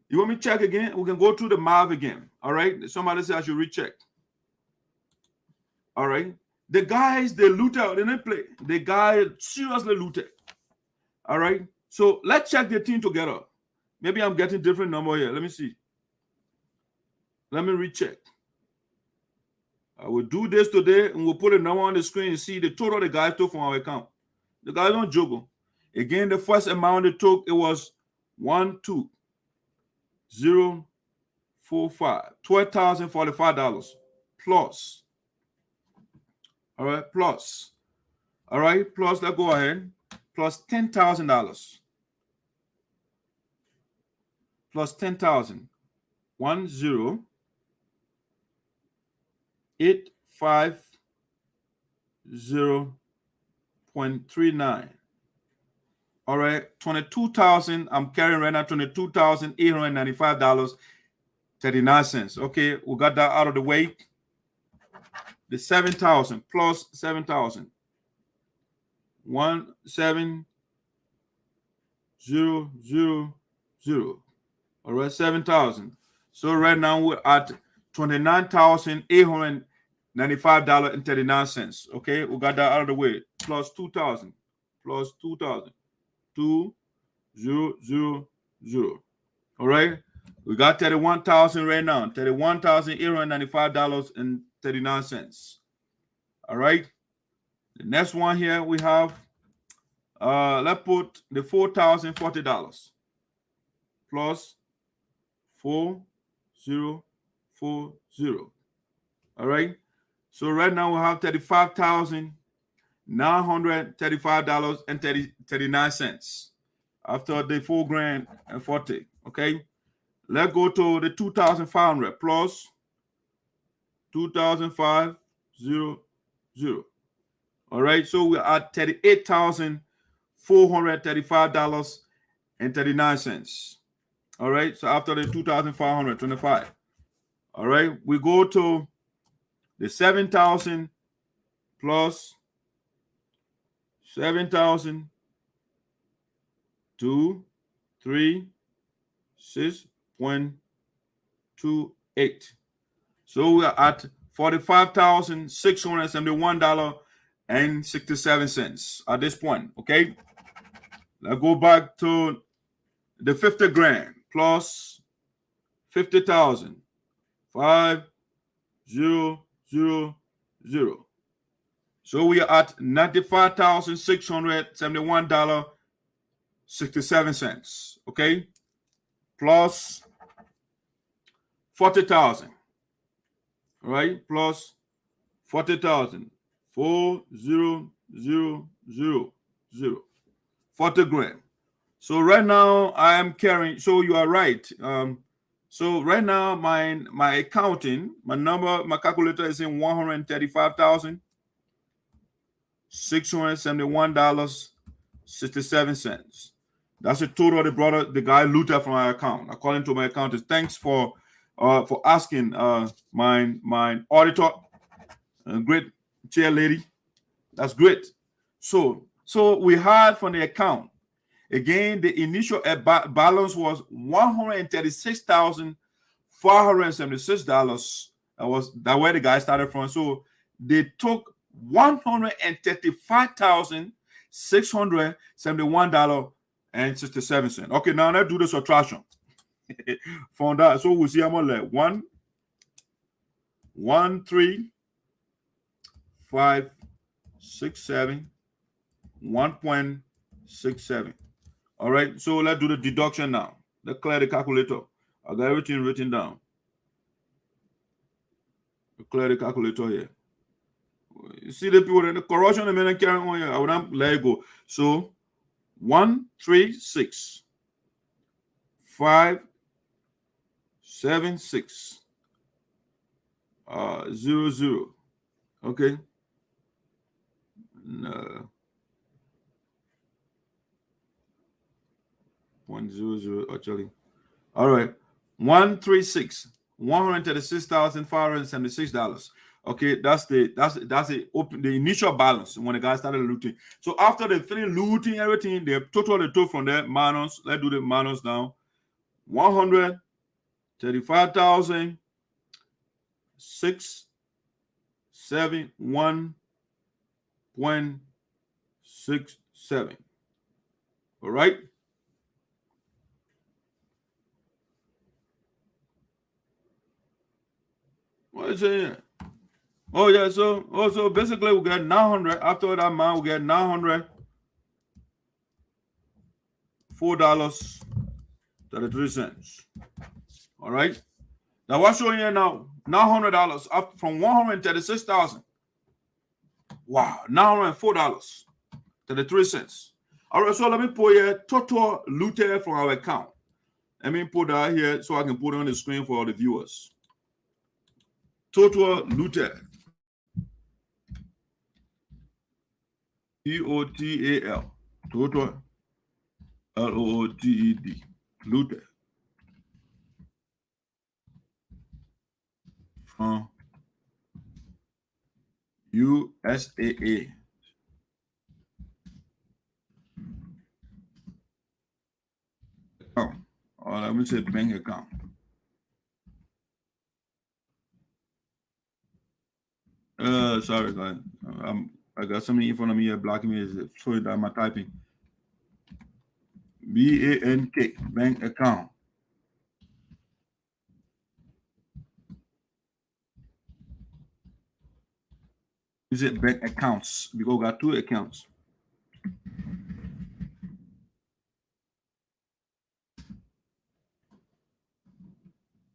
you want me to check again? We can go through the math again. All right. Somebody said I should recheck. All right. The guys, they looted. They didn't play. The guy seriously looted. All right. So let's check the team together. Maybe I'm getting different number here. Let me see. Let me recheck. I will do this today and we'll put a number on the screen and see the total the guys took from our account. The guys don't juggle. Again, the first amount they took, it was $12,045 plus. All right, plus. All right, plus, let's go ahead. Plus $10,000. Plus 10,000. 10850.39. All right, 22,000. I'm carrying right now $22,895.39. Okay, we got that out of the way. The 7,000 plus 7,000. 17000. All right, 7,000. So right now we're at $29,895.39. Okay, we got that out of the way. Plus 2,000. Plus 2,000. 2,000. All right, we got 31,000 right now. $31,895.39. All right. The next one here we have. Let's put the $4,040 plus 4040. All right. So right now we have $35,935.39 after the $4,040. Okay. Let's go to the 2,500 plus 2,500. All right. So we're at $38,435.39. All right. So after the 2,525. All right. We go to the 7,000 plus 7,000 236.28. So we are at $45,671.67 at this point. Okay. Let's go back to the 50 grand plus 50,000. 5,000. So we are at $95,671 67 cents. Okay, plus 40,000. All right, plus 40,000. 40,000. 40 grand. So right now I am carrying. So you are right. So right now my accounting, my calculator is in $135,671.67. That's the total the guy looted from my account, according to my accountant. Thanks for asking my auditor, great chair lady. That's great. So we had from the account. Again, the initial balance was $136,476. That where the guy started from. So they took $135,671.67. Okay, now let's do the subtraction from that. So we see I'm on like 1.567. 1.67. All right, so let's do the deduction now. Let's clear the calculator. I got everything written down. Clear the calculator here. You see the people, the corruption, the men carrying on here. I would not let it go. So 136,576 00. Okay. No. 100 actually. All right. 136,576. Okay, that's the initial balance when the guy started looting. So after they finished looting everything, the total from there minus. Let's do the minus now. 135,671.67. All right. What is it? Oh yeah, so basically we get 900. After that amount, we get $904.33. All right. Now what's showing here now? $900 up from 136,000. Wow, $904.33. All right, so let me put here total looted from our account. Let me put that here so I can put it on the screen for all the viewers. Total looted. TOTAL. Total. LOOTED. Looted. From USAA. Account. Or let me say bank account. Sorry, guys. I got something in front of me here blocking me. Sorry that I'm typing. BANK, bank account. Is it bank accounts? Because we got two accounts.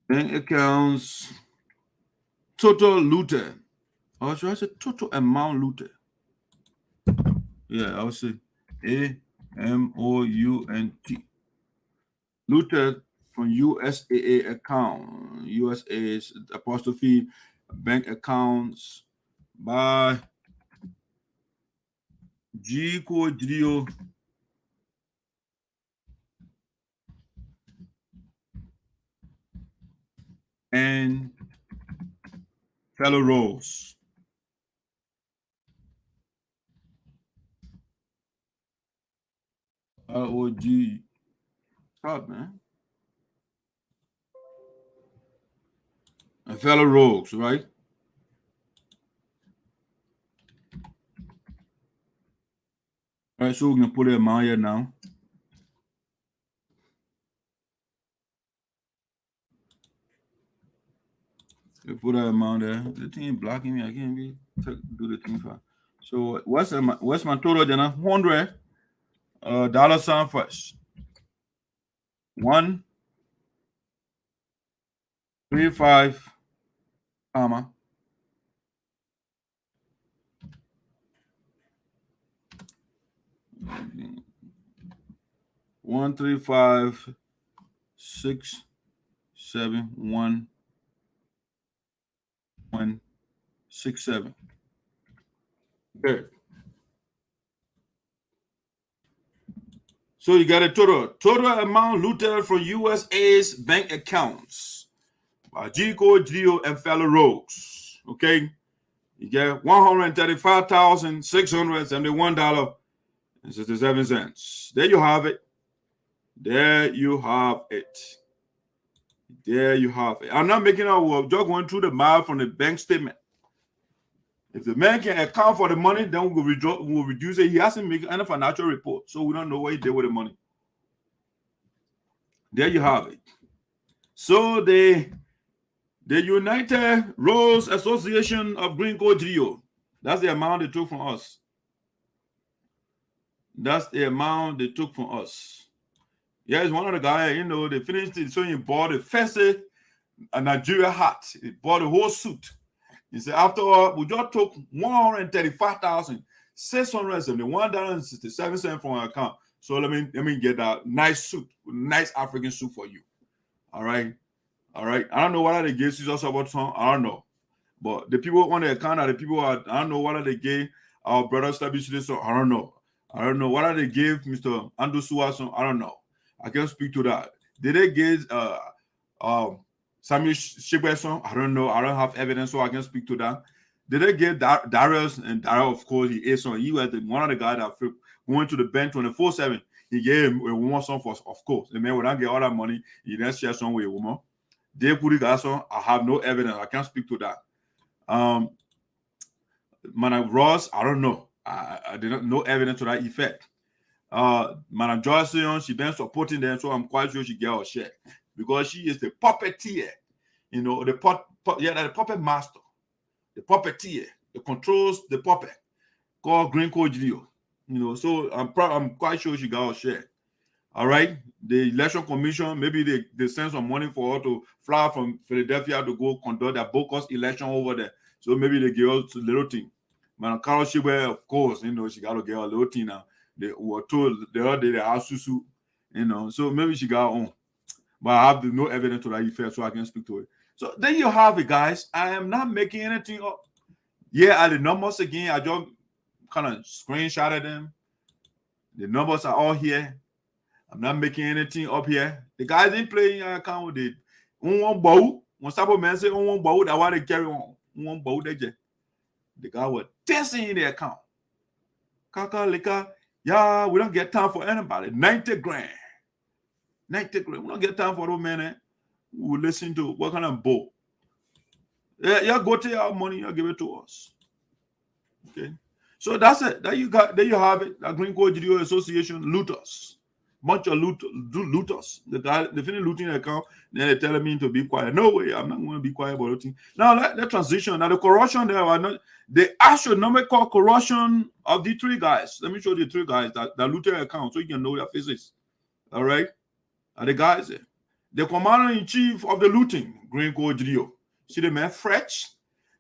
Bank accounts. Total looted. Or should I say total amount looted? Yeah, I would say AMOUNT. Looted from USAA account. USA's apostrophe bank accounts by Green Geleo and fellow roles. ROG. Stop, man. And fellow rogues, right? All right, so we're gonna put it in my here now. We put that amount there. The thing blocking me. I can't do the thing for. So what's my total then? 100. dollar sign first. 135, comma, 135 6 7 1 1 6 7. Good. So you got a total amount looted from USA's bank accounts by Tico, Geleo, and fellow rogues. Okay, you get $135,671.67. There you have it. There you have it. There you have it. I'm not making out. We're just going through the math from the bank statement. If the man can account for the money, then we'll reduce it. He hasn't made any financial report, so we don't know what he did with the money. There you have it. So the United Rose Association of Green Geleo, that's the amount they took from us. That's the amount they took from us. Yeah, it's one of the guys, they finished it. So he bought a fancy Nigeria hat. He bought a whole suit. He said, after all, we just took $135,671.67 from our account. So let me get that nice suit, nice African suit for you. All right. I don't know whether they gave Caesar Sabaton. I don't know. But the people on the account are the people I don't know whether they gave our brother Stabby so I don't know. I don't know whether they gave Mr. Andrew Suah. I don't know. I can't speak to that. Did they give Samuel Shekpeh? I don't know. I don't have evidence, so I can't speak to that. Did they give Darius? And Darius, of course, he is on. He was one of the guys that went to the bench 24/7. He gave him a woman song for, of course. The man would not get all that money. He then share song with a woman. They put it on. I have no evidence. I can't speak to that. Man, Russ, I don't know. I did not know evidence to that effect. Madam Joyce, she been supporting them, so I'm quite sure she get her share because she is the puppeteer, the puppet master, the puppeteer, the controls the puppet called Greene Geleo. So I'm quite sure she got her share. All right, the election commission, maybe they send some money for her to fly from Philadelphia to go conduct a bogus election over there. So maybe they give her a little thing. Madam Carol Shekpeh, of course, she got to get her little thing now. They were told the other day they have susu, so maybe she got on. But I have no evidence to that effect, so I can speak to it. So there you have it, guys. I am not making anything up. Yeah, the numbers again, I just kind of screenshotted them. The numbers are all here. I'm not making anything up here. The guys didn't play in account with it. One bow. When some man say one bow, that's why they carry on. One bow, they just. The guy was dancing in the account. Kaka, leka. Yeah, we don't get time for anybody. 90 grand. 90 grand. We don't get time for those men. We will listen to what kind of bow. Yeah, go take our money, you give it to us. Okay. So that's it. There you have it. The Green Geleo Association looters. Bunch of looters. The guy they finish looting the account, then they telling me to be quiet. No way, I'm not going to be quiet about looting. Now let transition. Now the corruption there are not the astronomical corruption of the three guys. Let me show you the three guys that looted the account so you can know their faces. All right. And the guys there. The commander-in-chief of the looting, Green Geleo. See the man French.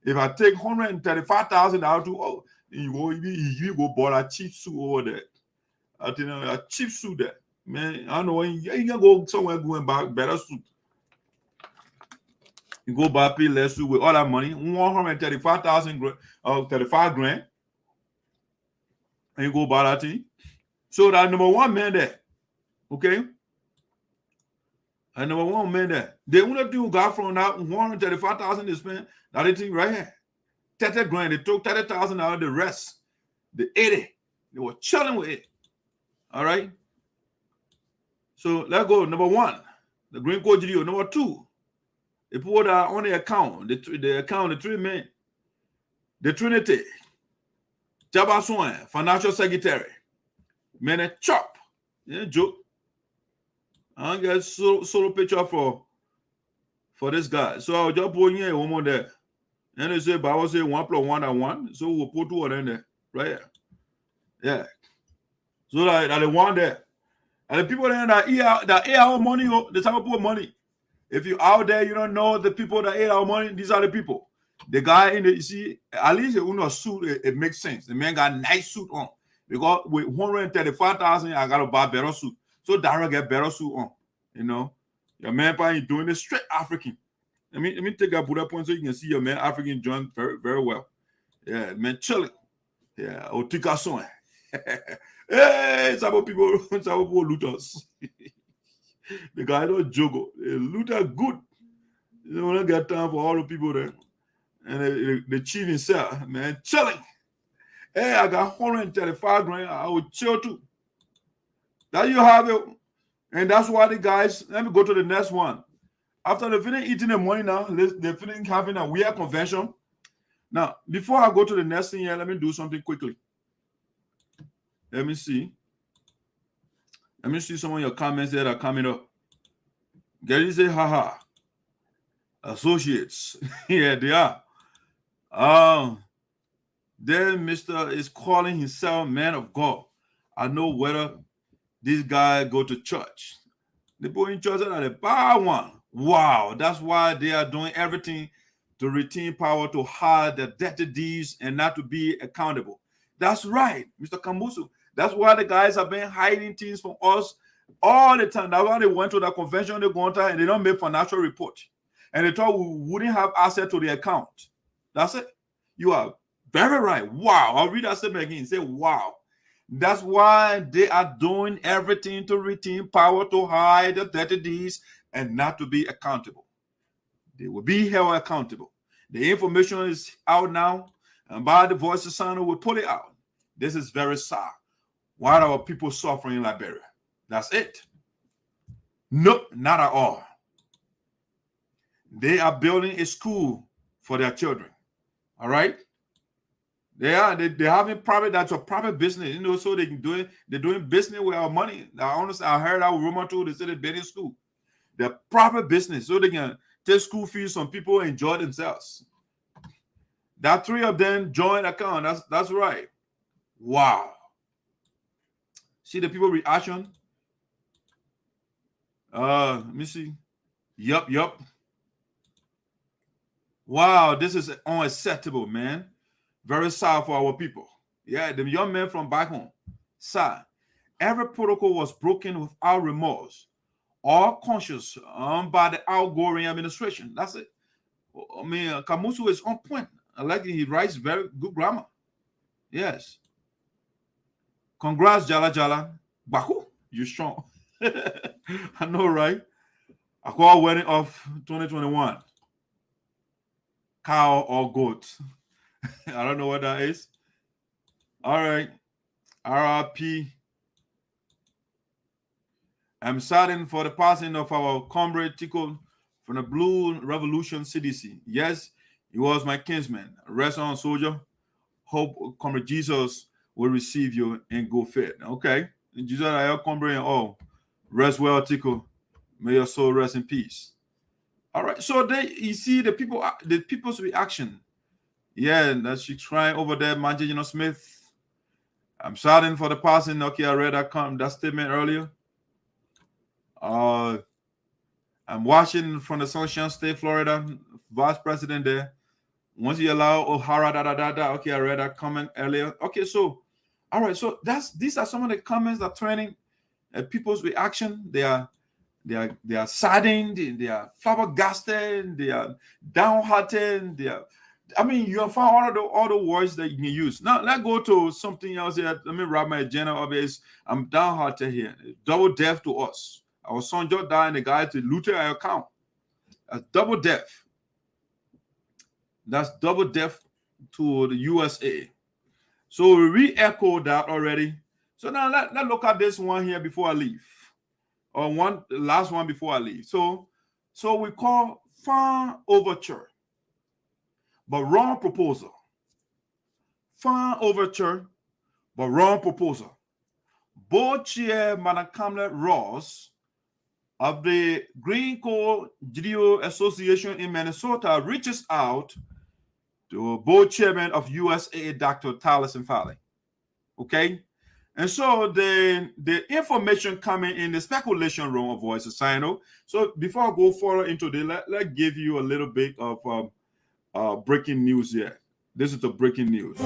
If I take $135,000 to you go buy a cheap suit over there. I think a cheap suit there. Man, I know you can go somewhere going buy better suit. You go buy pay less suit with all that money, 135,000 35 grand, and you go buy that thing. So that number one man there, okay? And number one man there. The only thing you got from that 135,000 they spent, that thing right here. 30 grand, they took 30,000 out of the rest. The 80, they were chilling with it. All right. So let's go. Number one, the Green Geleo. Number two, they put on the account, the three men, the Trinity, Jabaswan, financial secretary, man, a chop. Yeah, joke. I don't get solo picture for this guy. So I'll just put here one more there. And they say, but I will say 1 + 1 = 1. So we'll put 2 of them there. Right here. Yeah. So that they want there. And the people there that eat our money, the type of poor money. If you out there, you don't know the people that ate our money, these are the people. The guy in the, you see, at least a suit, it makes sense. The man got a nice suit on. Because with 135,000, I gotta buy better suit. So Dara get better suit on. You know, your man probably doing this straight African. Let me take a bullet point so you can see your man African joint very, very well. Yeah, man chilling. Yeah, Tico Suah. Hey, some people loot us. The guy don't joke. They loot are good. You don't get time for all the people there. And the chief himself, man, chilling. Hey, I got 135 grand. I would chill too. That you have it. And that's why the guys, let me go to the next one. After they finish eating the money now, they finish having a weird convention. Now, before I go to the next thing here, let me do something quickly. Let me see. Let me see some of your comments that are coming up. Gary say, haha. Associates. Yeah, they are. Then Mr. is calling himself man of God. I know whether this guy go to church. The people in church are the bad one. Wow, that's why they are doing everything to retain power, to hide the dirty deeds and not to be accountable. That's right, Mr. Kambusu. That's why the guys have been hiding things from us all the time. That's why they went to the convention they go to and they don't make financial report. And they thought we wouldn't have access to the account. That's it. You are very right. Wow. I'll read that statement again. Say, wow. That's why they are doing everything to retain power, to hide the dirty deeds and not to be accountable. They will be held accountable. The information is out now, and by the voice of Sinoe will pull it out. This is very sad. Why are our people suffering in Liberia? That's it. Nope, not at all. They are building a school for their children. All right? They're having private, that's a private business, you know, so they can do it. They're doing business with our money. I heard our rumor too, they said they're building school. They're private business, so they can take school fees from people and enjoy themselves. That 3 of them joint account, that's right. Wow. See the people reaction? Let me see. Yup. Wow, this is unacceptable, man. Very sad for our people. Yeah, the young man from back home. Sad. Every protocol was broken without remorse or conscious by the outgoing administration. That's it. I mean, Kamusu is on point. I like it. He writes very good grammar. Yes. Congrats, Jala. Baku, you strong. I know, right? I call wedding of 2021. Cow or goat. I don't know what that is. All right. RRP. I'm saddened for the passing of our comrade Tico from the Blue Revolution CDC. Yes, he was my kinsman. Rest on, soldier. Hope comrade Jesus will receive you and go fit. Okay. Jesus, I have comrade and all. Rest well, Tico. May your soul rest in peace. All right. So you see the people's reaction. Yeah, that she's crying over there, Manjino Smith. I'm saddened for the passing. Okay, I read that statement earlier. I'm watching from the Sunshine State, Florida, Vice President there. Once you allow O'Hara, Okay, I read that comment earlier. Okay, so all right, so these are some of the comments that are trending. People's reaction. They are saddened. They are flabbergasted. They are downhearted. I mean, you have found all the words that you can use. Now, let's go to something else here. Let me wrap my agenda up. I'm downhearted here. Double death to us. Our son just died and the guy to looted our account. That's double death. That's double death to the USAA. So we re-echoed that already. So now let's look at this one here before I leave. Or the last one before I leave. So we call fine overture. But wrong proposal. Fine overture, but wrong proposal. Board Chair Madam Kambleh Russ of the Green Geleo Association in Minnesota reaches out to board chairman of USAA, Dr. Tarleyson Farley. Okay? And so the information coming in the speculation room of voice is Sinoe. So before I go further into the, let give you a little bit of breaking news here. This is the breaking news.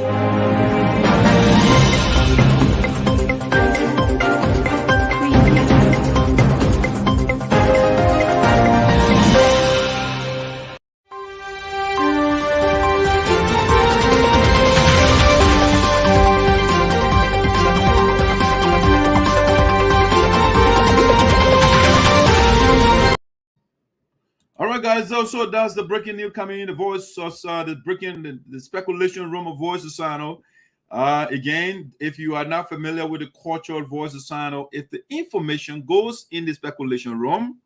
All right, guys. So that's the breaking news coming in. The voice of the speculation room of voice of Sinoe. Again, if you are not familiar with the cultural voice of Sinoe, if the information goes in the speculation room,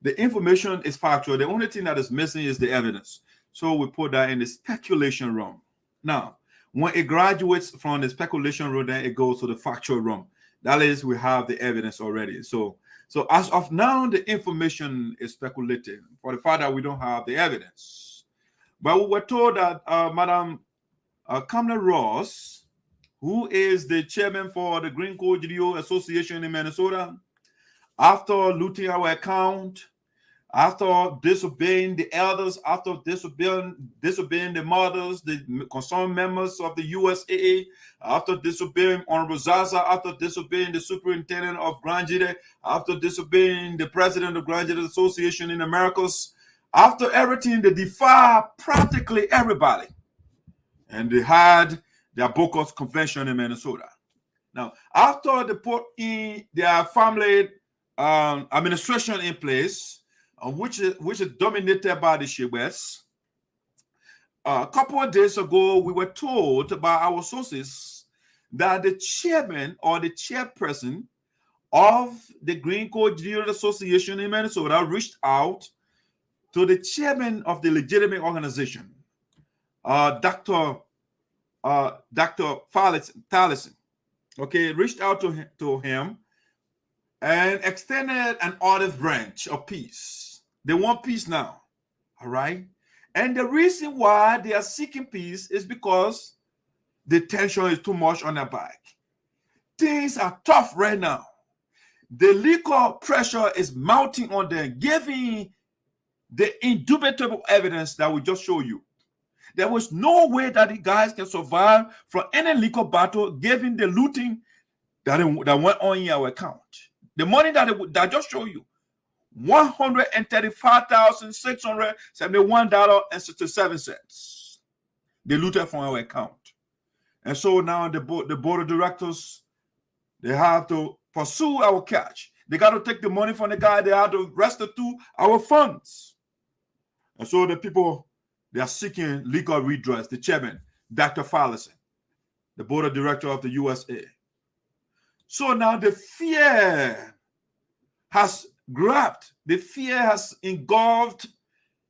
the information is factual. The only thing that is missing is the evidence. So we put that in the speculation room. Now, when it graduates from the speculation room, then it goes to the factual room. That is, we have the evidence already. So as of now, the information is speculative for the fact that we don't have the evidence. But we were told that Madam Kambleh Russ, who is the chairman for the Green Geleo Association in Minnesota, after looting our account, after disobeying the elders, after disobeying the mothers, the concerned members of the USAA, after disobeying Honorable Zaza, after disobeying the Superintendent of Greene Geleo, after disobeying the President of Greene Geleo Association in Americas, after everything, they defied practically everybody. And they had their bogus convention in Minnesota. Now, after they put in their family administration in place, which is dominated by the Shekpehs. A couple of days ago, we were told by our sources that the chairman or the chairperson of the Green Geleo Association in Minnesota reached out to the chairman of the legitimate organization, Dr. Tarleyson. Okay, reached out to him and extended an olive branch of peace. They want peace now, all right? And the reason why they are seeking peace is because the tension is too much on their back. Things are tough right now. The legal pressure is mounting on them, giving the indubitable evidence that we just showed you. There was no way that the guys can survive from any legal battle, given the looting that went on in our account. The money that I just showed you, $135,671.67. They looted from our account. And so now the board of directors, they have to pursue our cash. They got to take the money from the guy. They have to restitute our funds. And so the people, they are seeking legal redress. The chairman, Dr. Farley, the board of directors of the USAA. So now the fear has grabbed, the fear has engulfed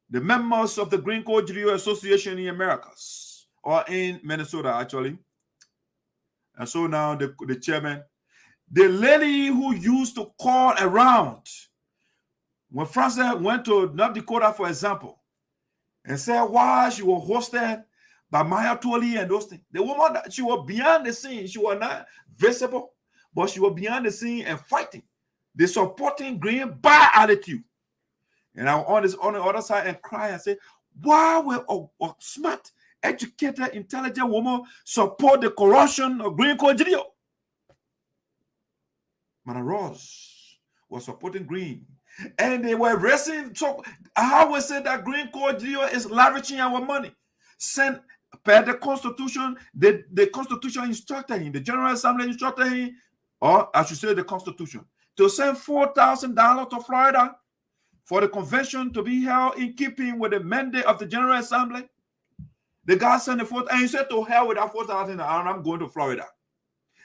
the members of the Green Geleo Association in Americas, or in Minnesota, actually. And so now the chairman, the lady who used to call around, when Francess went to North Dakota, for example, and said why she was hosted by Maya Tolly and those things, the woman, she was beyond the scene. She was not visible, but she was beyond the scene and fighting. The supporting Green bad attitude. And I was on the other side and cry and say, why will a smart, educated, intelligent woman support the corruption of Green Geleo? Madam Russ was supporting Green. And they were racing. So I always say that Green Geleo is lavishing our money. Sent per the Constitution, the Constitution instructed him, the General Assembly instructed him, or I should say the Constitution, to send $4,000 to Florida for the convention to be held in keeping with the mandate of the General Assembly. The guy sent the $4,000, and he said, to hell with that $4,000, and I'm going to Florida.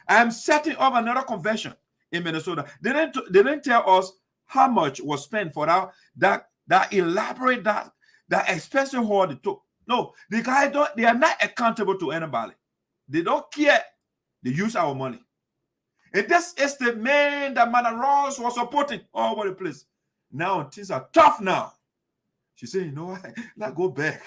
I'm setting up another convention in Minnesota. They didn't tell us how much was spent for that elaborate, that expensive hall they took. No, they are not accountable to anybody. They don't care. They use our money. And this is the man that Madam Russ was supporting all over the place. Now things are tough now. She said, you know what? Let's go back.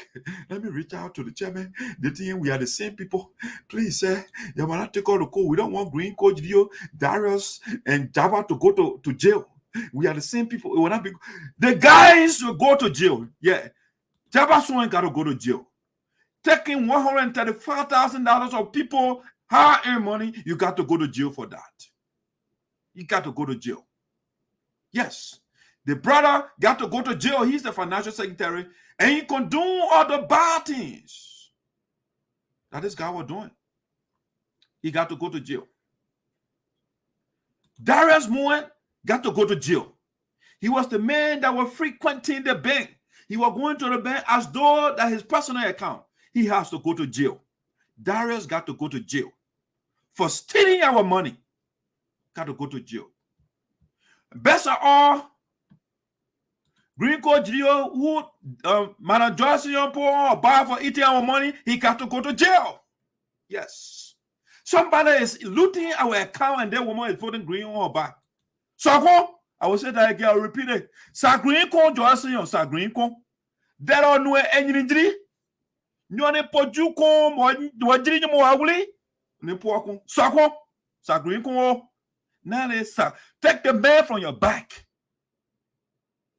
Let me reach out to the chairman. The thing, we are the same people. Please, sir, you want to take all the code. We don't want Green Geleo, Darius, and Jabba to go to jail. We are the same people. It will not be. The guys will go to jail. Yeah. Jabba Swan got to go to jail. Taking $135,000 of people hard-earned money, you got to go to jail for that. You got to go to jail. Yes. The brother got to go to jail. He's the financial secretary, and he can do all the bad things that this guy was doing. He got to go to jail. Darius Moen got to go to jail. He was the man that was frequenting the bank. He was going to the bank as though that his personal account. He has to go to jail. Darius got to go to jail for stealing our money. Got to go to jail. Best of all, Green Geleo, who Madam Johnson pour buy for eating our money, he got to go to jail. Yes. Somebody is looting our account and that woman is putting green on her back. So I will say that again, I'll repeat it. Sa Green Johnson, sa Green there are no any injury. Nyone poju ko wajiri mo awuli ne poako sako sa Green now take the man from your back.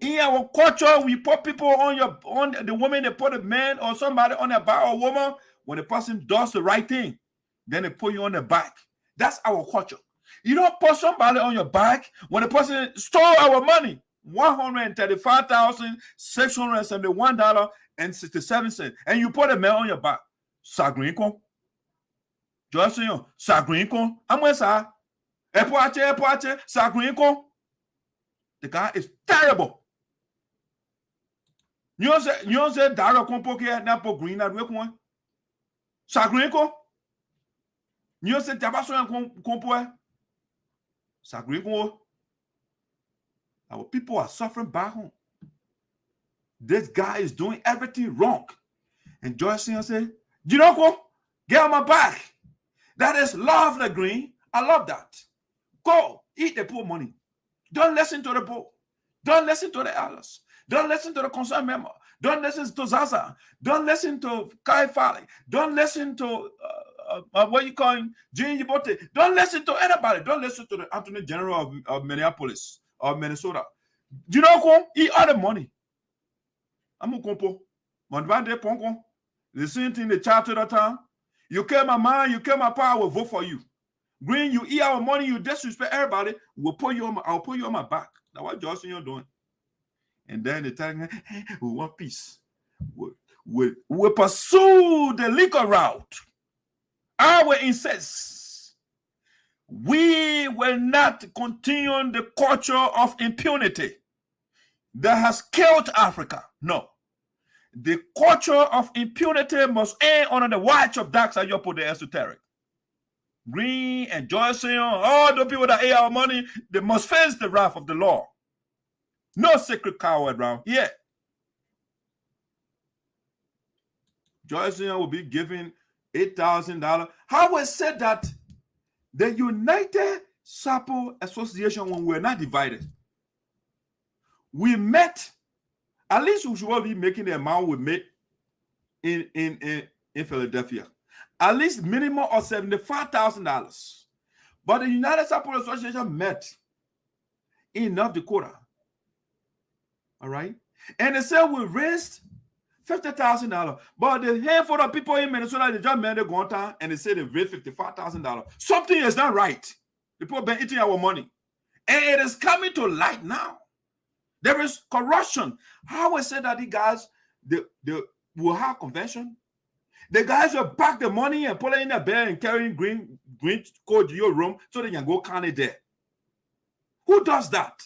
In our culture, we put people on the woman, they put a man or somebody on their back or woman. When the person does the right thing, then they put you on the back. That's our culture. You don't put somebody on your back when the person stole our money. $135,671.67, and you put a man on your back. Sagrinko. Just say, Sagrinko. Amwesa. Epoache, Sagrinko. The guy is terrible. Nyonteh Dara Kompoke Napo Green at Wekwan. Sagrinko. Nyonteh Tabaso Kompoe. Sagrinko. Our people are suffering back home. This guy is doing everything wrong. And Joyce said, Jinoko, get on my back. That is love, the Green. I love that. Go eat the poor money. Don't listen to the poor. Don't listen to the elders. Don't listen to the concerned member. Don't listen to Zaza. Don't listen to Kai Farley. Don't listen to what you call him, Gene Yibote. Don't listen to anybody. Don't listen to the Attorney General of Minneapolis or Minnesota. You know, eat all the money. I'm a compo. The same thing the child to the town. You kill my mind, you kill my power, I will vote for you. Green, you eat our money, you disrespect everybody, I'll put you on my back. That's what Johnson you're doing. And then they tell me, hey, we want peace. We pursue the legal route. I will insist. We will not continue the culture of impunity that has killed Africa. No. The culture of impunity must end under the watch of dark side. You put the esoteric. Green and Joyce, all the people that ate our money, they must face the wrath of the law. No sacred cow around here. Joyce will be giving $8,000. How was said that the United Sapo Association, when we were not divided, we met. At least we should be making the amount we made in Philadelphia. At least minimum of $75,000. But the United Sapo Association met in North Dakota. All right? And they said we raised $50,000. But the handful of people in Minnesota, they just made it go on time and they said they raised $55,000. Something is not right. The people have been eating our money. And it is coming to light now. There is corruption. How is it that the guys they will have convention? The guys will pack the money and put it in a bag and carry Green Geleo room so they can go count it there. Who does that?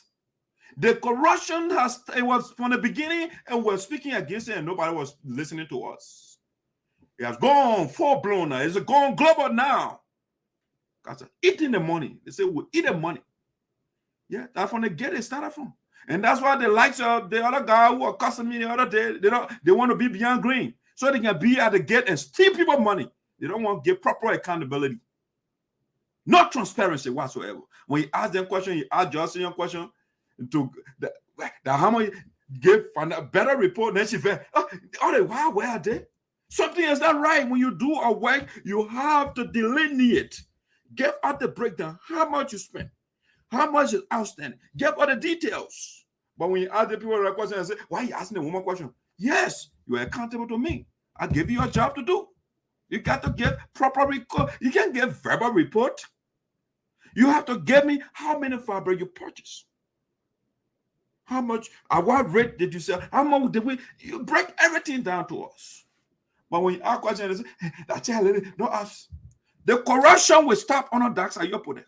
The corruption it was from the beginning, and we're speaking against it, and nobody was listening to us. It has gone full blown now. It's gone global now. Guys are eating the money. They say we'll eat the money. Yeah, that's from the get it started from. And that's why the likes of the other guy who accosted me the other day, they want to be beyond Green. So they can be at the gate and steal people's money. They don't want to give proper accountability. No transparency whatsoever. When you ask them questions, you ask Johnson your question to the how much find a better report. Then she said, wow, where are they? Something is not right. When you do a work, you have to delineate. Give out the breakdown. How much you spend? How much is outstanding? Give out the details. But when you ask the people a question and say, why are you asking the woman question? Yes, you are accountable to me. I give you a job to do. You got to give proper report. You can't give verbal report. You have to give me how many fabric you purchase. How much, at what rate did you sell? How much did we, you break everything down to us. But when you ask questions, that's not us. The corruption will stop on a dark side. You put it.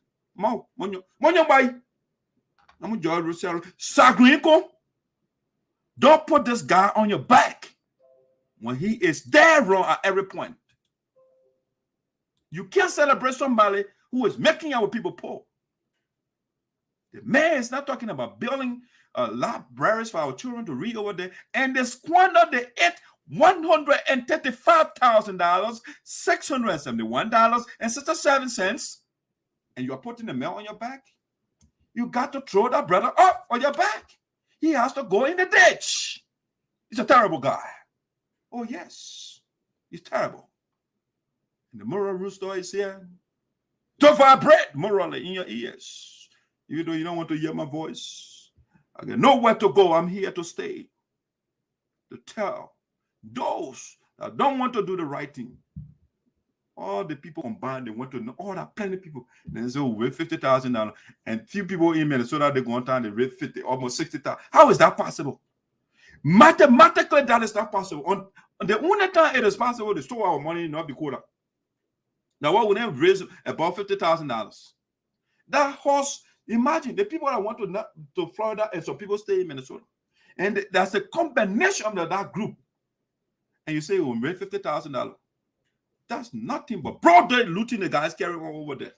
Don't put this guy on your back when he is there wrong at every point. You can't celebrate somebody who is making our people poor. The man is not talking about building libraries for our children to read over there, and they squander the $135,000, $671.67, and you are putting the mail on your back. You got to throw that brother up on your back. He has to go in the ditch. He's a terrible guy. Oh yes, he's terrible. And the moral rooster is here to vibrate morally in your ears. Even though you don't want to hear my voice, I got nowhere to go. I'm here to stay, to tell those that don't want to do the right thing. All the people combined, they want to know, all that plenty of people. Then they say, we raise $50,000, and few people in Minnesota, they go on time, they raise 50, almost 60,000. How is that possible? Mathematically, that is not possible. On the only time it is possible to store our money in North Dakota. Now, what would they raise about $50,000? That horse, imagine the people that want to Florida, and some people stay in Minnesota. And that's a combination of that group. And you say, we'll raise $50,000. That's nothing but broad day looting the guys carrying on over there.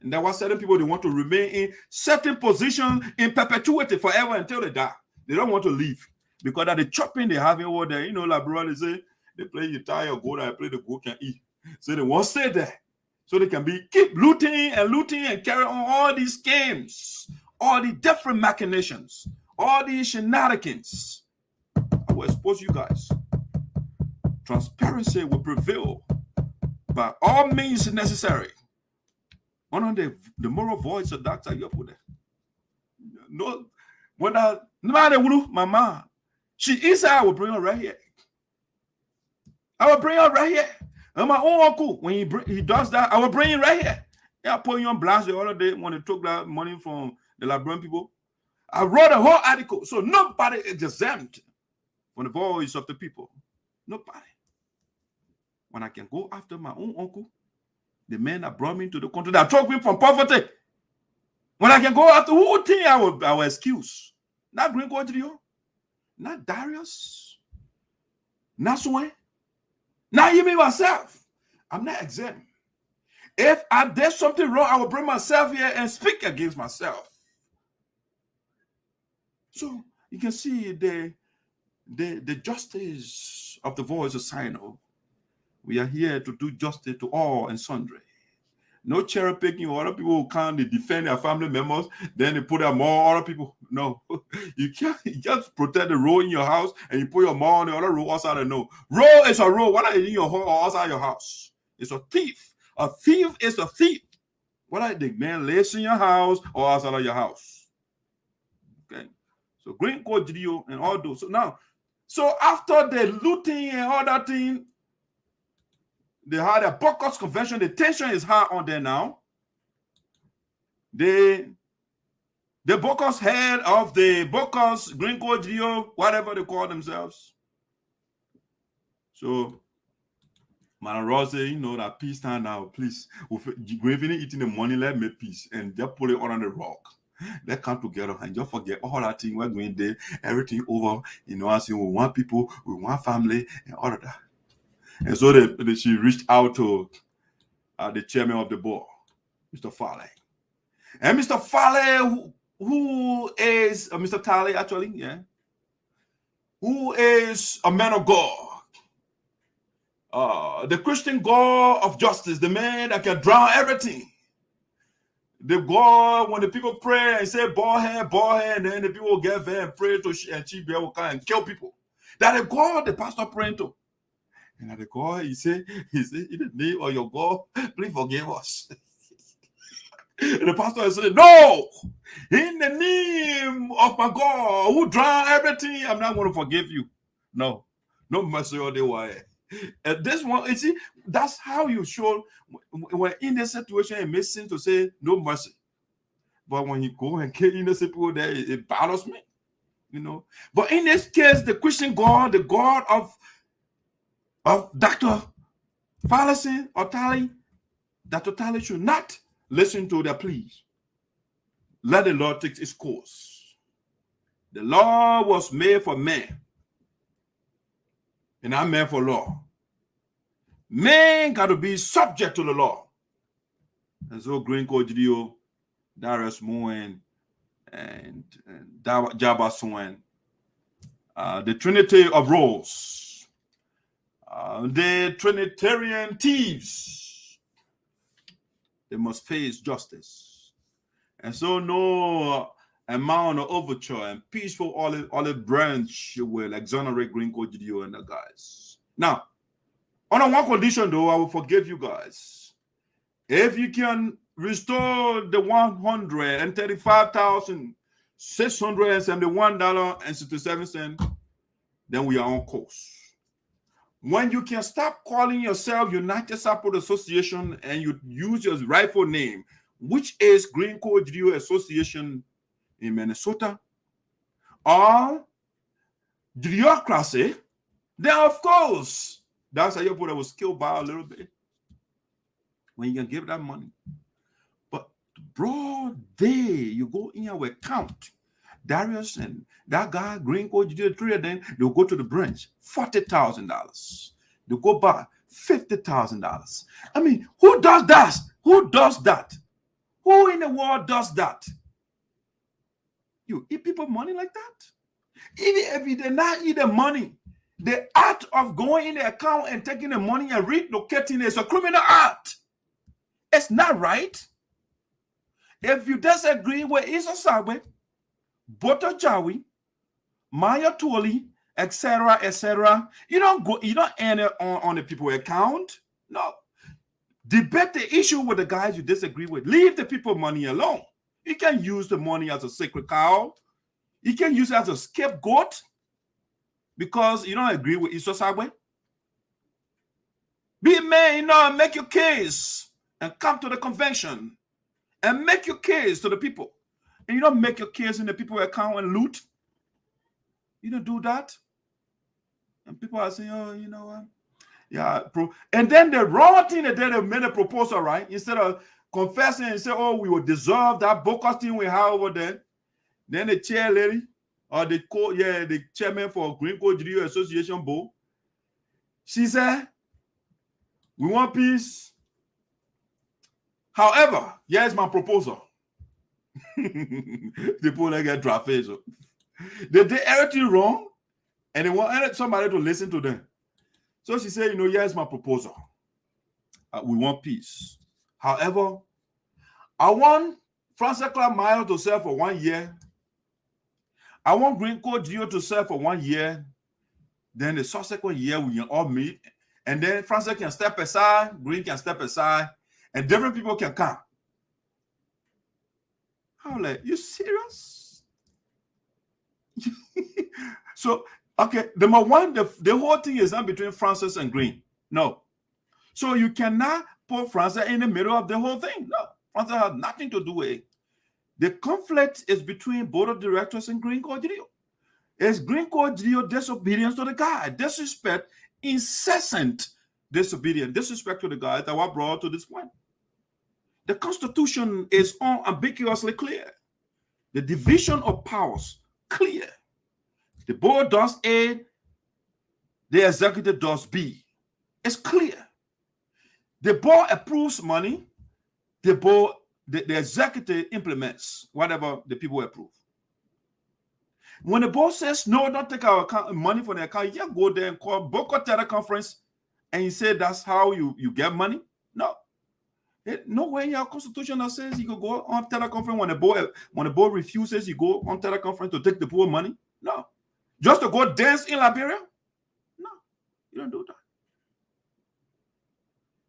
And there were certain people, they want to remain in certain positions in perpetuity forever until they die. They don't want to leave. Because of the chopping they have over there, you know, like brother, they say, they play guitar or go there, play the go can eat. So they won't stay there. So they can keep looting and carry on all these games, all the different machinations, all these shenanigans. I will expose you guys. Transparency will prevail by all means necessary. One of the moral voice of Dr. Yopude. No, when Mama, she is, I will bring her right here. I will bring her right here. And my own uncle, when he does that, I will bring him right here. Yeah, I put you on blast the other day when they took that money from the Liberian people. I wrote a whole article, so nobody is exempt from the voice of the people. Nobody. When I can go after my own uncle, the man that brought me to the country, that took me from poverty. When I can go after who think I will excuse? Not Green Geleo, not Darius, not Sinoe, not even myself. I'm not exempt. If I did something wrong, I will bring myself here and speak against myself. So you can see the justice of the voice of Sinoe. We are here to do justice to all and sundry. No cherry picking. Other people who come, they defend their family members, then they put out more other people. No, you can't. You just protect the row in your house and you put your mom on the other row outside the no. Row is a row, whether it's in your home or outside your house. It's a thief. A thief is a thief. Whether the man lives in your house or outside of your house. Okay. So Green Geleo and all those. So now, so after the looting and all that thing, they had a Baucus convention. The tension is high on there now. The Baucus head of the Baucus, Green Geleo, whatever they call themselves. So, Man Ross, you know that peace time now, please. We've been eating the money, let me peace. And just put it on the rock. Let's come together and just forget all that thing. We're going there, everything over. You know, I say we want people, we want family, and all of that. And so she reached out to the chairman of the board, Mr. Farley. And Mr. Farley, who is Mr. Tarley, actually, yeah, who is a man of God, the Christian God of justice, the man that can drown everything, they go when the people pray and say bald head, and then the people get there and pray to and Chief Bear will come and kill people. That the God the pastor praying to. And at the God, he said, in the name of your God, please forgive us. And the pastor said, no, in the name of my God, who drowned everything, I'm not going to forgive you. No mercy on the way. And this one, you see, that's how you show when in this situation it makes sense to say no mercy. But when you go and kill innocent people there, it bothers me, you know. But in this case, the Christian God, the God of Dr. Tarleyson or Tally, Dr. Tally should not listen to their pleas. Let the law take its course. The law was made for man, and not meant for law. Man got to be subject to the law. And so Greene Geleo, Darius Moen, and Jabba Swan, the Trinity of Roles, the Trinitarian thieves, they must face justice. And so no amount of overture and peaceful olive branch will exonerate Greene Geleo and the guys. Now, on one condition though, I will forgive you guys. If you can restore the $135,671.67, then we are on course. When you can stop calling yourself United Support Association and you use your rightful name, which is Green Geleo Association in Minnesota, or DIASPORA, then of course, that's how your brother was killed by a little bit. When you can give that money. But broad day, you go in your account. Darius and that guy, Green Geleo, three of them, they'll go to the branch, $40,000. They'll go back, $50,000. I mean, who does that? Who does that? Who in the world does that? You eat people money like that? Even if they not eat the money, the act of going in the account and taking the money and relocating it is a criminal act. It's not right. If you disagree with ESOTERIC, Boto Jawi, Maya Tuli, etc., you don't end it on the people's account. No. Debate the issue with the guys you disagree with. Leave the people money alone. You can use the money as a sacred cow. You can use it as a scapegoat because you don't agree with ESOTERIC. Be a man, and make your case and come to the convention and make your case to the people. And you don't make your case in the people's account and loot. You don't do that. And people are saying, oh, you know what? Yeah. And then the wrong thing that they made a proposal, right? Instead of confessing and say, oh, we will dissolve that bogus thing we have over there. Then the chair lady or the chairman for Green Geleo Association board, she said, we want peace. However, here's my proposal. People like get drafted. So. They did everything wrong and they wanted somebody to listen to them. So she said, here's my proposal. We want peace. However, I want Francess Clarke Myers to serve for 1 year. I want Green Geleo to serve for 1 year. Then the subsequent year, we can all meet. And then Francess can step aside, Green can step aside, and different people can come. I'm like, you serious? So, okay, number one, the whole thing is not between Francess and Green. No. So you cannot put Francess in the middle of the whole thing. No. Francess has nothing to do with it. The conflict is between board of directors and Green Geleo. It's Green Geleo disobedience to the guy, disrespect, incessant disobedience, disrespect to the guy that were brought to this point. The Constitution is unambiguously clear. The division of powers, clear. The board does A, the executive does B. It's clear. The board approves money, the executive implements whatever the people approve. When the board says, no, don't take our money from the account, you can't go there and call Boca teleconference and you say that's how you get money. No. Nowhere in your constitution that says you could go on teleconference when the board refuses, you go on teleconference to take the poor money. No. Just to go dance in Liberia? No, you don't do that.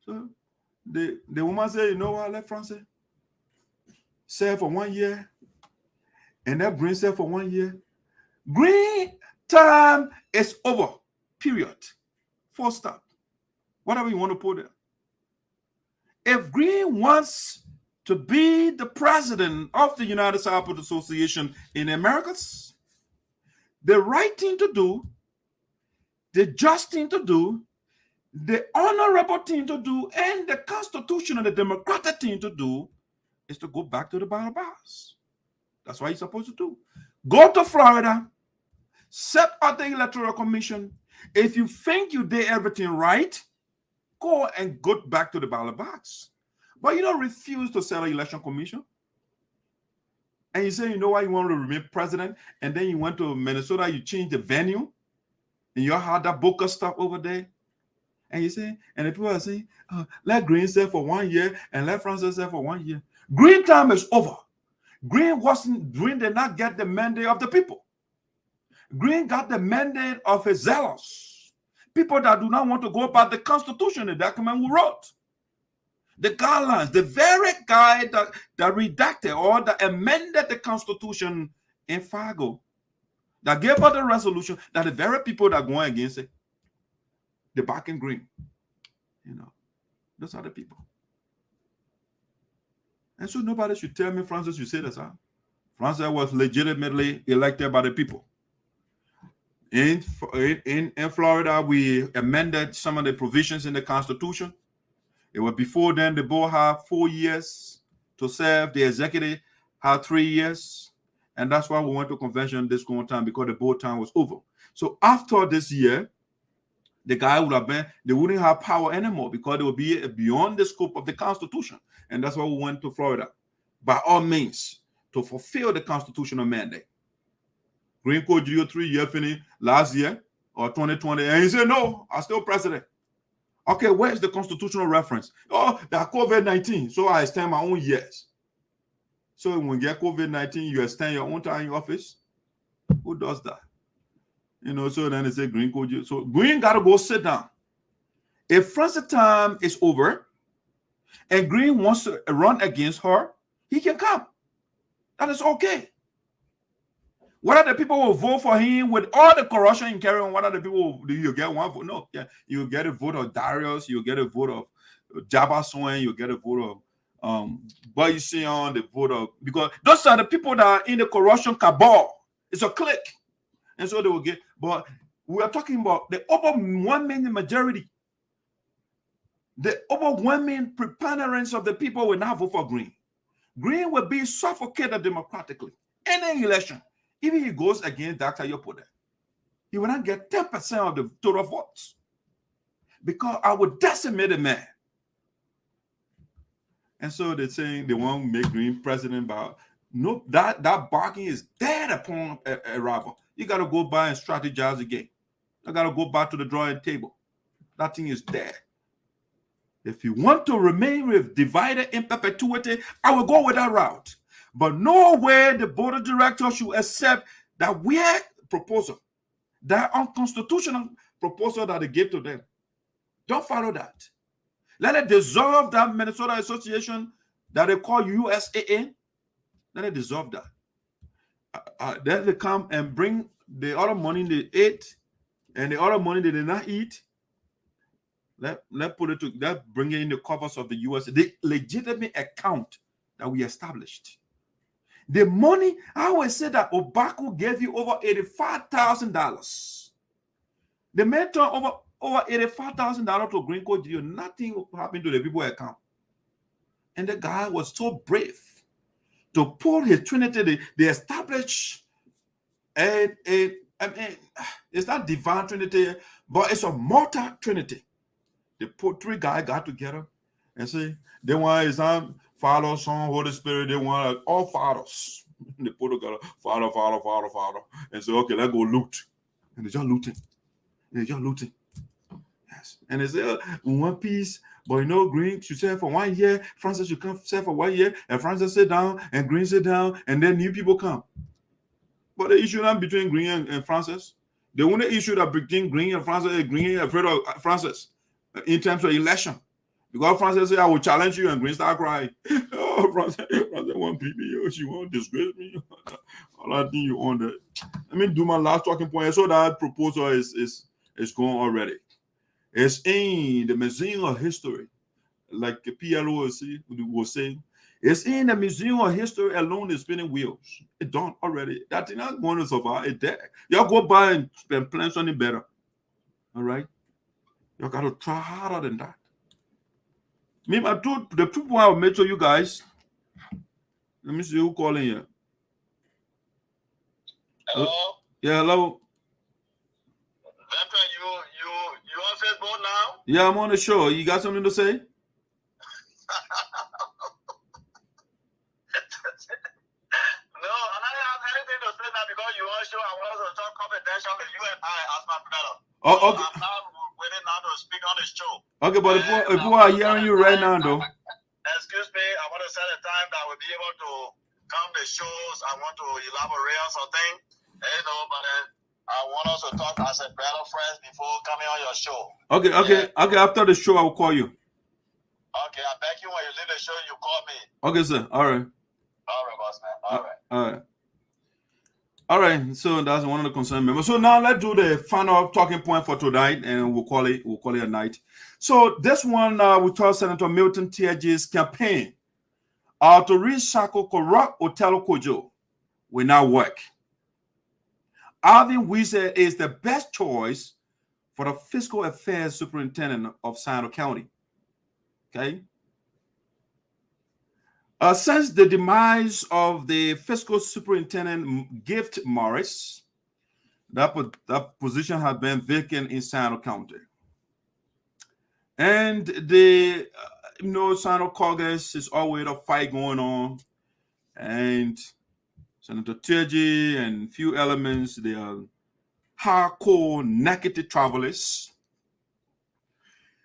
So the woman said, you know what, let Francis serve for 1 year, and that Greene serve for 1 year. Greene time is over. Period. Full stop. Whatever you want to put there. If Greene wants to be the president of the United Sappers Association in the Americas, the right thing to do, the just thing to do, the honorable thing to do, and the constitutional, the democratic thing to do is to go back to the ballot box. That's what he's supposed to do. Go to Florida, set up the Electoral Commission. If you think you did everything right, go and go back to the ballot box. But you don't refuse to set an election commission. And you say, you know why you want to remain president? And then you went to Minnesota, you changed the venue, and you had that Booker stuff over there. And you say, and the people are saying, let Greene serve for 1 year and let Francis serve for 1 year. Greene time is over. Greene did not get the mandate of the people. Greene got the mandate of his zealous. People that do not want to go by the Constitution, the document we wrote. The guidelines, the very guy that redacted or that amended the Constitution in Fargo, that gave us the resolution, that the very people that are going against it, the backing Greene. You know, those are the people. And so nobody should tell me Francis should say this. Francis was legitimately elected by the people. In Florida, we amended some of the provisions in the Constitution. It was before then the board had 4 years to serve. The executive had 3 years. And that's why we went to convention this current time, because the board time was over. So after this year, the guy would have been, they wouldn't have power anymore because they would be beyond the scope of the Constitution. And that's why we went to Florida, by all means, to fulfill the constitutional mandate. Greene Geleo 3 year finished last year or 2020. And he said, no, I'm still president. Okay, where's the constitutional reference? Oh, that COVID-19. So I extend my own years. So when you get COVID-19, you extend your own time in office. Who does that? You know, so then they say Greene Geleo. So Greene got to go sit down. If Francis' time is over and Greene wants to run against her, he can come. That is okay. Whether the people will vote for him with all the corruption and carry on, whether the people do you get one vote? No, yeah, you get a vote of Darius, you get a vote of Jabba Swain, you get a vote of Bayusion, the vote of, because those are the people that are in the corruption cabal. It's a clique. And so they will get, but we are talking about the overwhelming majority. The overwhelming preponderance of the people will not vote for Greene. Greene will be suffocated democratically. Any election. Even if he goes against Dr. Yopode, he will not get 10% of the total votes, because I would decimate a man. And so they're saying they want to make Greene president, but no, that bargain is dead upon arrival. You got to go by and strategize again. I got to go back to the drawing table. That thing is dead. If you want to remain with divided in perpetuity, I will go with that route. But nowhere the board of directors should accept that weird proposal, that unconstitutional proposal that they gave to them. Don't follow that. Let it dissolve that Minnesota Association that they call USAA. Let it dissolve that. Then they come and bring the other money they ate and the other money they did not eat. Let put it to that, bring it in the covers of the US, the legitimate account that we established. The money, I always say that Obaku gave you over $85,000. The man turned over $85,000 to Greene Geleo. Nothing happened to the people account. And the guy was so brave to put his Trinity. They established I mean, it's not divine Trinity, but it's a mortal Trinity. They put 3 guys got together and say they want his son, Father, Son, Holy Spirit. They want all fathers. They put together Father, Father, Father, Father, and say, okay, let's go loot. And they're just looting. Yes. And they say, we want peace, But you know, Greene should serve for 1 year, Francess should come serve for 1 year, and Francess sit down, and Greene sit down, and then new people come. But the issue not between Greene and Francess. The only issue that between Greene and Francess is Greene afraid of Francess in terms of election. Because Francess said, I will challenge you, and Greene start crying. Oh, Francess won't beat me. She won't disgrace me. All I think you on that. Let me do my last talking point. So that proposal is gone already. It's in the Museum of History, like the PLO was saying. It's in the Museum of History alone is spinning wheels. It's done already. That thing not going to survive. It's there. Y'all go buy and plan something better. All right? Y'all got to try harder than that. Me, the people I will make sure you guys. Let me see who calling here. Hello? Yeah, hello. Veteran, you on Facebook now? Yeah, I'm on the show. You got something to say? No, and I don't have anything to say now because you on show. I want to talk confidential with you and I as my brother. Oh, okay. I'm not waiting now to speak on the show. Okay, but if people are hearing you right now, though. Excuse me, I want to set a time that we'll be able to come to shows. I want to elaborate on something, but then I want us to talk as a brother friends before coming on your show. Okay. After the show, I will call you. Okay, I beg you when you leave the show, you call me. Okay, sir. All right. All right, boss man. All right. So that's one of the concerned members. So now let's do the final talking point for tonight, and we'll call it a night. So this one, we told Senator Milton Teahjay's campaign to recycle corrupt Othello Kojo will not work. Alvin Wesseh is the best choice for the Fiscal Affairs Superintendent of Sinoe County. Okay. Since the demise of the Fiscal Superintendent Gift Morris, that position has been vacant in Sinoe County. And the Sinoe caucus is always a fight going on, and Senator Teahjay and few elements, they are hardcore negative travelers.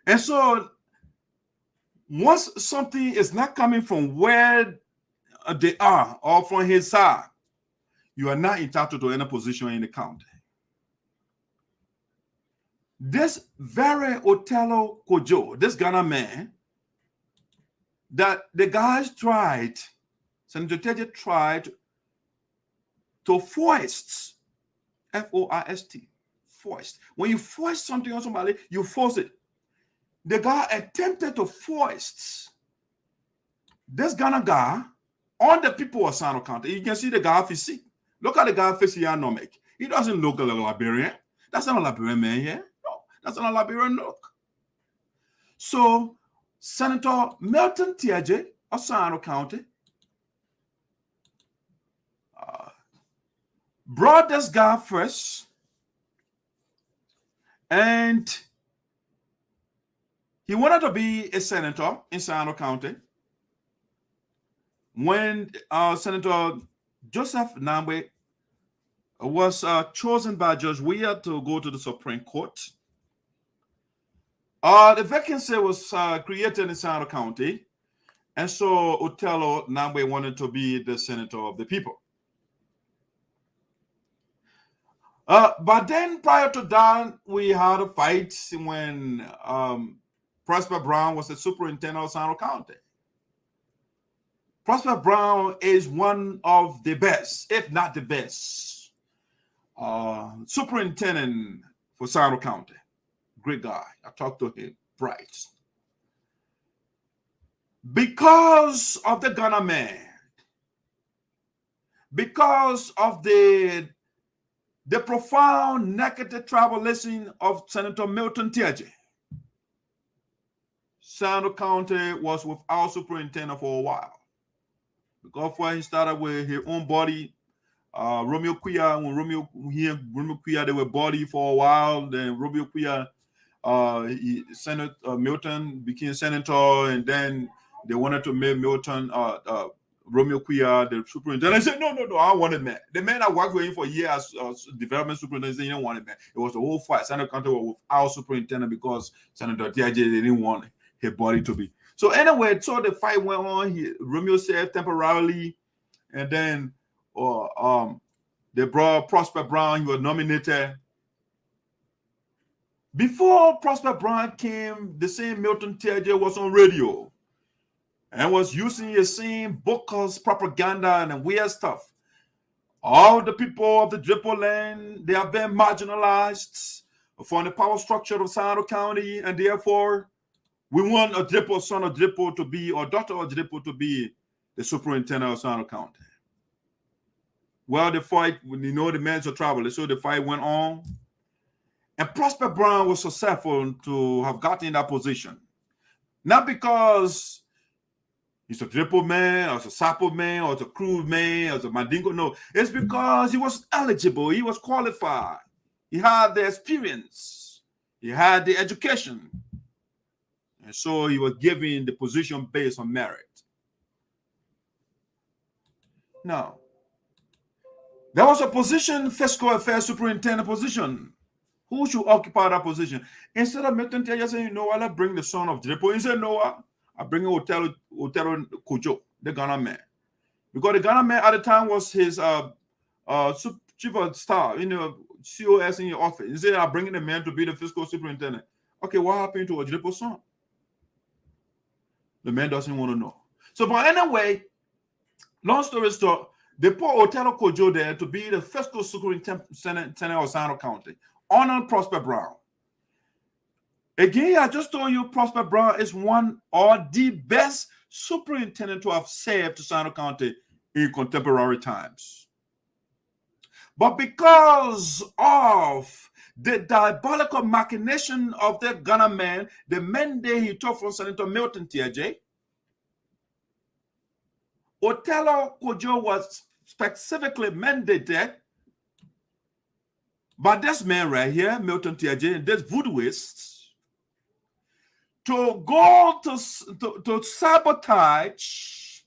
And so once something is not coming from where they are or from his side, you are not entitled to any position in the county. This very Othello Kojo, this Ghana man, that the guys tried, Senator Teahjay tried to foist, F-O-I-S-T, foist. When you foist something on somebody, you force it. The guy attempted to foist this Ghana guy on the people of Sinoe County. You can see the guy physique. Look at the guy physiognomic. He doesn't look like a Liberian. That's not a Liberian man here. No, that's not a Liberian look. So Senator Milton Teahjay of Sinoe County brought this guy first, and he wanted to be a senator in Sinoe County. When Senator Joseph Nambwe was chosen by Judge Weir to go to the Supreme Court, the vacancy was created in Sinoe County, and so Othello Nambwe wanted to be the senator of the people. But then prior to that, we had a fight when Prosper Brown was the superintendent of Sinoe County. Prosper Brown is one of the best, if not the best, superintendent for Sinoe County. Great guy. I talked to him, bright. Because of the Ghana man, because of the profound negative tribalism of Senator Milton Teahjay, Sinoe County was without superintendent for a while. Because when he started with his own body, Romeo Quia, when Romeo Quia, they were body for a while. Then Romeo Quia, Milton became senator, and then they wanted to make Milton Romeo Quia the superintendent. I said, no, I wanted man. The man I worked with him for years as development superintendent said, he didn't want it, man. It was the whole fight. Sinoe County was without superintendent because Senator Teahjay didn't want his body to be. So anyway, so the fight went on. Romeo served temporarily, and then they brought Prosper Brown. He was nominated. Before Prosper Brown came, the same Milton Teahjay was on radio and was using the same bogus propaganda and weird stuff. All the people of the Drippo land, they have been marginalized from the power structure of Sinoe County, and therefore we want a Drippo, son of Drippo to be, or daughter of Drippo to be the superintendent of Sinoe County. Well, the fight, you know, the men of travel, so the fight went on. And Prosper Brown was successful to have gotten in that position. Not because he's a Drippo man, or a Sapo man, or a Cruise man, or a Mandingo. No, it's because he was eligible, he was qualified, he had the experience, he had the education. And so he was given the position based on merit. Now, there was a position, fiscal affairs superintendent position. Who should occupy that position? Instead of Milton Teahjay saying, you know what, I'll bring the son of Drippo. He said, no, I'll bring Othello Kojo, the Ghana man. Because the Ghana man at the time was his chief of staff, you know, COS in your office. He said, I'm bringing the man to be the fiscal superintendent. Okay, what happened to Drippo's son? The man doesn't want to know. So, but anyway, long story short, they put Othello Kojo there to be the fiscal superintendent of Sinoe County. Honor Prosper Brown. Again, I just told you Prosper Brown is one or the best superintendent to have served to Sinoe County in contemporary times. But because of the diabolical machination of the Ghana man, the mandate he took from Senator Milton Teahjay, Othello Kojo was specifically mandated by this man right here, Milton Teahjay, this voodooist, to go to sabotage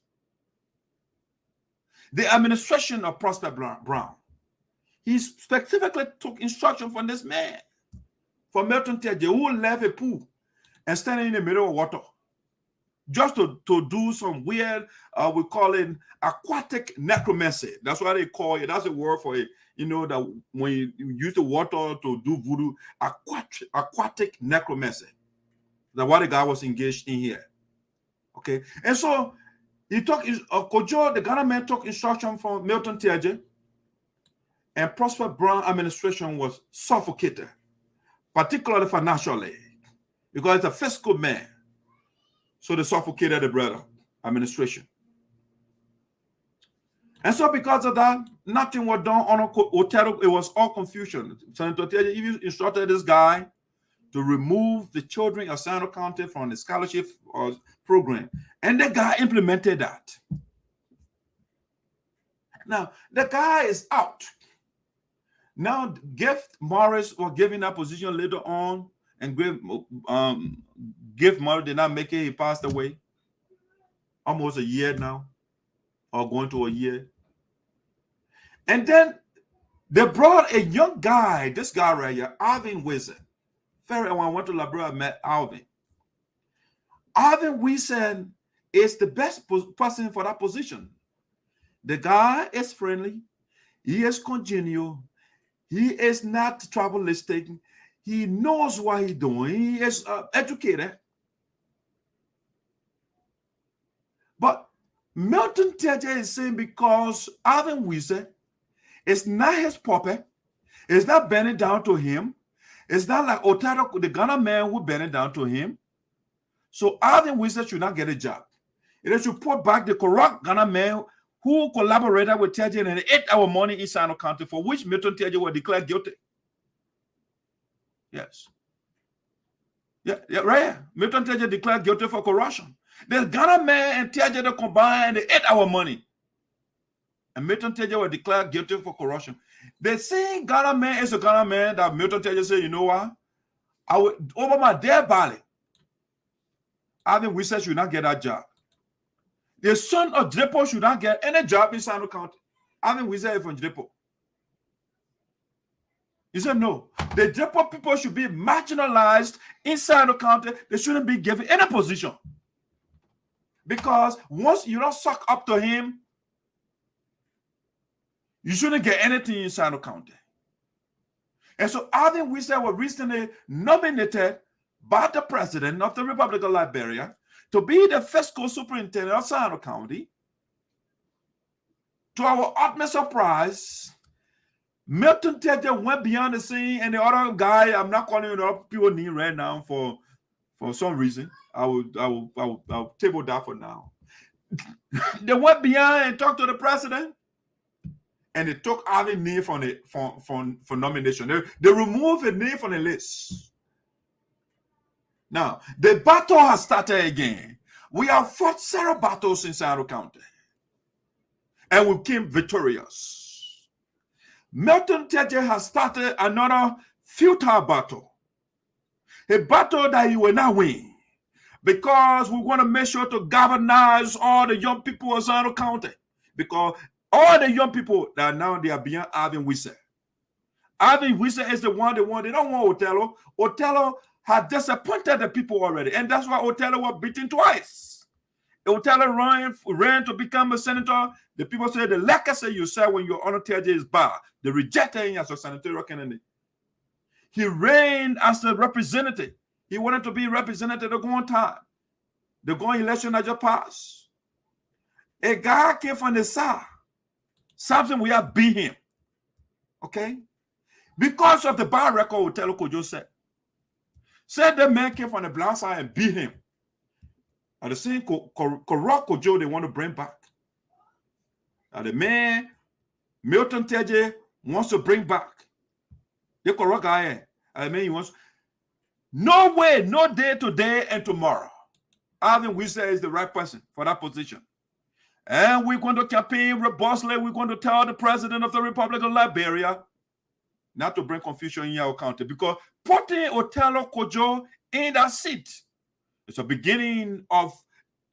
the administration of Prosper Brown. He specifically took instruction from this man, from Milton Teahjay, who left a pool and standing in the middle of water, just to do some weird, we call it aquatic necromancy. That's what they call it. That's a word for it. You know, that when you use the water to do voodoo, aquatic necromancy. That's what the guy was engaged in here. Okay. And so he took Kojo, the Ghana man, took instruction from Milton Teahjay, and Prosper Brown administration was suffocated, particularly financially, because it's a fiscal man. So they suffocated the brother administration. And so because of that, nothing was done on Othello. It was all confusion. Senator Teahjay even instructed this guy to remove the children of Sinoe County from the scholarship program. And the guy implemented that. Now, the guy is out. Now, Gift Morris was given that position later on, and Gift Morris did not make it. He passed away. Almost a year now, or going to a year. And then they brought a young guy, this guy right here, Alvin Wesseh. When I went to Liberia, I met Alvin. Alvin Wesseh is the best person for that position. The guy is friendly. He is congenial. He is not travelistic. He knows what he's doing. He is educated. But Milton Teahjay is saying because Alvin Wesseh is not his puppet, it's not bending down to him. It's not like Othello, the Ghana man, who bending down to him. So Alvin Wesseh should not get a job. It should put back the corrupt Ghana man who collaborated with Teahjay and ate our money in Sinoe County, for which Milton Teahjay was declared guilty. Yes. Yeah, right here. Milton Teahjay declared guilty for corruption. The Ghana man and Teahjay, they combined, they ate our money. And Milton Teahjay was declared guilty for corruption. The same Ghana man is a Ghana man that Milton Teahjay said, you know what? I will, over my dead body, Alvin Wesseh should not get that job. The son of Drippo should not get any job in Sinoe County. Alvin Wesseh is from Drippo. He said, no, the Japo people should be marginalized inside the county. They shouldn't be given any position. Because once you don't suck up to him, you shouldn't get anything inside the county. And so Alvin Wesseh was recently nominated by the president of the Republic of Liberia to be the fiscal superintendent of Sinoe County. To our utmost surprise, Milton Teahjay went beyond the scene, and the other guy, I'm not calling it up, people need right now for some reason. I will table that for now. They went beyond and talked to the president, and they took Alvin name from the for nomination. They removed a name from the list. Now the battle has started again. We have fought several battles in Sinoe County, and we came victorious. Milton Teahjay has started another futile battle, a battle that he will not win, because we want to make sure to galvanize all the young people of Sinoe County, because all the young people that now they are beyond Alvin Wesseh. Alvin Wesseh is the one they want. They don't want Othello. Othello had disappointed the people already, and that's why Othello was beaten twice. Othello ran to become a senator. The people say the legacy you said when your honor Teahjay is bad. They rejected him as a senatorial candidate. He ran as a representative. He wanted to be representative the going time. The going election that just passed. A guy came from the south. Something we have beat him. Okay? Because of the bad record Othello Kojo said the man came from the black side and beat him. At the same corrupt Kojo they want to bring back. Now the man, Milton Teahjay, wants to bring back. The corrupt guy, I mean, he wants. No way, no day today and tomorrow. Alvin Wesseh is the right person for that position. And we're going to campaign robustly. We're going to tell the president of the Republic of Liberia not to bring confusion in our county, because putting Othello Kojo in that seat is a beginning of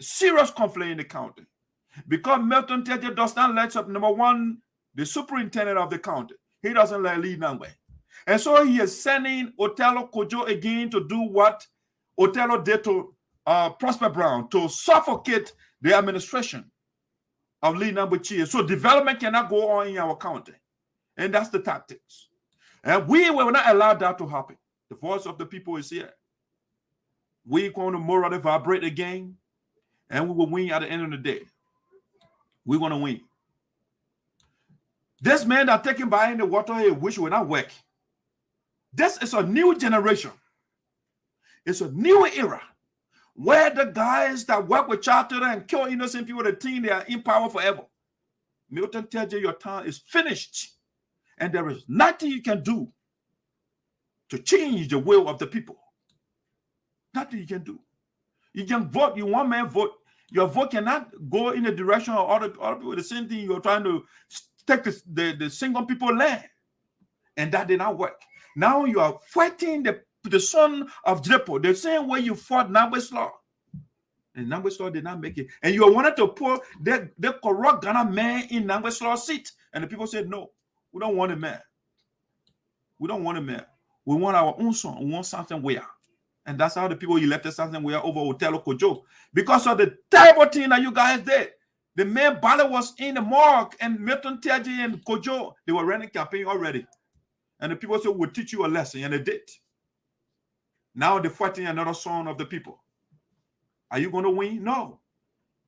serious conflict in the county. Because Milton Teahjay does not let up, number one, the superintendent of the county. He doesn't let lead that way. And so he is sending Othello Kojo again to do what Othello did to Prosper Brown, to suffocate the administration of Lee Nambuchie. So development cannot go on in our county. And that's the tactics. And we will not allow that to happen. The voice of the people is here. We're going to morally vibrate again, and we will win at the end of the day. We're going to win. This man that taken by in the water here, which will not work. This is a new generation. It's a new era where the guys that work with child and kill innocent people, the team, they are in power forever. Milton Teahjay, your time is finished. And there is nothing you can do to change the will of the people. Nothing you can do. You can vote, you one man vote. Your vote cannot go in the direction of other people. The same thing, you're trying to take the single people land. And that did not work. Now you are fighting the son of Japo, the same way you fought Nambweslaw. And Nambweslaw did not make it. And you wanted to put the corrupt Ghana man in Nambweslaw's seat. And the people said, no, we don't want a man. We don't want a man. We want our own son. We want something where. And that's how the people elected something where over Othello Kojo. Because of the terrible thing that you guys did. The man Bala was in the morgue, and Milton Teahjay and Kojo, they were running campaign already. And the people said, we'll teach you a lesson. And they did. Now they're fighting another son of the people. Are you going to win? No.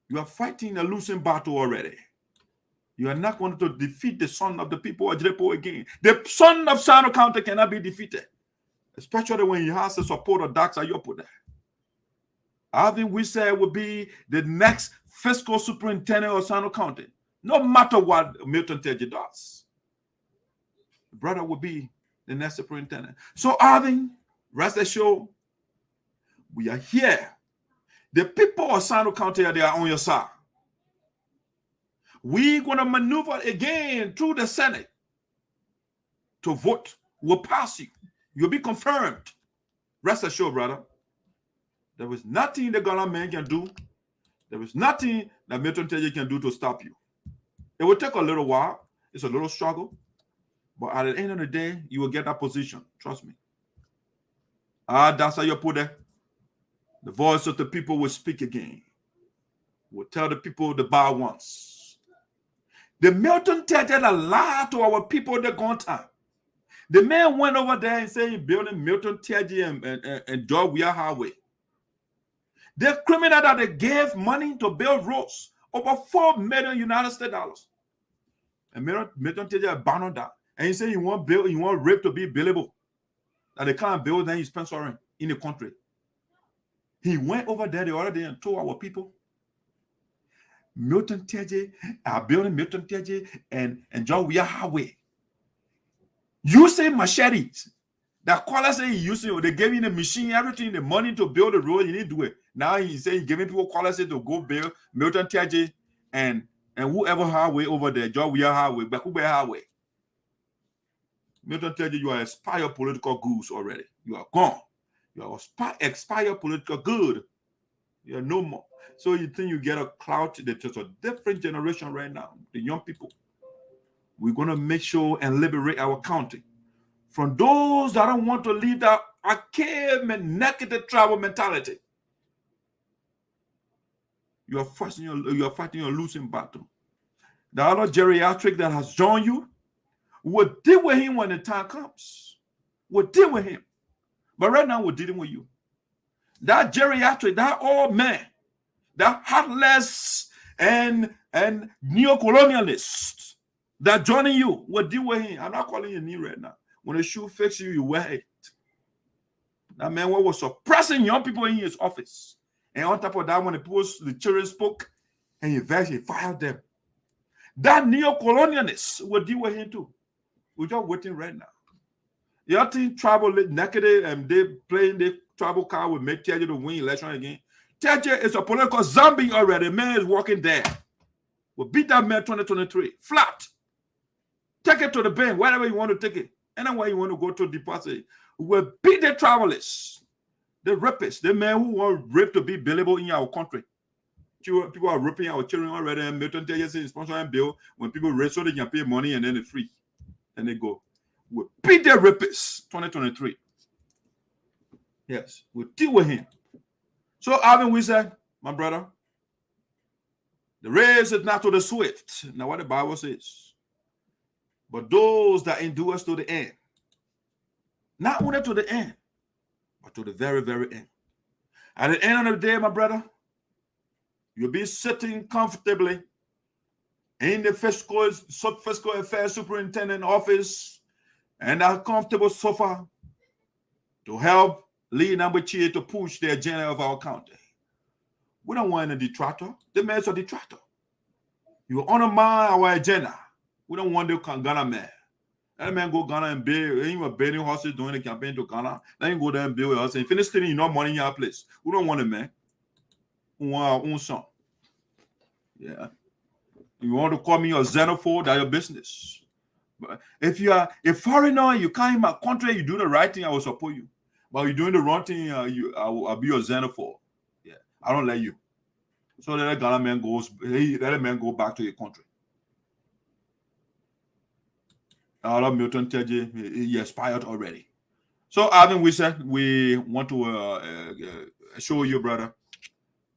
You are fighting a losing battle already. You are not going to defeat the son of the people of Japo again. The son of Sinoe County cannot be defeated. Especially when he has the support of Dr. Yopo there. Alvin Wesseh will be the next fiscal superintendent of Sinoe County. No matter what Milton Teahjay does. The brother will be the next superintendent. So Alvin, rest assured, we are here. The people of Sinoe County, they are on your side. We're going to maneuver again through the Senate to vote. We'll pass you. You'll be confirmed. Rest assured, brother. There is nothing the government can do. There is nothing that Milton Teahjay can do to stop you. It will take a little while. It's a little struggle. But at the end of the day, you will get that position. Trust me. That's how you put it. The voice of the people will speak again. Will tell the people the bad ones. The Milton Teahjay lied to our people the gone time. The man went over there and said he building Milton Teahjay and George Weah Highway. The criminal that they gave money to build roads, over $4 million United States dollars. And Milton Teahjay abandoned that. And he said he want rape to be billable. That they can't build then he's sponsoring in the country. He went over there the other day and told our people, Milton Teahjay are building Milton Teahjay and George Weah Highway. Using machetes. That caller say he using, they gave him the machine, everything, the money to build the road, he didn't do it. Now he's saying he's giving people callers to go build Milton Teahjay and whoever highway over there, George Weah Highway, Bakube Highway. Milton Teahjay, you are expired political goods already. You are gone. You are expired political good. You are no more. So you think you get a clout? There's a different generation right now, the young people. We're going to make sure and liberate our country from those that don't want to leave that archaic and negative tribal mentality. You are fighting a losing battle. The other geriatric that has joined you, we'll deal with him when the time comes. We'll deal with him. But right now, we're dealing with you. That geriatric, that old man, that heartless and neo-colonialist that joining you, we'll deal with him. I'm not calling you knee right now. When the shoe fits you, you wear it. That man was suppressing young people in his office. And on top of that, when the children spoke, and he fired them. That neo-colonialist will deal with him too. We're just waiting right now. You think tribal negative and they playing the tribal card will make Teahjay to win election again? Teahjay is a political zombie already. The man is walking there. We'll beat that man 2023. Flat. Take it to the bank, wherever you want to take it. Anywhere you want to go to deposit. We'll beat the travelers, the rapists, the men who want rape to be billable in our country. People are raping our children already. And Milton Teahjay is sponsoring bill when people rape so they can pay money and then they're free. And they go. We'll beat the rapists 2023. Yes, we'll deal with him. So Alvin Wesseh, my brother, the race is not to the swift. Now what the Bible says. But those that endure to the end. Not only to the end, but to the very, very end. At the end of the day, my brother, you'll be sitting comfortably in the fiscal affairs superintendent office and that comfortable sofa to help lead number chair to push the agenda of our county. We don't want a detractor. The man's a detractor. You undermine our agenda. We don't want the Ghana man. That man go Ghana and build. He was building horses doing the campaign to Ghana. Then you go there and build a house and finish stealing enough money in your place. We don't want a man. We want our own son. Yeah. You want to call me a xenophobe? That's your business. But if you are a foreigner, you come in my country, you do the right thing, I will support you. But you're doing the wrong thing, I'll be a xenophobe. Yeah, I don't let you. So let Ghana man let a man go back to your country. I love Milton Teahjay. He expired already. So Alvin Wesseh, we want to show you, brother,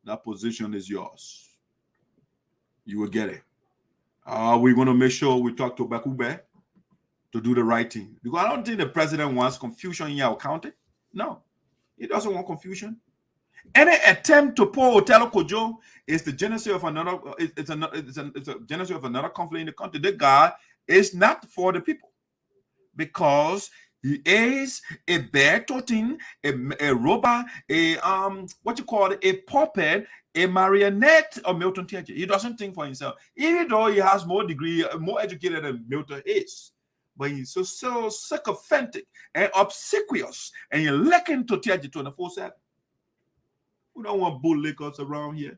that position is yours. You will get it. We're going to make sure we talk to Bakube to do the right thing. Because I don't think the president wants confusion in our county. No, he doesn't want confusion. Any attempt to pull Othello Kojo is the genesis of another. It's a genesis of another conflict in the country. The guy is not for the people because he is a bear toting, a robot, what you call it, a puppet, a marionette of Milton Teahjay. He doesn't think for himself, even though he has more degree, more educated than Milton is. But he's so sycophantic and obsequious, and you're looking to Teahjay 24/7. We don't want bootlickers around here.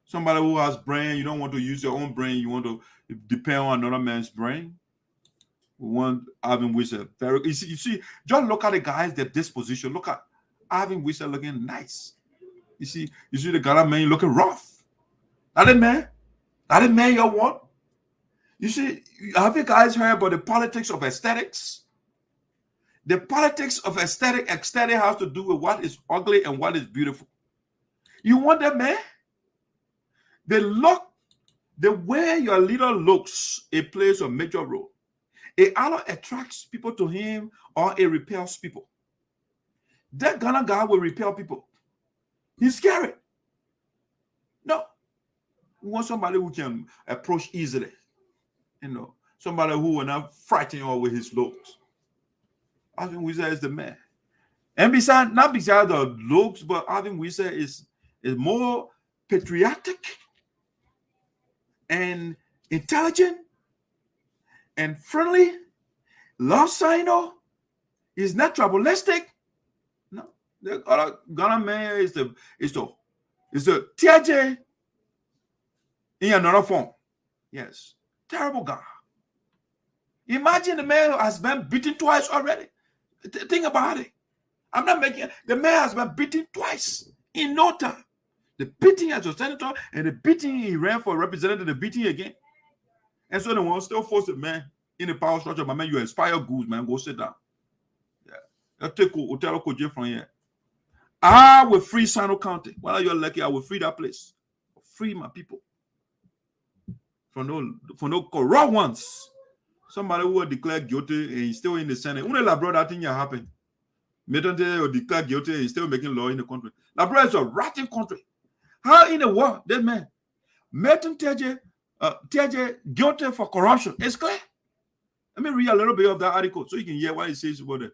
Somebody who has brain, you don't want to use your own brain, you want to depend on another man's brain. We want Alvin Wesseh. You see, just look at the guys, their disposition. Look at Alvin Wesseh looking nice. You see the Ghana man looking rough. That man you want. You see, have you guys heard about the politics of aesthetics? The politics of aesthetic has to do with what is ugly and what is beautiful. You want that, man? The way your leader looks, it plays a major role. It either attracts people to him or it repels people. That Ghana guy will repel people. He's scary. No. We want somebody who can approach easily. You know, somebody who will not frighten you with his looks. Alvin Wesseh is the man. And not beside the looks, but Alvin Wesseh is more patriotic and intelligent and friendly. Loves Sinoe. He's not tribalistic. No. The other Ghana man is the Teahjay in another form. Yes. Terrible guy. Imagine the man who has been beaten twice already. Think about it. I'm not making the man has been beaten twice in no time. The beating as a senator and the beating he ran for representative, the beating again. And so they want still force the man in the power structure. My man, you inspire goods, man. Go sit down. Yeah. I'll take Othello Kojo from here. I will free Sinoe County. While you're lucky, I will free that place. Free my people. For no corrupt ones. Somebody who will declare guilty and he's still in the Senate. When the brother that thing happen, Milton Teahjay will declare guilty and he's still making law in the country. The brother is a rotten country. How in the world that man, Milton Teahjay guilty for corruption? It's clear. Let me read a little bit of that article so you can hear what he says about it.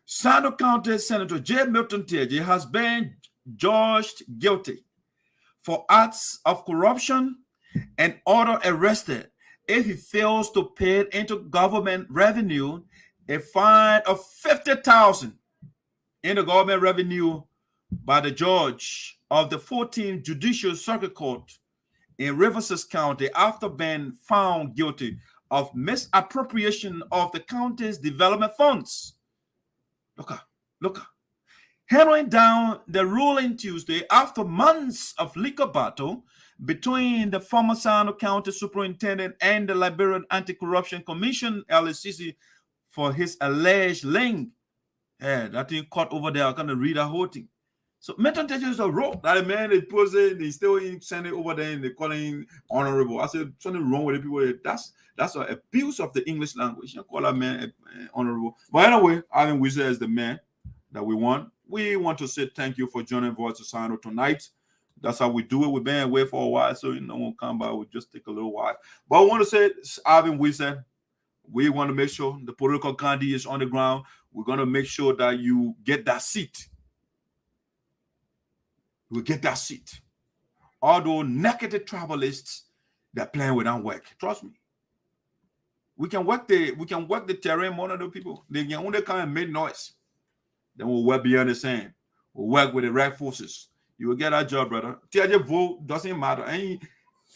Sinoe County Senator J. Milton Teahjay has been judged guilty for acts of corruption and order arrested if he fails to pay into government revenue a fine of $50,000 in the government revenue by the judge of the 14th Judicial Circuit Court in Riverside County after being found guilty of misappropriation of the county's development funds. Look. Handing down the ruling Tuesday after months of legal battle between the former Sinoe County Superintendent and the Liberian Anti-Corruption Commission, LACC, for his alleged link. Yeah, that thing caught over there. I'm going to read the whole thing. So Milton Teahjay is a role that man is posing, he's still sending over there and they call him honorable. I said something wrong with the people. That's an abuse of the English language. You call that man honorable. But anyway, Alvin Wesseh is the man that we want. We want to say thank you for joining Voice of Sinoe tonight. That's how we do it. We've been away for a while, so we'll come by. We'll just take a little while. But I want to say, Alvin Wesseh, we want to make sure the political candy is on the ground. We're going to make sure that you get that seat. We'll get that seat. Although negative tribalists, they're playing without work. Trust me. We can work the terrain more than the people. They can only come and make noise. Then we'll work beyond the sand. We'll work with the right forces. You will get that job, brother. Teahjay vote doesn't matter. And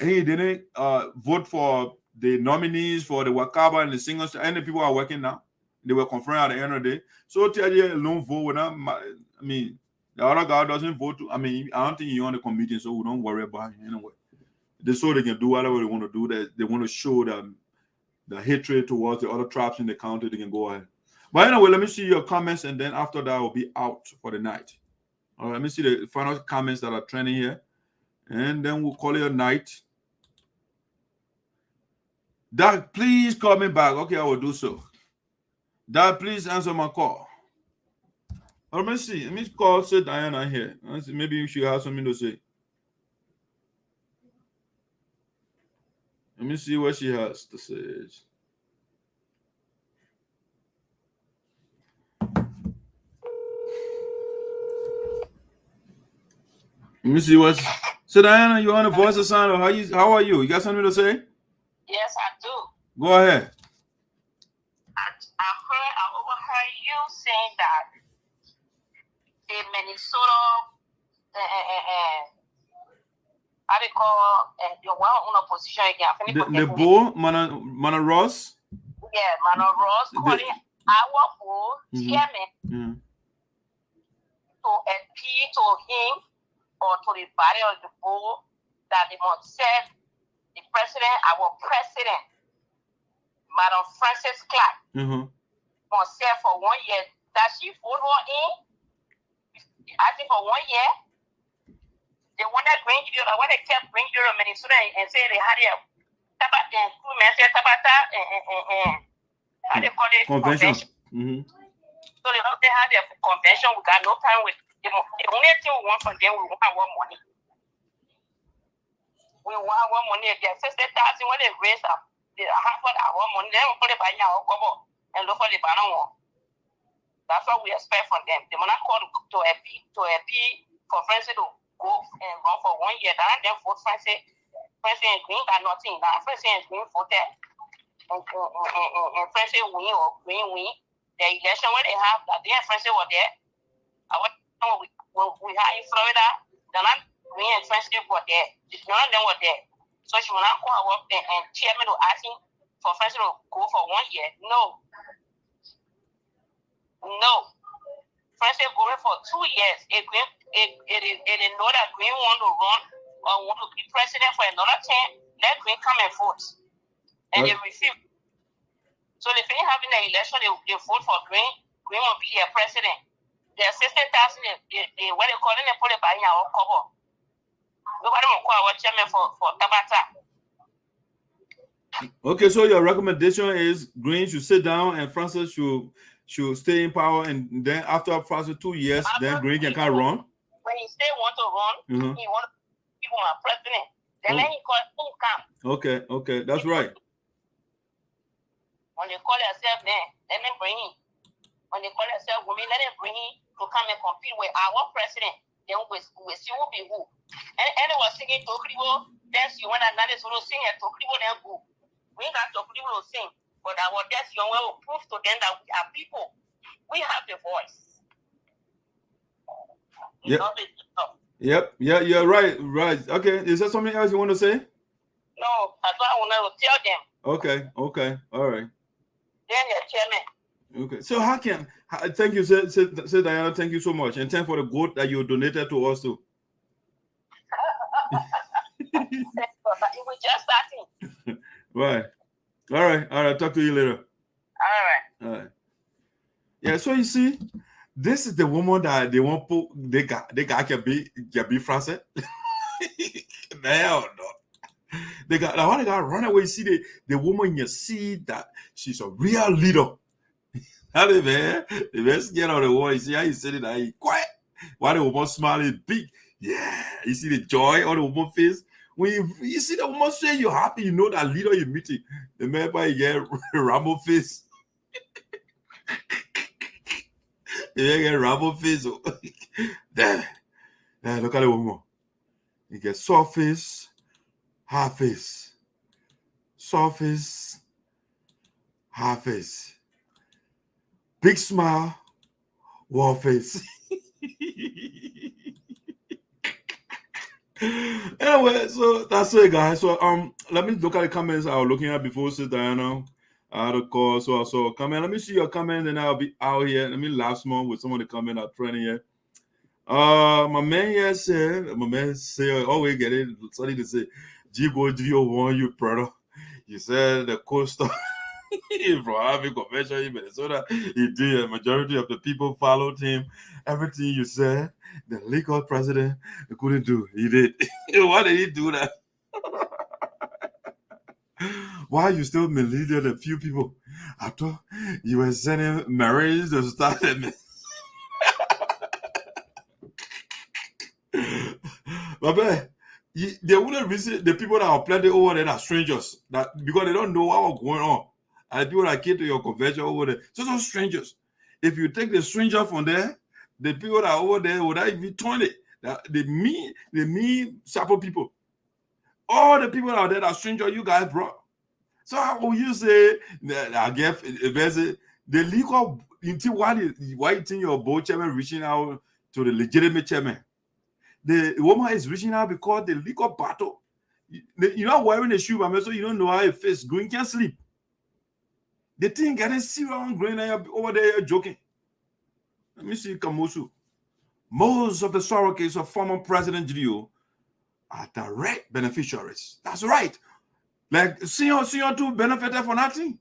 he didn't vote for the nominees for the Wakaba and the singles. And the people are working now. They were confirmed at the end of the day. So Teahjay alone vote with them. I mean, the other guy doesn't vote. I don't think he's on the committee, so we don't worry about him anyway. So they can do whatever they want to do. They want to show them the hatred towards the other tribes in the county. They can go ahead. But anyway, let me see your comments, and then after that, we'll be out for the night. All right, let me see the final comments that are trending here, and then we'll call it a night. Doug, please call me back. Okay, I will do so. Doug, please answer my call. Let me see. Let me call Diana here. Maybe she has something to say. Let me see what she has to say. Let me see what's. So Diana, you're on the Voice of Sinoe. How are you? You got something to say? Yes, I do. Go ahead. I overheard you saying that in Minnesota, how they call the one on opposition again. The bull, Mana Russ. Yeah, Mana Russ calling our bull chairman to appeal to him or to the body of the bull that they must set the president, our president, Madam Francess Clarke, was serve for 1 year. That she vote her in, I think for 1 year. They wanted Greene Geleo, when they kept Greene Geleo Minnesota and say they had a Tabata and how they call it convention. So they had their convention. We got no time with them. The only thing we want from them, we want our money. We want our money. They 60,000 when they raise up, they half of our money. They don't put it by now cover and look for the banner. That's what we expect from them. They will not call to appeal for Francess to go and run for 1 year. Then vote Francess and Greene got nothing. Now Francess and Greene voted, and Francess win or Greene win. The election when they have that, their Francess were there. We had in Florida, they're not Greene and Francess were there. None of them were there. So she will not go up and chairman was asking for Francess to go for 1 year. No. Francess going for 2 years. It know that Greene want to run or want to be president for another term, let Greene come and vote. And they refuse. So if they having an election, they vote for Greene. Greene will be their president. Their 60,000, what they call it, they put it by our cover. Nobody will call our chairman for Tabata. Okay, so your recommendation is Greene should sit down and Francess should stay in power, and then after Francess 2 years, then Greene can kind of run. When he still want to run, he want to be my president. Then let him come. Okay, that's right. When they call themselves men, let them bring him. When they call themselves women, let them bring him to come and compete with our president. Then we see who be who. And they was singing Tokribo, dance you want another solo sing and Tokribo then go. We ain't got Tokribo to sing, but our dance young will prove to them that we are people. We have the voice. Yep. Yeah, you're right. Right. Okay. Is there something else you want to say? No, that's what I want to tell them. Okay. All right. Then the chairman. Okay. So thank you, say Diana, thank you so much. And thank for the goat that you donated to us too. It was just starting. Right. All right. Talk to you later. All right. Yeah, so you see, this is the woman that they want to can be Francess. Hell no. They got run away. You see the woman, you see that she's a real leader. How they best get out of the wall. You see how you said it, that he quiet. Why the woman smiling big? Yeah, you see the joy on the woman's face. When you see the woman say you're happy, you know that leader you're meeting. The man by get Rambo face. You get Rambo face. Damn. Look at the woman. You get soft face, hard face. Soft face, hard face. Big smile, wall face. Anyway, so that's it, guys. So let me look at the comments I was looking at before Sister Diana. I had a call, so I saw a comment. Let me see your comment, and I'll be out here. Let me laugh more with some of the comments I'm trending here. My man say, always get it. Somebody to say, Jibo Gio want you, brother. You said the coaster from having convention in Minnesota. He did. A majority of the people followed him. Everything you said, the legal president couldn't do. He did. Why did he do that? Why you still misleading a few people? I thought you were sending Marines to start them. But they wouldn't visit the people that are planted over there are strangers. That because they don't know what's going on. And the people that came to your convention over there, so strangers. If you take the stranger from there, the people that are over there would not even turn it. The mean Sapo people. All the people out there that are strangers you guys brought. So how will you say that I guess the legal why you think your board chairman reaching out to the legitimate chairman? The woman is reaching out because the legal battle. You're not wearing a shoe, but so you don't know how it fits. Greene can't sleep. The thing getting serious on Greene and over there joking. Let me see Kamosu. Most of the sorrow case of former President Geleo are direct beneficiaries. That's right. Like Sinoe too benefited for nothing.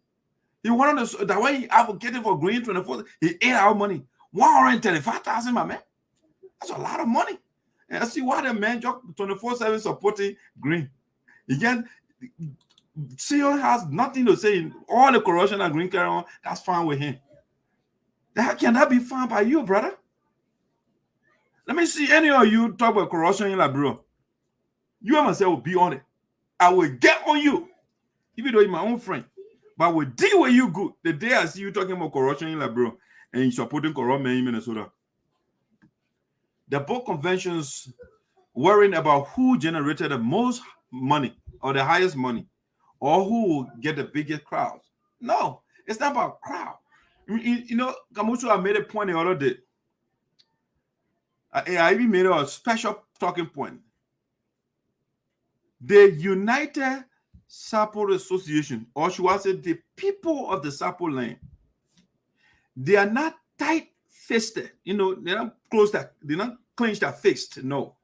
He wanted to, that way he advocated for Greene 24. He ate our money. 135,000, my man. That's a lot of money. And I see why the man just 24/7 supporting Greene. Again, Sinoe has nothing to say. All the corruption that Greene carry on, that's fine with him. How can that be fine by you, brother? Let me see any of you talk about corruption in Liberia. You and myself will be on it. I will get on you, even though you're my own friend. But I will deal with you good. The day I see you talking about corruption in Liberia and you supporting corrupt men in Minnesota. The book conventions worrying about who generated the most money or the highest money or who will get the biggest crowd. No, it's not about crowd. You know, Kamusu, I made a point the other day. I even made a special talking point. The United Sapo Association, or should I say the people of the Sapo land, they are not tight-fisted. You know, they're not close that, they're not clenched or fixed. No.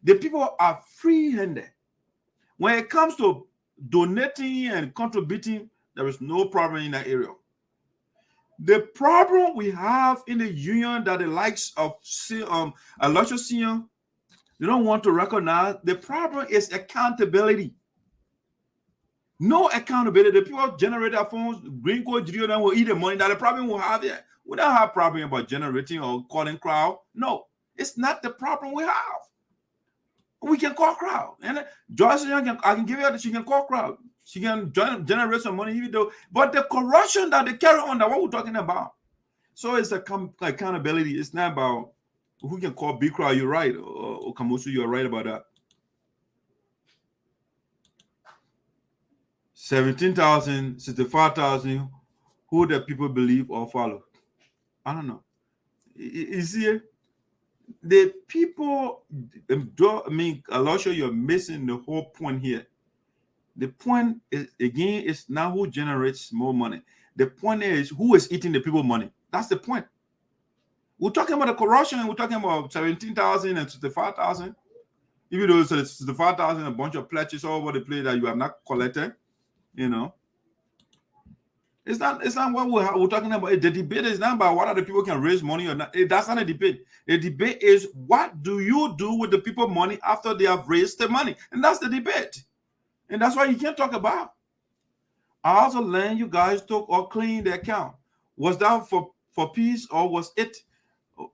The people are free-handed. When it comes to donating and contributing, there is no problem in that area. The problem we have in the union that the likes of Alosha Senior, they don't want to recognize, the problem is accountability. No accountability. The people generate their phones, Greene Geleo, then will eat the money that the problem will have here. We don't have a problem about generating or calling crowd. No, it's not the problem we have. We can call crowd. And Joyce, I can give you that she can call crowd. She can generate some money, even though, but the corruption that they carry on, that what we're talking about. So it's accountability. It's not about who can call big crowd. You're right, or Kamusu, you're right about that. 17,000, 65,000. Who the people believe or follow? I don't know. You see, the people. I mean, Alosha, you're missing the whole point here. The point is, again, it's not who generates more money. The point is who is eating the people money. That's the point. We're talking about the corruption. We're talking about 17,000 and 65,000. Even though it's 65,000, a bunch of pledges all over the place that you have not collected. You know, it's not what we're talking about. The debate is not about whether the people can raise money or not. That's not a debate. The debate is what do you do with the people money after they have raised the money, and that's the debate. And that's why you can't talk about. I also learned you guys took or cleaned the account. Was that for peace, or was it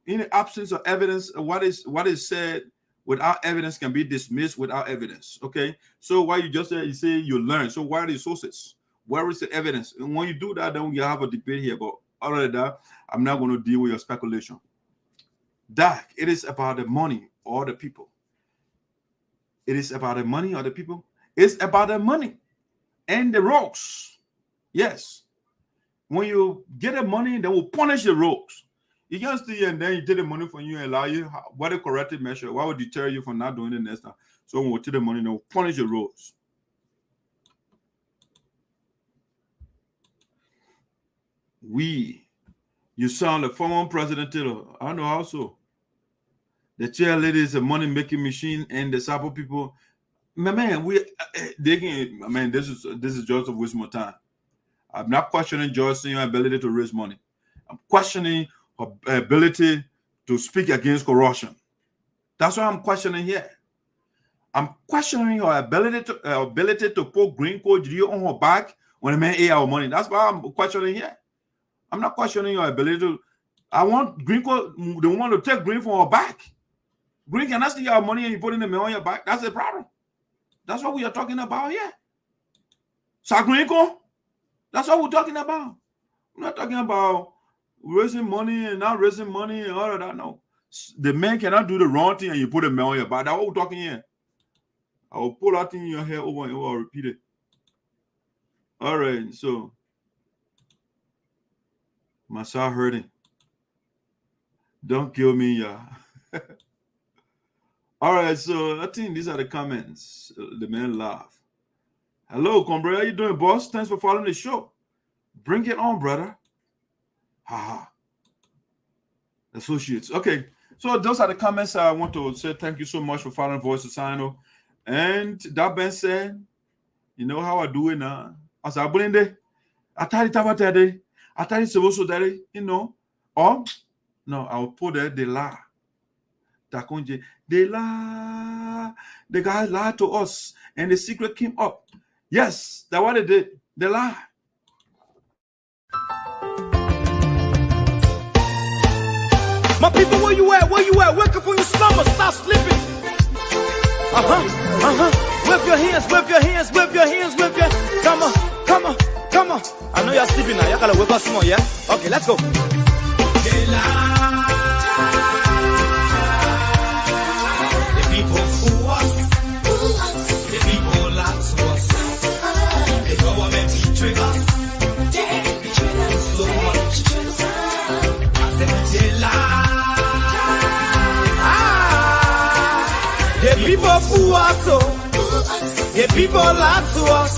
in the absence of evidence? What is said without evidence can be dismissed without evidence. Okay. So why you say you learn? So where are the sources? Where is the evidence? And when you do that, then we have a debate here. But other than that, I'm not going to deal with your speculation. That it is about the money or the people. It is about the money or the people. It's about the money and the rogues. Yes. When you get the money, they will punish the rogues. You can't stay and then you take the money from you and allow you. What a corrective measure? What would deter you from not doing it next time? So when we take the money, they will punish the rogues. You sound like former President Taylor. I know how so. The chair lady is a money-making machine, and the Sapo people. Man, this is just a waste of time. I'm not questioning Joyce's ability to raise money. I'm questioning her ability to speak against corruption. That's what I'm questioning here. I'm questioning her ability to put Greene Geleo on her back when the man ate our money. That's why I'm questioning here. I'm not questioning your ability to. I want Greene Geleo, the one to take Greene from her back. Greene cannot steal our money and you put in the man on your back. That's the problem. That's what we are talking about here. Sagrinko, that's what we're talking about. We're not talking about raising money and not raising money and all of that. No. The man cannot do the wrong thing and you put a man on your back. That's what we're talking here. I will pull that thing in your hair over and over, repeat it. All right, so my side hurting. Don't kill me, y'all. All right, so I think these are the comments. The man laugh. Hello, comrade. How you doing, boss? Thanks for following the show. Bring it on, brother. Haha. Associates. Okay, so those are the comments. I want to say thank you so much for following Voice of Sinoe. And that being said, You know how I do it now? As I blend it, I tell it about that. I tell it so that, you know, or no, I'll put the la. Takonje, they lie. The guy lied to us, and the secret came up. Yes, that's what they did. They lie. My people, where you at? Where you at? Wake up from your slumber. Stop sleeping. Whip your hands, whip your hands, whip your hands, whip your. Come on, come on, come on. I know you're sleeping now. Y'all gotta whip us more, yeah? Okay, let's go. They lie. The people fool us. The people lie to us. The government betray us. They betray us so much. I said they lie. The people fool us, the people lie to us.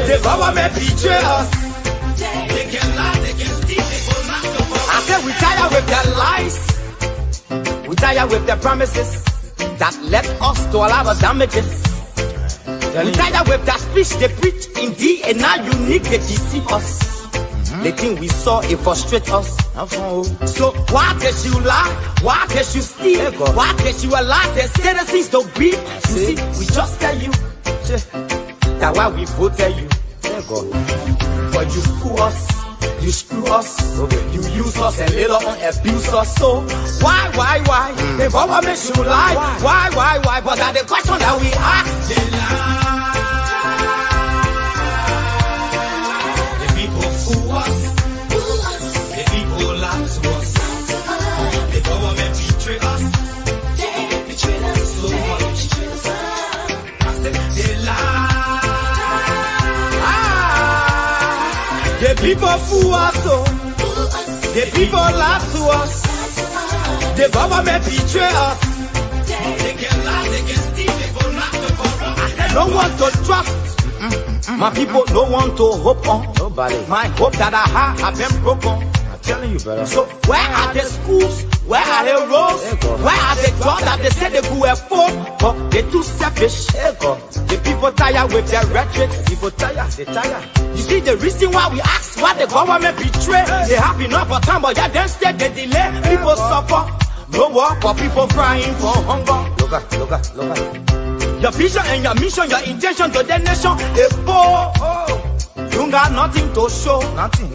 The government betray us. They can lie, they can steal, they will not go. I said we tired with their lies. We tired with their promises that led us to a lot of damages. We tired with that speech they preach indeed, and now unique they deceive us. The thing we saw, it frustrates us. So why did you lie? Why did you steal? Why did you allow the citizens to grieve? You see, we just tell you that's why we voted you. But you fool us, you screw us, you use us and later on abuse us. So why? The government should lie. Why? But that's the question that we ask. They lie. The people fool us, the people lie to us, the government betray us. They can lie, they can steal, they will not corrupt. No one to trust, my people, no one to hope on. Nobody. My hope that I have been broken. I'm telling you, brother. So where are the schools? Where are the roads? Where are the jobs that they say they could afford? But they're too selfish. The people tired with their rhetoric. People tired, they tired. You see the reason why we ask why the government betray. They have enough for time, but yeah, then instead they delay. People suffer. No work for people crying for hunger. Look at. Your vision and your mission, your intention to the nation, they poor. You got nothing to show. Nothing.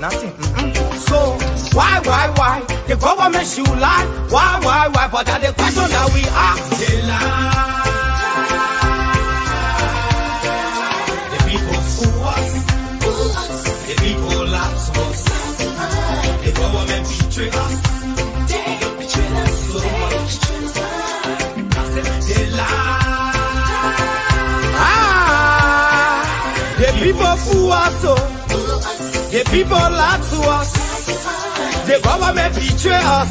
So why? The government should lie. Why? But that's the question that we ask. They lie. The people fool us. The people lie to us. The government betray us. They betray us so much. I said they lie. The people fool us, the people lie to us, the government betray us.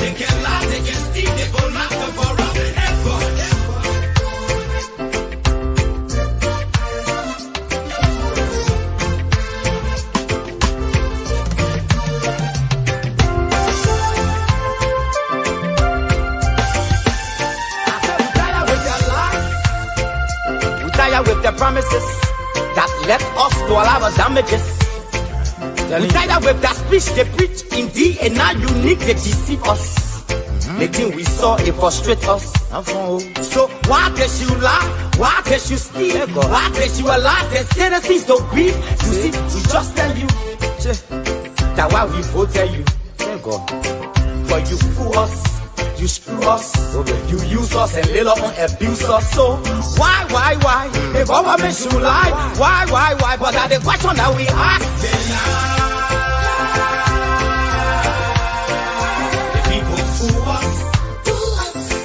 They can lie, they can steal, they will not corrupt. We tired with their promises that led us to a lot of damages. We tired with that speech they preach indeed, and now unique they deceive us. The thing we saw, it frustrates us. So why did you lie? Why did you steal? Why did you allow the citizens to grieve? You see, we just tell you that's why we voted you. But you fool us, you screw us, you use us and later on abuse us. So why? The government should lie. Why? But that's the question that we ask. The people fool us.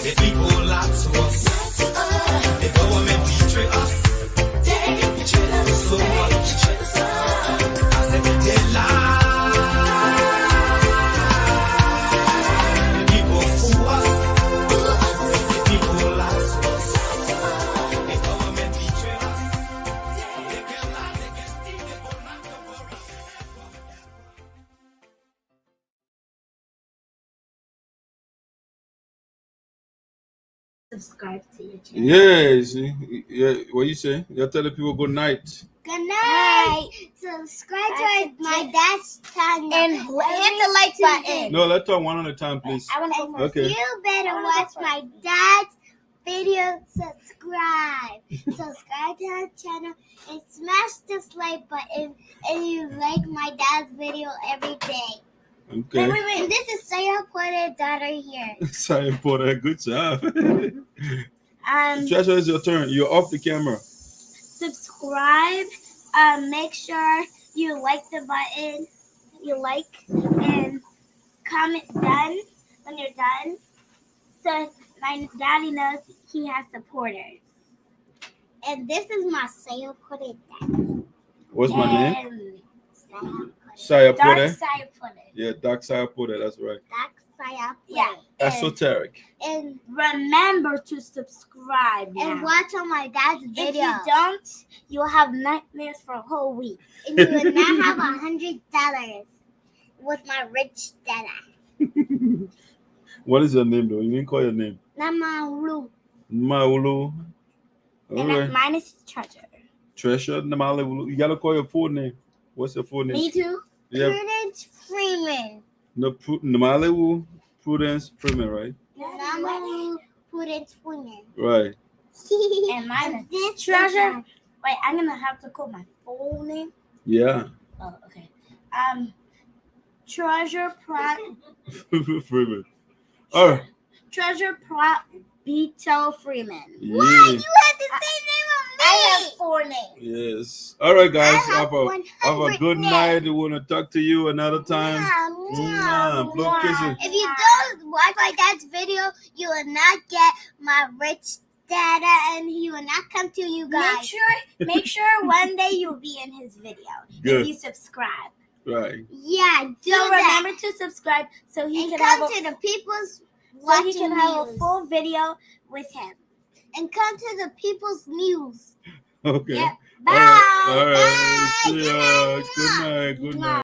The people lie to us. The government betray us. They betray us so much. I said they lie. subscribe to your channel. Yeah, see, yeah. What you say? You tell the people good night. Good night. Subscribe to my dad's channel and hit the like button. No, let's talk one at a time, please. I want to go first. Okay. You better watch my dad's video. Subscribe to our channel and smash this like button if you like my dad's video every day. Okay. Wait. And this is Saya Porter's daughter here. Sorry, Porter. Good job. Joshua, it's your turn. You're off the camera. Subscribe. Make sure you like the button. You like and comment done when you're done. So my daddy knows he has supporters. And this is my Saya Porter dad. What's my name? Saya Saya Porter. Dark Saya Porter. Yeah, Dark Saya Porter. That's right. Dark Saya Porter. Yeah. Esoteric. And remember to subscribe now. And watch on my dad's video. If you don't, you'll have nightmares for a whole week. And you will not have $100 with my rich dada. What is your name, though? You didn't call your name. Namaulu. Maulu. All right. Mine is Treasure. Treasure. Namaulu. You gotta call your full name. What's your full name? Me too. Yeah. Prudence Freeman. No, Namalu Prudence Freeman, right? Namalu Prudence Freeman. Right. And mine is Treasure. Wait, I'm gonna have to call my full name. Yeah. Oh, okay. Treasure Prop. Freeman. All right. Treasure Prop Beto Freeman. Yeah. What? You have the same name as me. I have 4 names. Yes. All right, guys. Have a good names. night. We want to talk to you another time. Blow kisses. If you don't watch my dad's video, you will not get my rich dada, and he will not come to you guys. Make sure one day you'll be in his video. Good. If you subscribe. Right. Yeah, remember to subscribe so he can come to the people's watching so he can have a full video with him. And come to the people's news. Okay. Yep. Bye. All right. Bye. See ya. Good night. Good night.